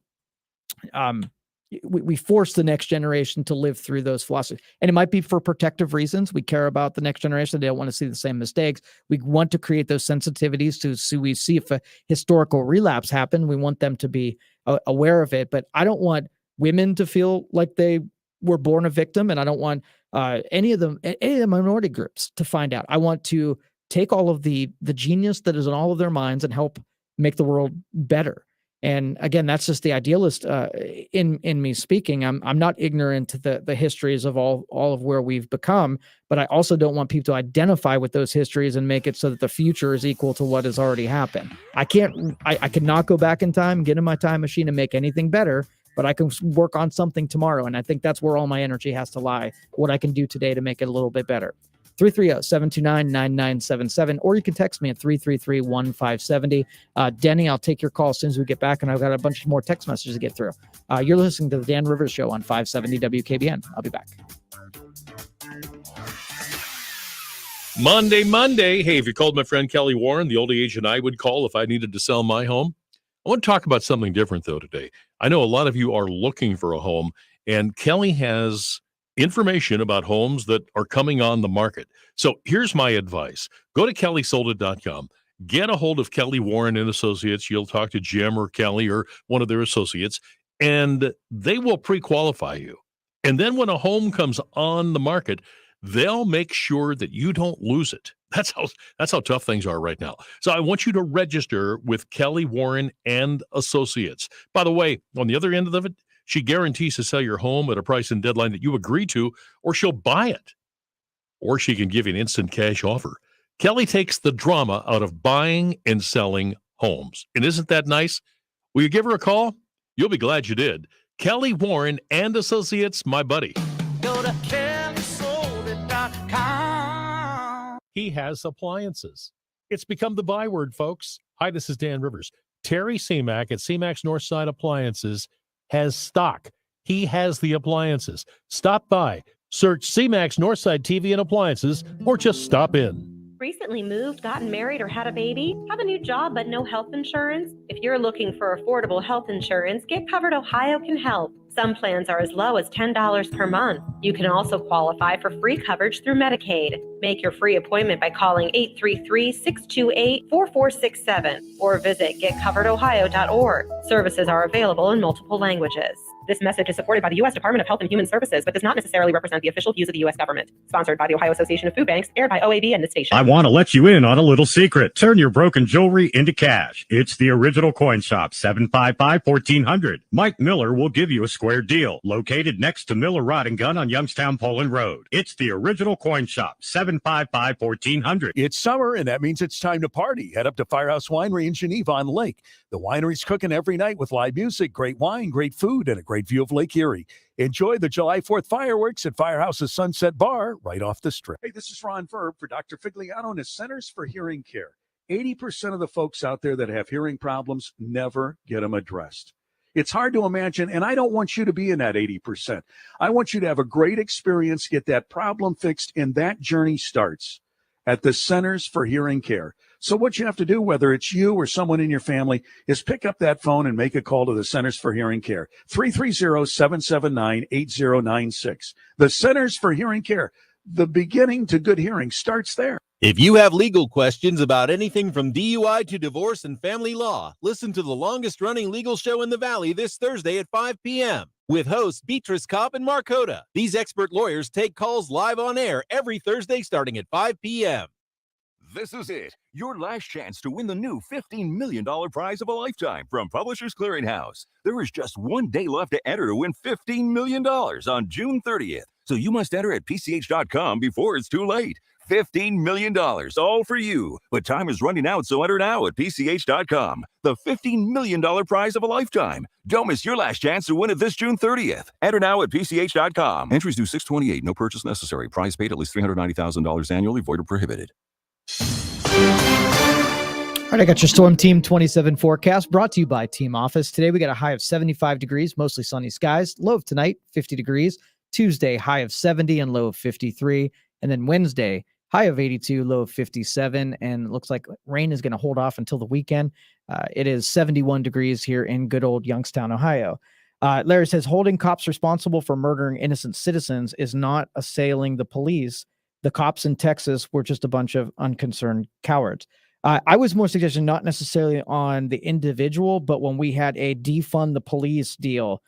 we force the next generation to live through those philosophies. And it might be for protective reasons. We care about the next generation. They don't want to see the same mistakes. We want to create those sensitivities we see if a historical relapse happened, we want them to be aware of it. But I don't want women to feel like they were born a victim. And I don't want any of the minority groups to find out. I want to take all of the genius that is in all of their minds and help make the world better. And again, that's just the idealist in me speaking. I'm not ignorant to the histories of all of where we've become, but I also don't want people to identify with those histories and make it so that the future is equal to what has already happened. I could not go back in time, get in my time machine and make anything better, but I can work on something tomorrow. And I think that's where all my energy has to lie, what I can do today to make it a little bit better. 330-729-9977, or you can text me at 333-1570. Denny, I'll take your call as soon as we get back, and I've got a bunch more text messages to get through. You're listening to the Dan Rivers Show on 570 WKBN. I'll be back. Monday. Hey, if you called my friend Kelly Warren, the old agent I would call if I needed to sell my home. I want to talk about something different, though, today. I know a lot of you are looking for a home, and Kelly has information about homes that are coming on the market. So here's my advice. Go to kellysoldit.com. Get a hold of Kelly Warren and Associates. You'll talk to Jim or Kelly or one of their associates, and they will pre-qualify you. And then when a home comes on the market, they'll make sure that you don't lose it. That's how tough things are right now. So I want you to register with Kelly Warren and Associates. By the way, on the other end of it, she guarantees to sell your home at a price and deadline that you agree to, or she'll buy it. Or she can give you an instant cash offer. Kelly takes the drama out of buying and selling homes. And isn't that nice? Will you give her a call? You'll be glad you did. Kelly Warren and Associates, my buddy. Go to kellysoldit.com. He has appliances. It's become the byword, folks. Hi, this is Dan Rivers. Terry Seamack at Seamack's Northside Appliances has stock. He has the appliances. Stop by, search Seamack's Northside TV and Appliances, or just stop in. Recently moved, gotten married, or had a baby? Have a new job but no health insurance? If you're looking for affordable health insurance, Get Covered Ohio can help. Some plans are as low as $10 per month. You can also qualify for free coverage through Medicaid. Make your free appointment by calling 833-628-4467 or visit getcoveredohio.org. Services are available in multiple languages. This message is supported by the U.S. Department of Health and Human Services, but does not necessarily represent the official views of the U.S. government. Sponsored by the Ohio Association of Food Banks, aired by OAB and the station. I want to let you in on a little secret. Turn your broken jewelry into cash. It's the Original Coin Shop, 755-1400. Mike Miller will give you a square deal. Located next to Miller Rod and Gun on Youngstown Poland Road. It's the Original Coin Shop, 755-1400. It's summer, and that means it's time to party. Head up to Firehouse Winery in Geneva on the lake. The winery's cooking every night with live music, great wine, great food, and a great view of Lake Erie. Enjoy the July 4th fireworks at Firehouse's Sunset Bar right off the strip. Hey, this is Ron Verb for Dr. Figliano and his Centers for Hearing Care. 80% of the folks out there that have hearing problems never get them addressed. It's hard to imagine, and I don't want you to be in that 80%. I want you to have a great experience, get that problem fixed, and that journey starts at the Centers for Hearing Care. So what you have to do, whether it's you or someone in your family, is pick up that phone and make a call to the Centers for Hearing Care, 330-779-8096. The Centers for Hearing Care, the beginning to good hearing starts there. If you have legal questions about anything from DUI to divorce and family law, listen to the longest-running legal show in the Valley this Thursday at 5 p.m. with hosts Beatrice Kopp and Mark Hoda. These expert lawyers take calls live on air every Thursday starting at 5 p.m. This is it, your last chance to win the new $15 million prize of a lifetime from Publishers Clearinghouse. There is just one day left to enter to win $15 million on June 30th. So you must enter at PCH.com before it's too late. $15 million, all for you. But time is running out, so enter now at PCH.com. The $15 million prize of a lifetime. Don't miss your last chance to win it this June 30th. Enter now at PCH.com. Entries due 6/28. No purchase necessary. Prize paid at least $390,000 annually. Void or prohibited. All right, I got your Storm Team 27 forecast brought to you by Team Office. Today we got a high of 75 degrees, mostly sunny skies. Low of tonight, 50 degrees. Tuesday, high of 70 and low of 53. And then Wednesday, high of 82, low of 57, and it looks like rain is going to hold off until the weekend. It is 71 degrees here in good old Youngstown, Ohio. Larry says holding cops responsible for murdering innocent citizens is not assailing the police. The cops in Texas were just a bunch of unconcerned cowards. I was more suggesting not necessarily on the individual, but when we had a defund the police deal,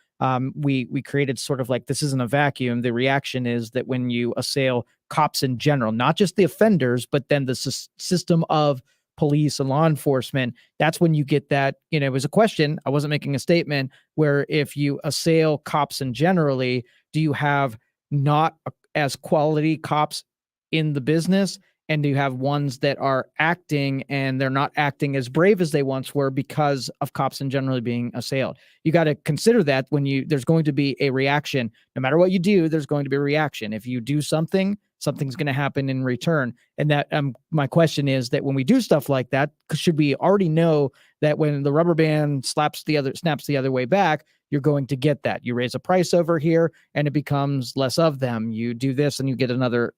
we created sort of like, this isn't a vacuum. The reaction is that when you assail cops in general, not just the offenders, but then the system of police and law enforcement, that's when you get that, it was a question. I wasn't making a statement where if you assail cops in generally, do you have not as quality cops in the business? And do you have ones that are acting and they're not acting as brave as they once were because of cops in generally being assailed? You got to consider that when there's going to be a reaction. No matter what you do, there's going to be a reaction. If you do something, something's going to happen in return. And that my question is that when we do stuff like that, should we already know that when the rubber band snaps the other way back, you're going to get that? You raise a price over here and it becomes less of them. You do this and you get another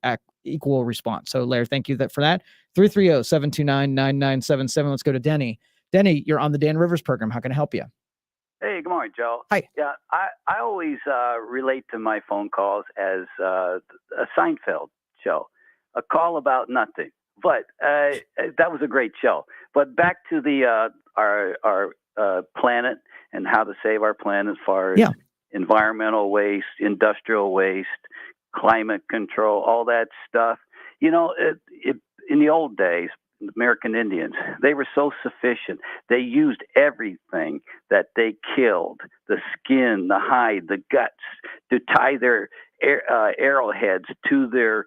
equal response. So Larry, thank you for that. 330-729-9977. Let's go to Denny. Denny, you're on the Dan Rivers program. How can I help you? Hey, good morning, Joe. Hi. Yeah, I always relate to my phone calls as a Seinfeld show, a call about nothing. But that was a great show. But back to the our planet and how to save our planet as far as environmental waste, industrial waste, climate control, all that stuff. In the old days, American Indians, they were so sufficient. They used everything that they killed, the skin, the hide, the guts, to tie their arrowheads to the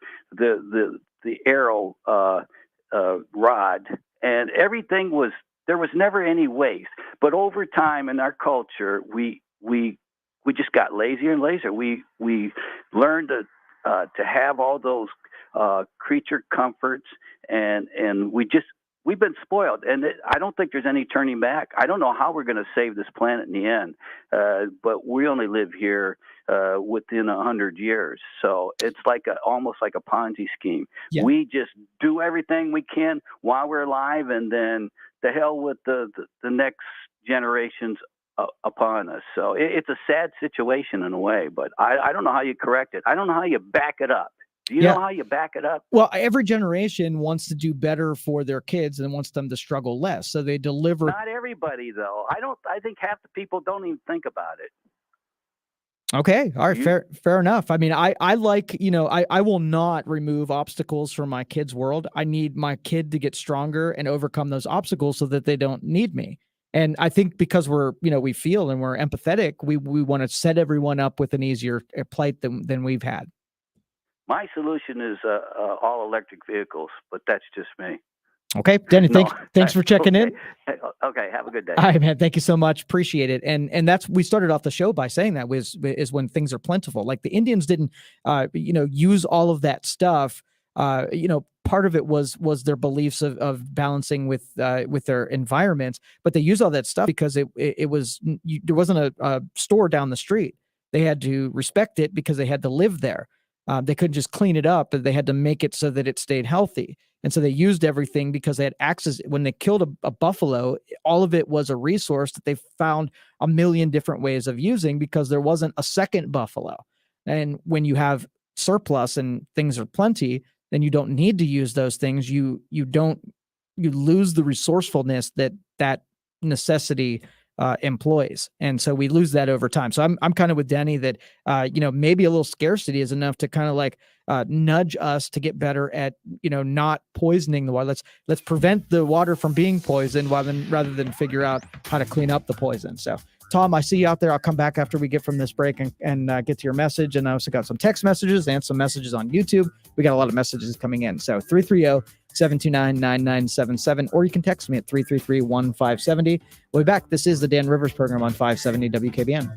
arrow rod, and everything was. There was never any waste. But over time in our culture, we just got lazier and lazier. We learned to have all those creature comforts, and we've been spoiled. And I don't think there's any turning back. I don't know how we're going to save this planet in the end, but we only live here within 100 years. So it's almost like a Ponzi scheme. Yeah. We just do everything we can while we're alive, and then the hell with the next generations upon us. So it's a sad situation in a way, but I don't know how you correct it. I don't know how you back it up. Do you know how you back it up? Well, every generation wants to do better for their kids and wants them to struggle less. So they deliver. Not everybody, though. I think half the people don't even think about it. Okay. All right. Fair enough. I mean, I like, I will not remove obstacles from my kid's world. I need my kid to get stronger and overcome those obstacles so that they don't need me. And I think because we're, we feel and we're empathetic, we want to set everyone up with an easier plight than we've had. My solution is all electric vehicles, but that's just me. Okay, Denny, thanks for checking in. Okay, have a good day. All right, man. Thank you so much. Appreciate it. And we started off the show by saying that is when things are plentiful. Like the Indians didn't, use all of that stuff. Part of it was their beliefs of balancing with their environment, but they used all that stuff because there wasn't a store down the street. They had to respect it because they had to live there. They couldn't just clean it up, but they had to make it so that it stayed healthy. And so they used everything because they had access. When they killed a buffalo, all of it was a resource that they found a million different ways of using because there wasn't a second buffalo. And when you have surplus and things are plenty, then you don't need to use those things. You lose the resourcefulness that necessity employs. And so we lose that over time. So I'm kind of with Denny that, maybe a little scarcity is enough to kind of nudge us to get better at, not poisoning the water. Let's prevent the water from being poisoned rather than figure out how to clean up the poison. So Tom, I see you out there. I'll come back after we get from this break and get to your message. And I also got some text messages and some messages on YouTube. We got a lot of messages coming in. So 330-729-9977, or you can text me at 333-1570. We'll be back. This is the Dan Rivers program on 570 WKBN.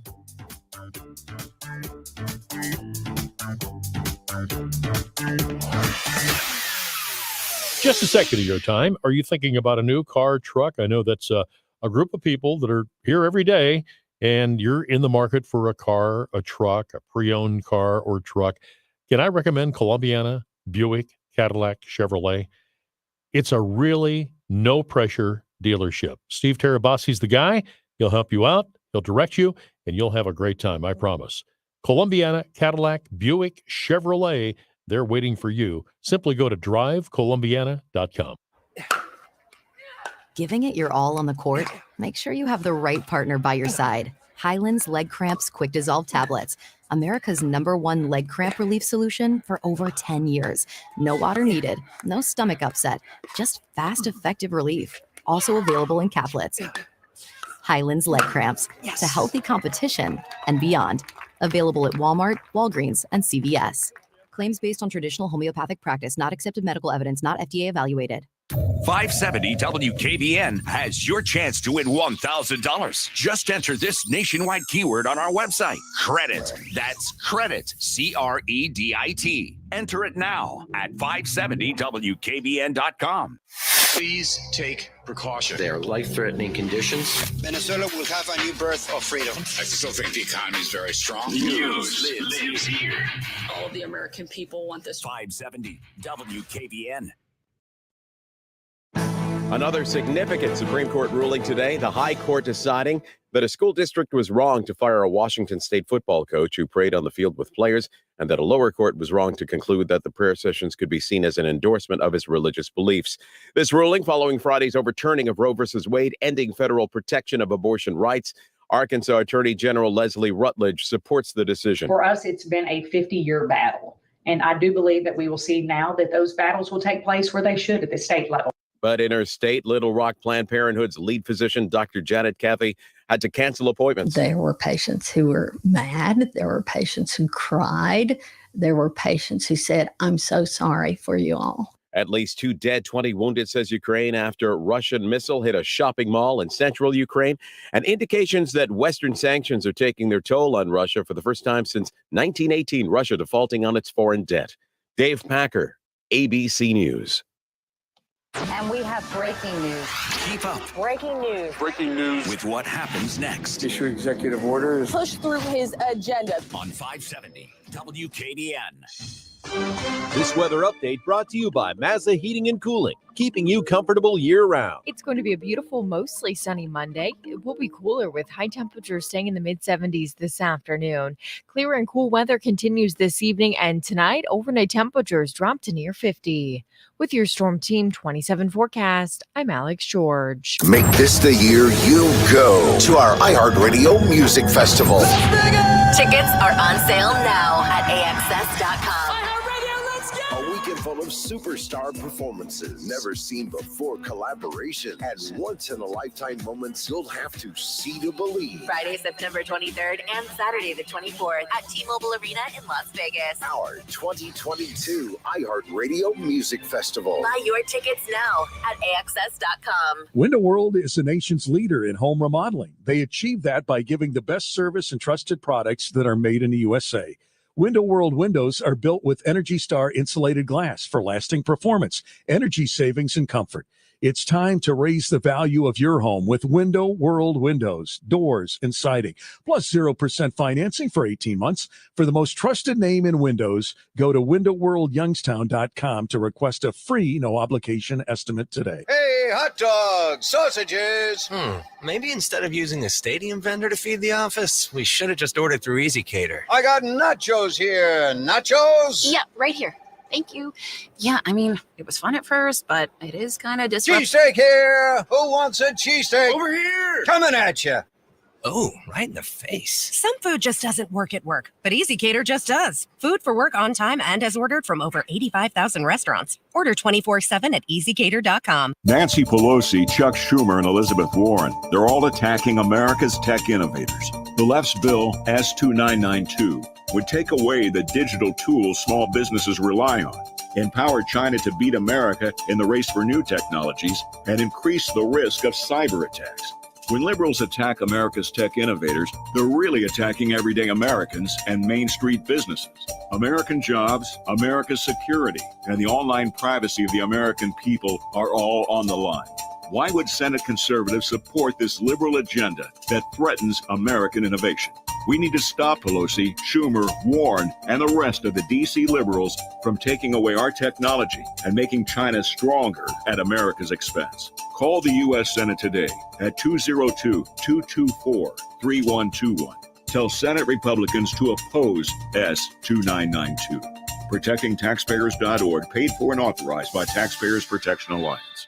Just a second of your time. Are you thinking about a new car, truck? I know that's a group of people that are here every day, and you're in the market for a car, a truck, a pre-owned car or truck. Can I recommend Columbiana Buick Cadillac, Chevrolet. It's a really no-pressure dealership. Steve Terabasi's the guy. He'll help you out. He'll direct you, and you'll have a great time, I promise. Columbiana, Cadillac, Buick, Chevrolet, they're waiting for you. Simply go to drivecolumbiana.com. Giving it your all on the court? Make sure you have the right partner by your side. Highland's Leg Cramps Quick Dissolve Tablets. America's #1 leg cramp relief solution for over 10 years. No water needed, no stomach upset, just fast, effective relief. Also available in caplets. Highland's Leg Cramps. To healthy competition and beyond. Available at Walmart, Walgreens, and CVS. Claims based on traditional homeopathic practice, not accepted medical evidence, not FDA evaluated. 570 WKBN has your chance to win $1,000. Just enter this nationwide keyword on our website. Credit. That's credit. CREDIT. Enter it now at 570WKBN.com. Please take precaution. They are life-threatening conditions. Venezuela will have a new birth of freedom. I still think the economy is very strong. News lives here. All of the American people want this. 570 WKBN. Another significant Supreme Court ruling today, the High Court deciding that a school district was wrong to fire a Washington State football coach who prayed on the field with players, and that a lower court was wrong to conclude that the prayer sessions could be seen as an endorsement of his religious beliefs. This ruling following Friday's overturning of Roe v. Wade, ending federal protection of abortion rights. Arkansas Attorney General Leslie Rutledge supports the decision. For us, it's been a 50-year battle. And I do believe that we will see now that those battles will take place where they should at the state level. But in her state, Little Rock Planned Parenthood's lead physician, Dr. Janet Cathy, had to cancel appointments. There were patients who were mad. There were patients who cried. There were patients who said, I'm so sorry for you all. At least 2 dead, 20 wounded, says Ukraine, after a Russian missile hit a shopping mall in central Ukraine, and indications that Western sanctions are taking their toll on Russia for the first time since 1918, Russia defaulting on its foreign debt. Dave Packer, ABC News. And we have breaking news. Keep up. Breaking news. Breaking news with what happens next. Issue executive orders. Push through his agenda. On 570 WKBN. This weather update brought to you by Mazda Heating and Cooling, keeping you comfortable year-round. It's going to be a beautiful, mostly sunny Monday. It will be cooler with high temperatures staying in the mid-70s this afternoon. Clear and cool weather continues this evening, and tonight, overnight temperatures drop to near 50. With your Storm Team 27 forecast, I'm Alex George. Make this the year you go to our iHeartRadio Music Festival. Tickets are on sale now at AXS.com. A weekend full of superstar performances, never seen before collaborations, and once-in-a-lifetime moments you'll have to see to believe. Friday, September 23rd and Saturday, the 24th at T-Mobile Arena in Las Vegas. Our 2022 iHeartRadio Music Festival. Buy your tickets now at AXS.com. Window World is the nation's leader in home remodeling. They achieve that by giving the best service and trusted products that are made in the USA. Window World windows are built with Energy Star insulated glass for lasting performance, energy savings, and comfort. It's time to raise the value of your home with Window World windows, doors, and siding, plus 0% financing for 18 months. For the most trusted name in windows, go to windowworldyoungstown.com to request a free, no-obligation estimate today. Hey, hot dogs, sausages. Maybe instead of using a stadium vendor to feed the office, we should have just ordered through EasyCater. I got nachos here. Nachos? Yeah, right here. Thank you. Yeah, I mean, it was fun at first, but it is kind of disruptive. Cheesesteak here. Who wants a cheesesteak? Over here. Coming at you. Oh, right in the face. Some food just doesn't work at work, but EasyCater just does. Food for work on time and as ordered from over 85,000 restaurants. Order 24/7 at EasyCater.com. Nancy Pelosi, Chuck Schumer, and Elizabeth Warren, they're all attacking America's tech innovators. The left's bill, S-2992, would take away the digital tools small businesses rely on, empower China to beat America in the race for new technologies, and increase the risk of cyber attacks. When liberals attack America's tech innovators, they're really attacking everyday Americans and Main Street businesses. American jobs, America's security, and the online privacy of the American people are all on the line. Why would Senate conservatives support this liberal agenda that threatens American innovation? We need to stop Pelosi, Schumer, Warren, and the rest of the D.C. liberals from taking away our technology and making China stronger at America's expense. Call the U.S. Senate today at 202-224-3121. Tell Senate Republicans to oppose S-2992. ProtectingTaxpayers.org, paid for and authorized by Taxpayers Protection Alliance.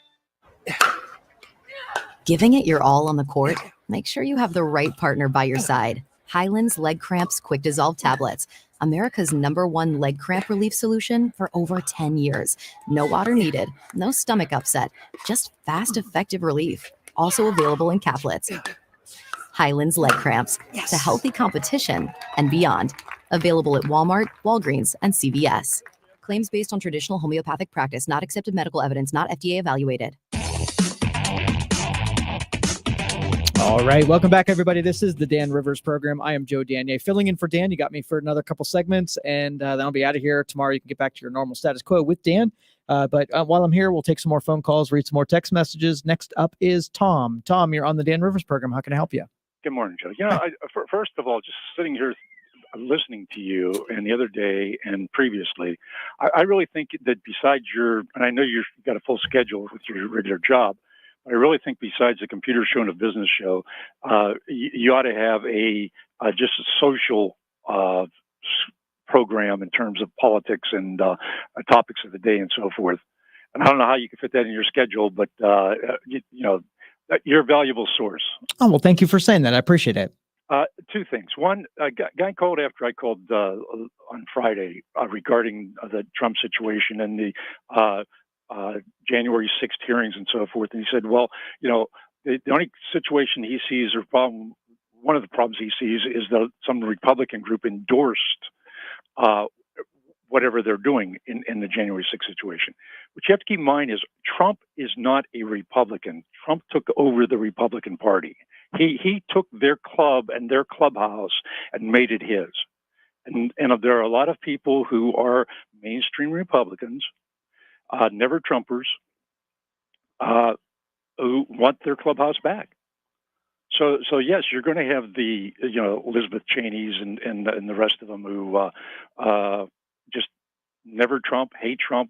Giving it your all on the court? Make sure you have the right partner by your side. Highlands Leg Cramps Quick Dissolve Tablets, America's #1 leg cramp relief solution for over 10 years. No water needed, no stomach upset, just fast, effective relief. Also available in caplets. Highlands Leg Cramps, to healthy competition and beyond. Available at Walmart, Walgreens, and CVS. Claims based on traditional homeopathic practice, not accepted medical evidence, not FDA evaluated. All right. Welcome back, everybody. This is the Dan Rivers program. I am Joe Danier. Filling in for Dan. You got me for another couple segments, and then I'll be out of here. Tomorrow you can get back to your normal status quo with Dan. But while I'm here, we'll take some more phone calls, read some more text messages. Next up is Tom. Tom, you're on the Dan Rivers program. How can I help you? Good morning, Joe. You know, first of all, just sitting here listening to you and the other day and previously, I really think that besides and I know you've got a full schedule with your regular job, I really think besides the computer show and a business show, you ought to have just a social program in terms of politics and topics of the day and so forth. And I don't know how you can fit that in your schedule, but you're a valuable source. Oh, well, thank you for saying that. I appreciate it. Two things. One, a guy called after I called on Friday regarding the Trump situation and the January 6th hearings and so forth. And he said, well, the only situation he sees or problem, one of the problems he sees is that some Republican group endorsed whatever they're doing in the January 6th situation. What you have to keep in mind is Trump is not a Republican. Trump took over the Republican Party. He took their club and their clubhouse and made it his. And there are a lot of people who are mainstream Republicans, never Trumpers, who want their clubhouse back. So yes, you're going to have the Elizabeth Cheneys and the rest of them who just never Trump, hate Trump,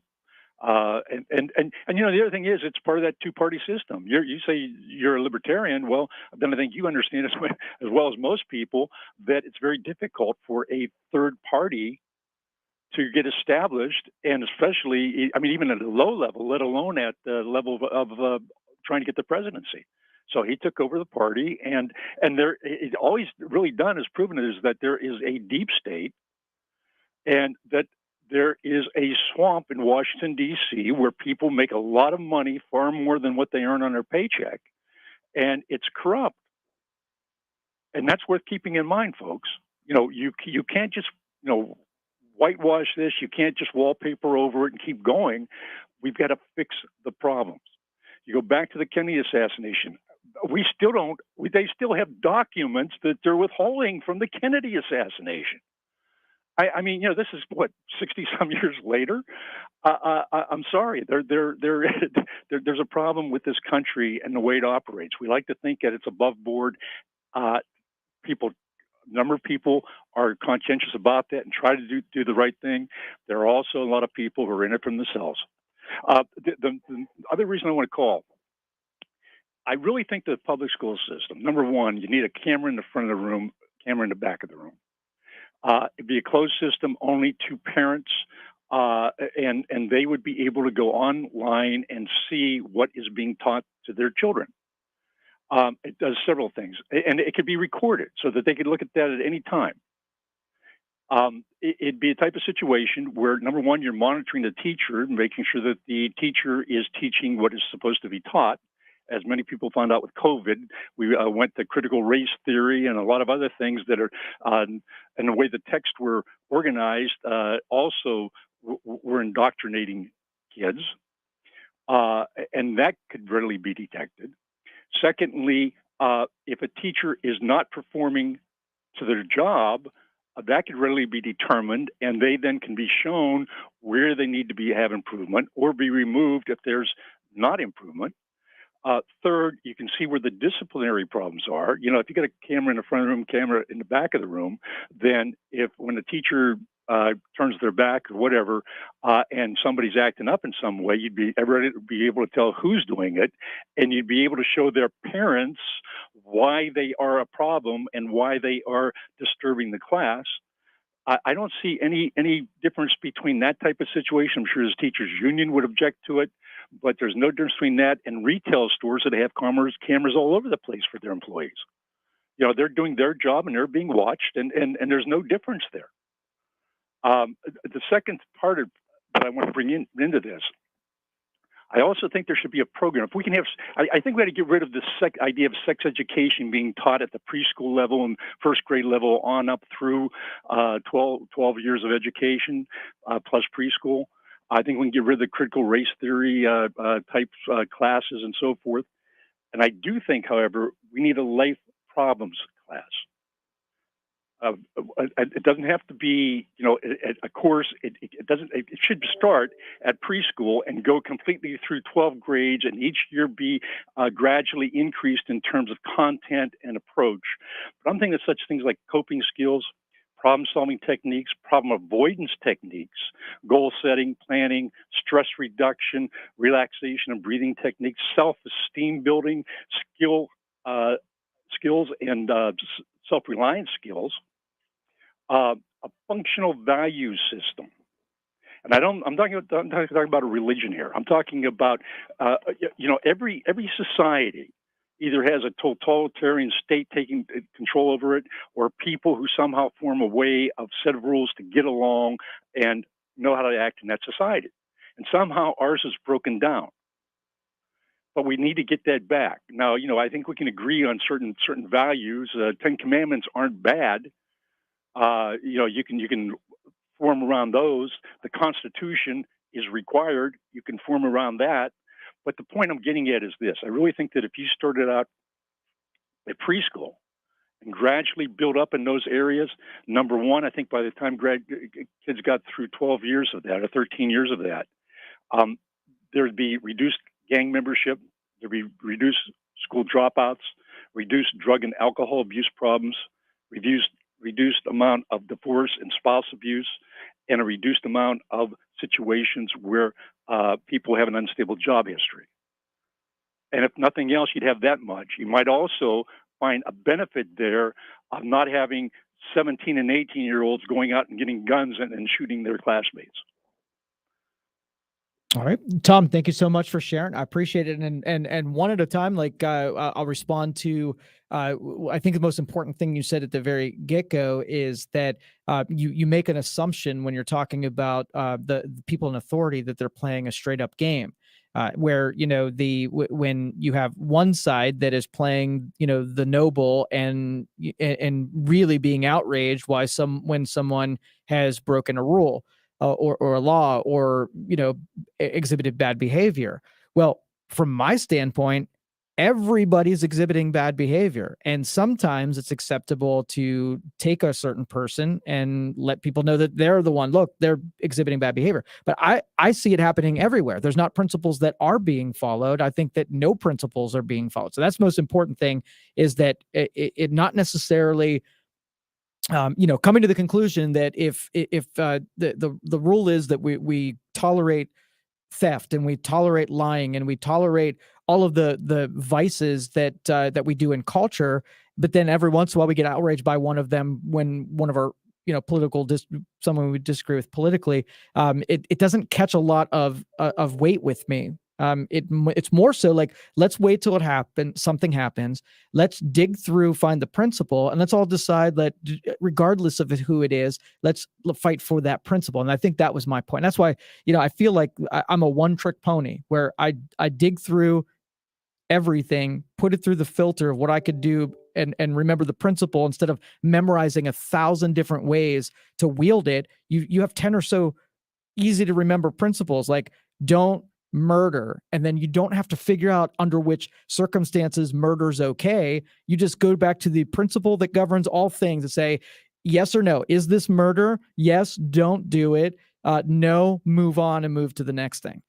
and the other thing is it's part of that two-party system. You say you're a libertarian, well, then I think you understand as well as most people that it's very difficult for a third party to get established, and especially, even at a low level, let alone at the level of trying to get the presidency. So he took over the party, and all he's really done is proven is that there is a deep state, and that there is a swamp in Washington, D.C., where people make a lot of money, far more than what they earn on their paycheck, and it's corrupt. And that's worth keeping in mind, folks. You can't just whitewash this. You can't just wallpaper over it and keep going. We've got to fix the problems. You go back to the Kennedy assassination. They still have documents that they're withholding from the Kennedy assassination. This is what, 60 some years later. I'm sorry. There's a problem with this country and the way it operates. We like to think that it's above board. A number of people are conscientious about that and try to do the right thing. There are also a lot of people who are in it for themselves. The other reason I want to call, I really think the public school system, number one, you need a camera in the front of the room, camera in the back of the room. It'd be a closed system only to parents, and they would be able to go online and see what is being taught to their children. It does several things, and it could be recorded so that they could look at that at any time. It'd be a type of situation where, number one, you're monitoring the teacher, making sure that the teacher is teaching what is supposed to be taught. As many people found out with COVID, we went to critical race theory and a lot of other things that are, and the way the texts were organized, also were indoctrinating kids. And that could readily be detected. Secondly, if a teacher is not performing to their job, that could readily be determined, and they then can be shown where they need to have improvement or be removed if there's not improvement. Third, you can see where the disciplinary problems are. You know, if you got a camera in the front of the room, camera in the back of the room, then when the teacher turns their back or whatever, and somebody's acting up in some way, you'd be able to tell who's doing it, and you'd be able to show their parents why they are a problem and why they are disturbing the class. I don't see any difference between that type of situation. I'm sure his teachers union would object to it, but there's no difference between that and retail stores that have cameras all over the place for their employees. You know, they're doing their job and they're being watched, and there's no difference there. The second part that I want to bring into this, I also think there should be a program. If we can have, I think we had to get rid of this idea of sex education being taught at the preschool level and first grade level on up through 12 years of education plus preschool. I think we can get rid of the critical race theory type classes and so forth. And I do think, however, we need a life problems class. It doesn't have to be, you know, a course. It should start at preschool and go completely through 12 grades, and each year be gradually increased in terms of content and approach. But I'm thinking of such things like coping skills, problem-solving techniques, problem avoidance techniques, goal setting, planning, stress reduction, relaxation and breathing techniques, self-esteem building, skills and self-reliance skills. A functional value system, and I'm talking about a religion here. I'm talking about you know, every society either has a totalitarian state taking control over it, or people who somehow form a set of rules to get along and know how to act in that society. And somehow ours is broken down. But we need to get that back. Now, you know, I think we can agree on certain values. 10 Commandments aren't bad. You know, you can form around those. The Constitution is required. You can form around that. But the point I'm getting at is this. I really think that if you started out at preschool and gradually build up in those areas, number one, I think by the time kids got through 12 years of that or 13 years of that, there'd be reduced gang membership, there'd be reduced school dropouts, reduced drug and alcohol abuse problems, reduced amount of divorce and spouse abuse, and a reduced amount of situations where people have an unstable job history. And if nothing else, you'd have that much. You might also find a benefit there of not having 17 and 18-year-olds going out and getting guns and shooting their classmates. All right, Tom, thank you so much for sharing. I appreciate it. And one at a time, like I'll respond to, I think the most important thing you said at the very get-go is that you make an assumption when you're talking about the people in authority that they're playing a straight up game. Where, you know, when you have one side that is playing, you know, the noble and really being outraged when someone has broken a rule or a law or, you know, exhibited bad behavior. Well, from my standpoint, everybody's exhibiting bad behavior, and sometimes it's acceptable to take a certain person and let people know that they're the one. Look, they're exhibiting bad behavior. But I see it happening everywhere. There's not principles that are being followed. I think that no principles are being followed. So that's the most important thing, is that it not necessarily you know, coming to the conclusion that if the rule is that we tolerate theft and we tolerate lying and we tolerate all of the vices that we do in culture, but then every once in a while we get outraged by one of them when one of our, you know, someone we disagree with politically, it doesn't catch a lot of weight with me. It's more so like, let's wait till something happens. Let's dig through, find the principle, and let's all decide that regardless of who it is, let's fight for that principle. And I think that was my point. That's why, you know, I feel like I'm a one-trick pony where I dig through everything, put it through the filter of what I could do and remember the principle instead of memorizing 1,000 different ways to wield it. You have 10 or so easy to remember principles, like don't murder, and then you don't have to figure out under which circumstances murder's okay. You just go back to the principle that governs all things and say yes or no. Is this murder? Yes, don't do it. No, move on and move to the next thing.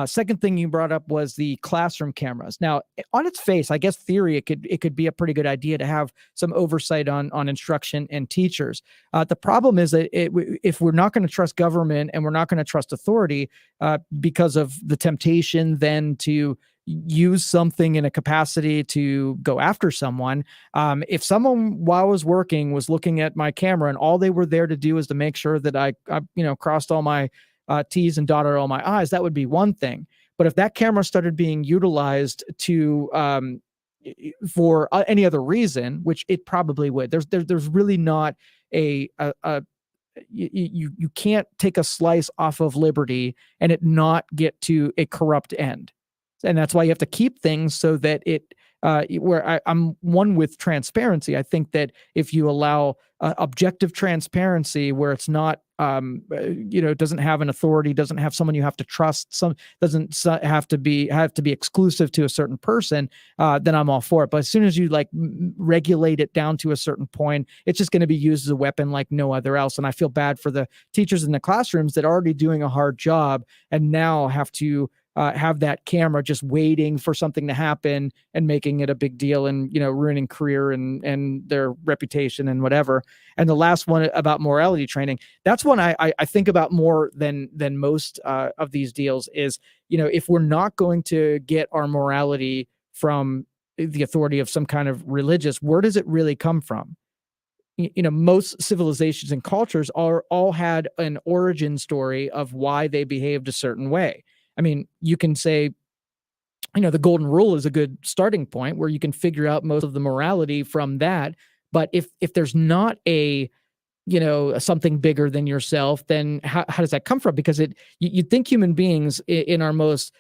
Second thing you brought up was the classroom cameras. Now, on its face, I guess theory, it could be a pretty good idea to have some oversight on instruction and teachers. The problem is that if we're not going to trust government and we're not going to trust authority because of the temptation then to use something in a capacity to go after someone. If someone while I was working was looking at my camera and all they were there to do is to make sure that I crossed all my T's and dotted all my I's, that would be one thing. But if that camera started being utilized to for any other reason, which it probably would, there's really not you can't take a slice off of liberty and it not get to a corrupt end. And that's why you have to keep things so that it where I'm one with transparency. I think that if you allow objective transparency where it's not, doesn't have an authority, doesn't have someone you have to trust, doesn't have to be exclusive to a certain person, then I'm all for it. But as soon as you regulate it down to a certain point, it's just going to be used as a weapon like no other else. And I feel bad for the teachers in the classrooms that are already doing a hard job and now have to have that camera just waiting for something to happen and making it a big deal and, ruining career and their reputation and whatever. And the last one about morality training, that's one I think about more than most of these deals is, if we're not going to get our morality from the authority of some kind of religious, where does it really come from? Most civilizations and cultures all had an origin story of why they behaved a certain way. I mean, you can say, the golden rule is a good starting point where you can figure out most of the morality from that. But if there's not something bigger than yourself, then how does that come from? Because you'd think human beings in our most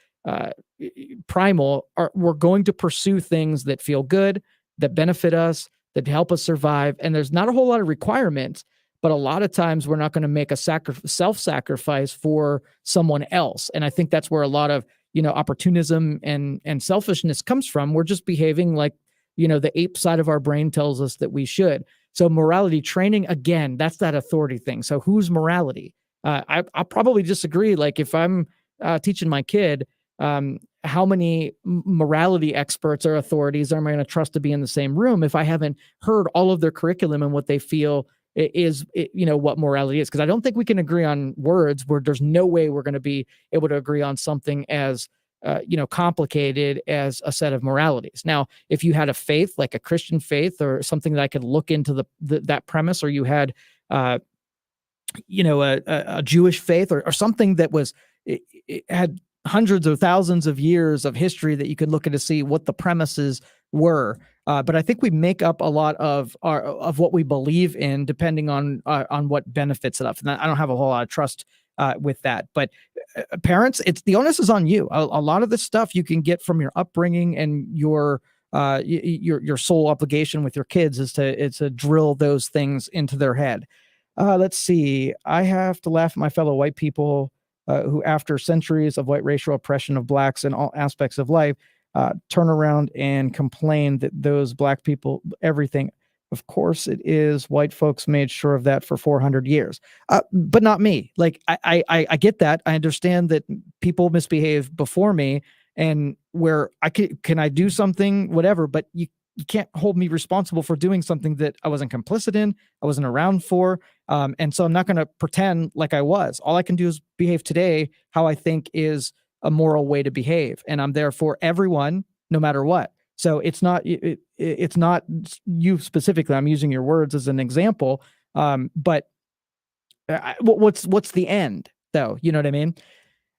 primal we're going to pursue things that feel good, that benefit us, that help us survive. And there's not a whole lot of requirements. But a lot of times we're not going to make a self-sacrifice for someone else. And I think that's where a lot of, opportunism and selfishness comes from. We're just behaving like, the ape side of our brain tells us that we should. So morality training, again, that's that authority thing. So whose morality? I'll probably disagree. Like if I'm teaching my kid, how many morality experts or authorities am I going to trust to be in the same room if I haven't heard all of their curriculum and what they feel is what morality is? Because I don't think we can agree on words where there's no way we're going to be able to agree on something as complicated as a set of moralities. Now, if you had a faith like a Christian faith or something that I could look into that premise, or you had a Jewish faith or something that was it had hundreds of thousands of years of history that you could look at to see what the premises were. But I think we make up a lot of what we believe in, depending on what benefits it up. And I don't have a whole lot of trust with that. But parents, the onus is on you. A lot of this stuff you can get from your upbringing and your sole obligation with your kids is to drill those things into their head. Let's see. I have to laugh at my fellow white people who, after centuries of white racial oppression of blacks in all aspects of life, turn around and complain that those black people, everything. Of course it is. White folks made sure of that for 400 years, but not me. Like I get that. I understand that people misbehave before me, and where can I do something, whatever, but you can't hold me responsible for doing something that I wasn't complicit in, I wasn't around for. And so I'm not going to pretend like I was. All I can do is behave today how I think is a moral way to behave. And I'm there for everyone, no matter what. So it's not you specifically. I'm using your words as an example. But what's the end though? You know what I mean?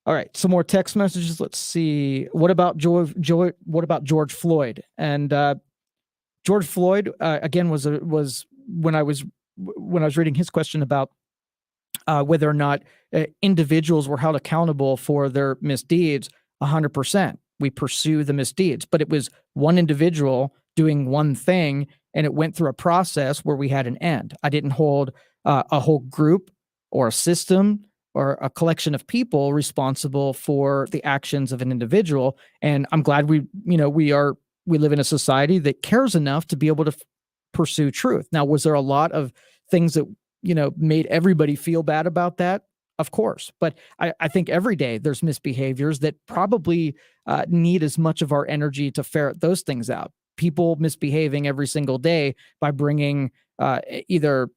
All right. Some more text messages. Let's see. What about what about George Floyd? And George Floyd, again, was when I was reading his question about whether or not individuals were held accountable for their misdeeds. 100%. We pursue the misdeeds, but it was one individual doing one thing, and it went through a process where we had an end. I didn't hold a whole group or a system or a collection of people responsible for the actions of an individual. And I'm glad we live in a society that cares enough to be able to pursue truth. Now, was there a lot of things that, made everybody feel bad about that? of course. But I think every day there's misbehaviors that probably need as much of our energy to ferret those things out. People misbehaving every single day by bringing either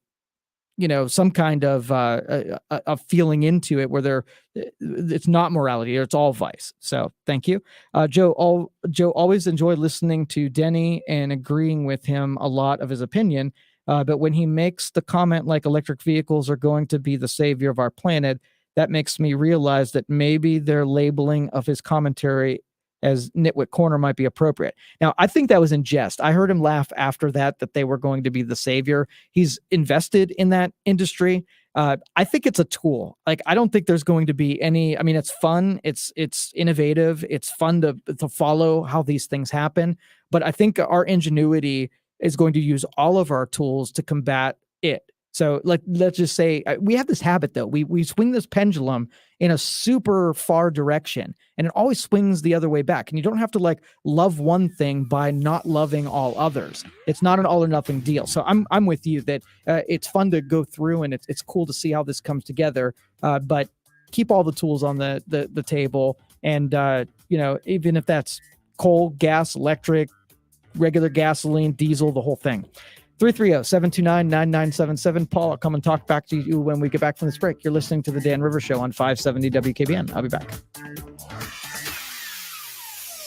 some kind of a feeling into it where it's not morality or it's all vice. So thank you. Joe always enjoyed listening to Denny and agreeing with him a lot of his opinion. But when he makes the comment like electric vehicles are going to be the savior of our planet, that makes me realize that maybe their labeling of his commentary as Nitwit Corner might be appropriate. Now, I think that was in jest. I heard him laugh after that they were going to be the savior. He's invested in that industry. I think it's a tool. Like, I don't think there's going to be any, it's fun. It's innovative. It's fun to follow how these things happen. But I think our ingenuity is going to use all of our tools to combat it. So let's just say we have this habit, though. We swing this pendulum in a super far direction, and it always swings the other way back. And you don't have to love one thing by not loving all others. It's not an all or nothing deal. So I'm with you that it's fun to go through, and it's cool to see how this comes together. But keep all the tools on the table, and even if that's coal, gas, electric, regular gasoline, diesel, the whole thing. 330-729-9977. Paul, I'll come and talk back to you when we get back from this break. You're listening to the Dan Rivers Show on 570 WKBN. I'll be back.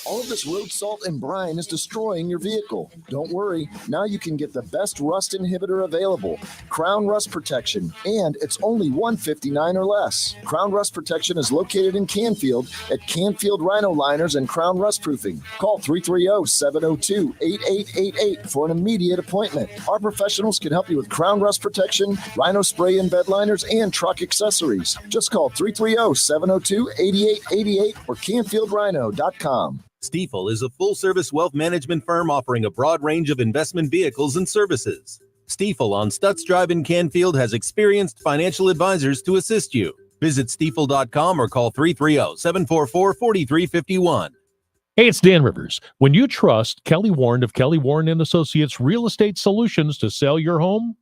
All of this road salt and brine is destroying your vehicle. Don't worry. Now you can get the best rust inhibitor available, Crown Rust Protection, and it's only $159 or less. Crown Rust Protection is located in Canfield at Canfield Rhino Liners and Crown Rust Proofing. Call 330-702-8888 for an immediate appointment. Our professionals can help you with Crown Rust Protection, Rhino Spray and Bed Liners, and truck accessories. Just call 330-702-8888 or CanfieldRhino.com. Stifel is a full-service wealth management firm offering a broad range of investment vehicles and services. Stifel on Stutz Drive in Canfield has experienced financial advisors to assist you. Visit stifel.com or call 330-744-4351. Hey, it's Dan Rivers. When you trust Kelly Warren of Kelly Warren and Associates Real Estate Solutions to sell your home,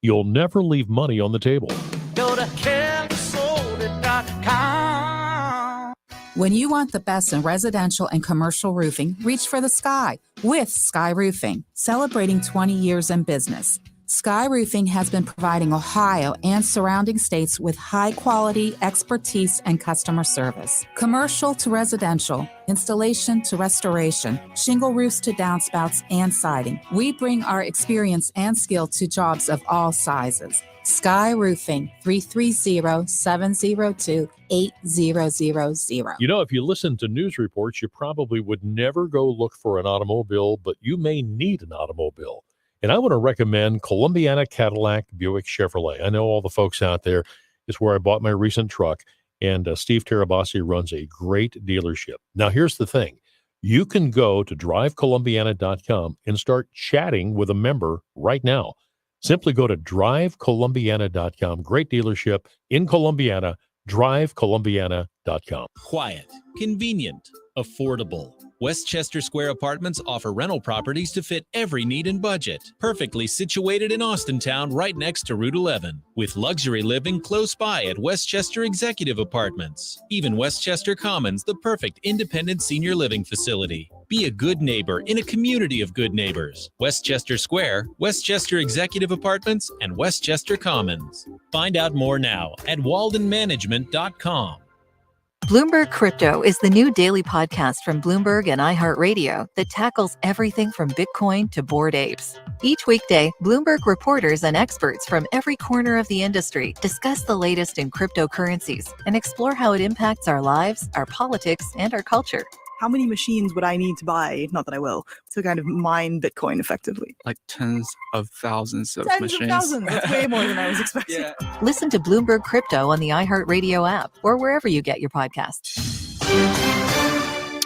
you'll never leave money on the table. Go to KellySold.com. When you want the best in residential and commercial roofing, reach for the sky with Sky Roofing, celebrating 20 years in business. Sky Roofing has been providing Ohio and surrounding states with high-quality expertise and customer service. Commercial to residential, installation to restoration, shingle roofs to downspouts and siding. We bring our experience and skill to jobs of all sizes. Sky Roofing, 330-702-8000. You know, if you listen to news reports, you probably would never go look for an automobile, but you may need an automobile. And I want to recommend Columbiana Cadillac Buick Chevrolet. I know all the folks out there. It's where I bought my recent truck, and Steve Terabasi runs a great dealership. Now, here's the thing. You can go to drivecolumbiana.com and start chatting with a member right now. Simply go to drivecolumbiana.com. Great dealership in Columbiana, drivecolumbiana.com. Quiet, convenient, affordable. Westchester Square Apartments offer rental properties to fit every need and budget. Perfectly situated in Austintown, right next to Route 11, with luxury living close by at Westchester Executive Apartments. Even Westchester Commons, the perfect independent senior living facility. Be a good neighbor in a community of good neighbors. Westchester Square, Westchester Executive Apartments, and Westchester Commons. Find out more now at waldenmanagement.com. Bloomberg Crypto is the new daily podcast from Bloomberg and iHeartRadio that tackles everything from Bitcoin to Bored Apes. Each weekday, Bloomberg reporters and experts from every corner of the industry discuss the latest in cryptocurrencies and explore how it impacts our lives, our politics, and our culture. How many machines would I need to buy, not that I will, to kind of mine Bitcoin effectively? Like tens of thousands of Tens machines. of thousands. That's way more than I was expecting. Yeah. Listen to Bloomberg Crypto on the iHeartRadio app or wherever you get your podcasts.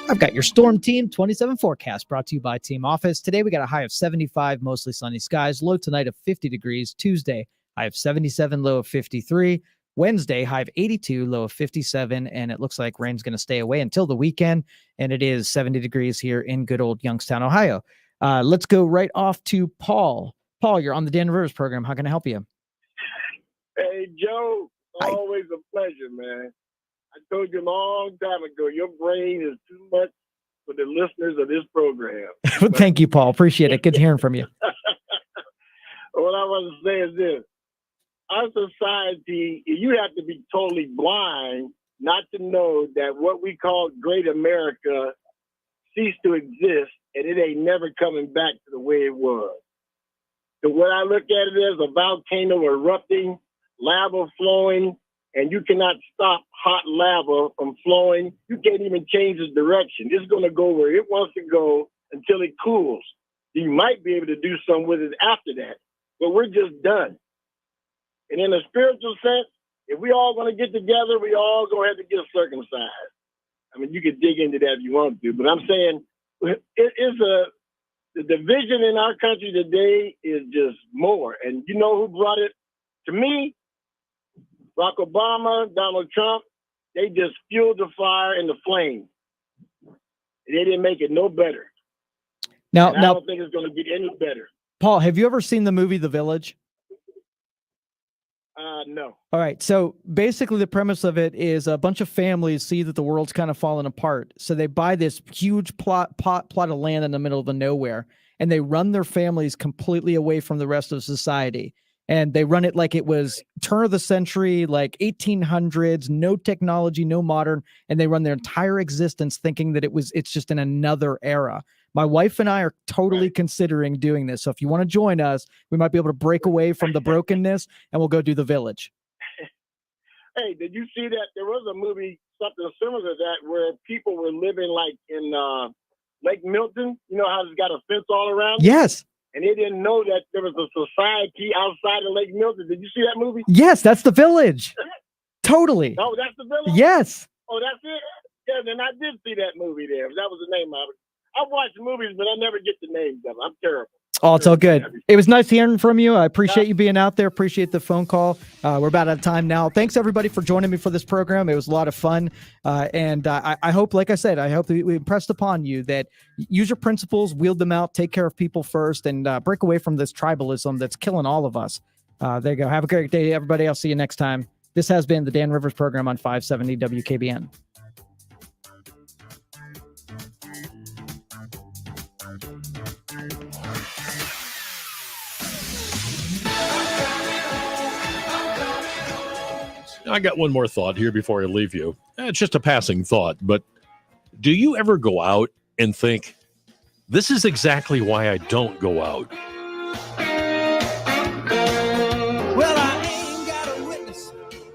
I've got your Storm Team 27 forecast brought to you by Team Office. Today we got a high of 75, mostly sunny skies. Low tonight of 50 degrees. Tuesday, high of 77, low of 53. Wednesday, high of 82, low of 57, and it looks like rain's going to stay away until the weekend, and it is 70 degrees here in good old Youngstown, Ohio. Let's go right off to Paul. Paul, you're on the Dan Rivers program. How can I help you? Hey, Joe, Always a pleasure, man. I told you a long time ago, your brain is too much for the listeners of this program. Well, thank you, Paul. Appreciate it. Good hearing from you. What I want to say is this. Our society, you have to be totally blind not to know that what we call great America ceased to exist, and it ain't never coming back to the way it was. So what I look at it as a volcano erupting, lava flowing, and you cannot stop hot lava from flowing. You can't even change its direction. It's going to go where it wants to go until it cools. You might be able to do something with it after that, but we're just done. And in a spiritual sense, if we all going to get together, we all going to have to get circumcised. I mean, you could dig into that if you want to, but I'm saying the division in our country today is just more. And you know who brought it? To me, Barack Obama, Donald Trump, they just fueled the fire and the flame. They didn't make it no better. Now, I don't think it's going to get any better. Paul, have you ever seen the movie The Village? No. All right. So basically the premise of it is a bunch of families see that the world's kind of falling apart. So they buy this huge plot of land in the middle of the nowhere, and they run their families completely away from the rest of society. And they run it like it was turn of the century, like 1800s, no technology, no modern. And they run their entire existence thinking that it's just in another era. My wife and I are totally considering doing this. So if you want to join us, we might be able to break away from the brokenness and we'll go do The Village. Hey, did you see that? There was a movie, something similar to that, where people were living like in Lake Milton. You know how it's got a fence all around it? Yes. And they didn't know that there was a society outside of Lake Milton. Did you see that movie? Yes, that's The Village. Totally. Oh, that's The Village? Yes. Oh, that's it? Yeah, then I did see that movie there. That was the name of it. I watch movies, but I never get the names of them. I'm terrible. Oh, it's all good. It was nice hearing from you. I appreciate you being out there. Appreciate the phone call. We're about out of time now. Thanks, everybody, for joining me for this program. It was a lot of fun. And I hope, like I said, I hope that we impressed upon you that use your principles, wield them out, take care of people first, and break away from this tribalism that's killing all of us. There you go. Have a great day, everybody. I'll see you next time. This has been the Dan Rivers program on 570 WKBN. I got one more thought here before I leave you. It's just a passing thought, but do you ever go out and think, this is exactly why I don't go out? Well, I ain't got a witness,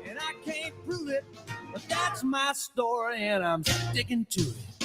and I can't prove it, but that's my story, and I'm sticking to it.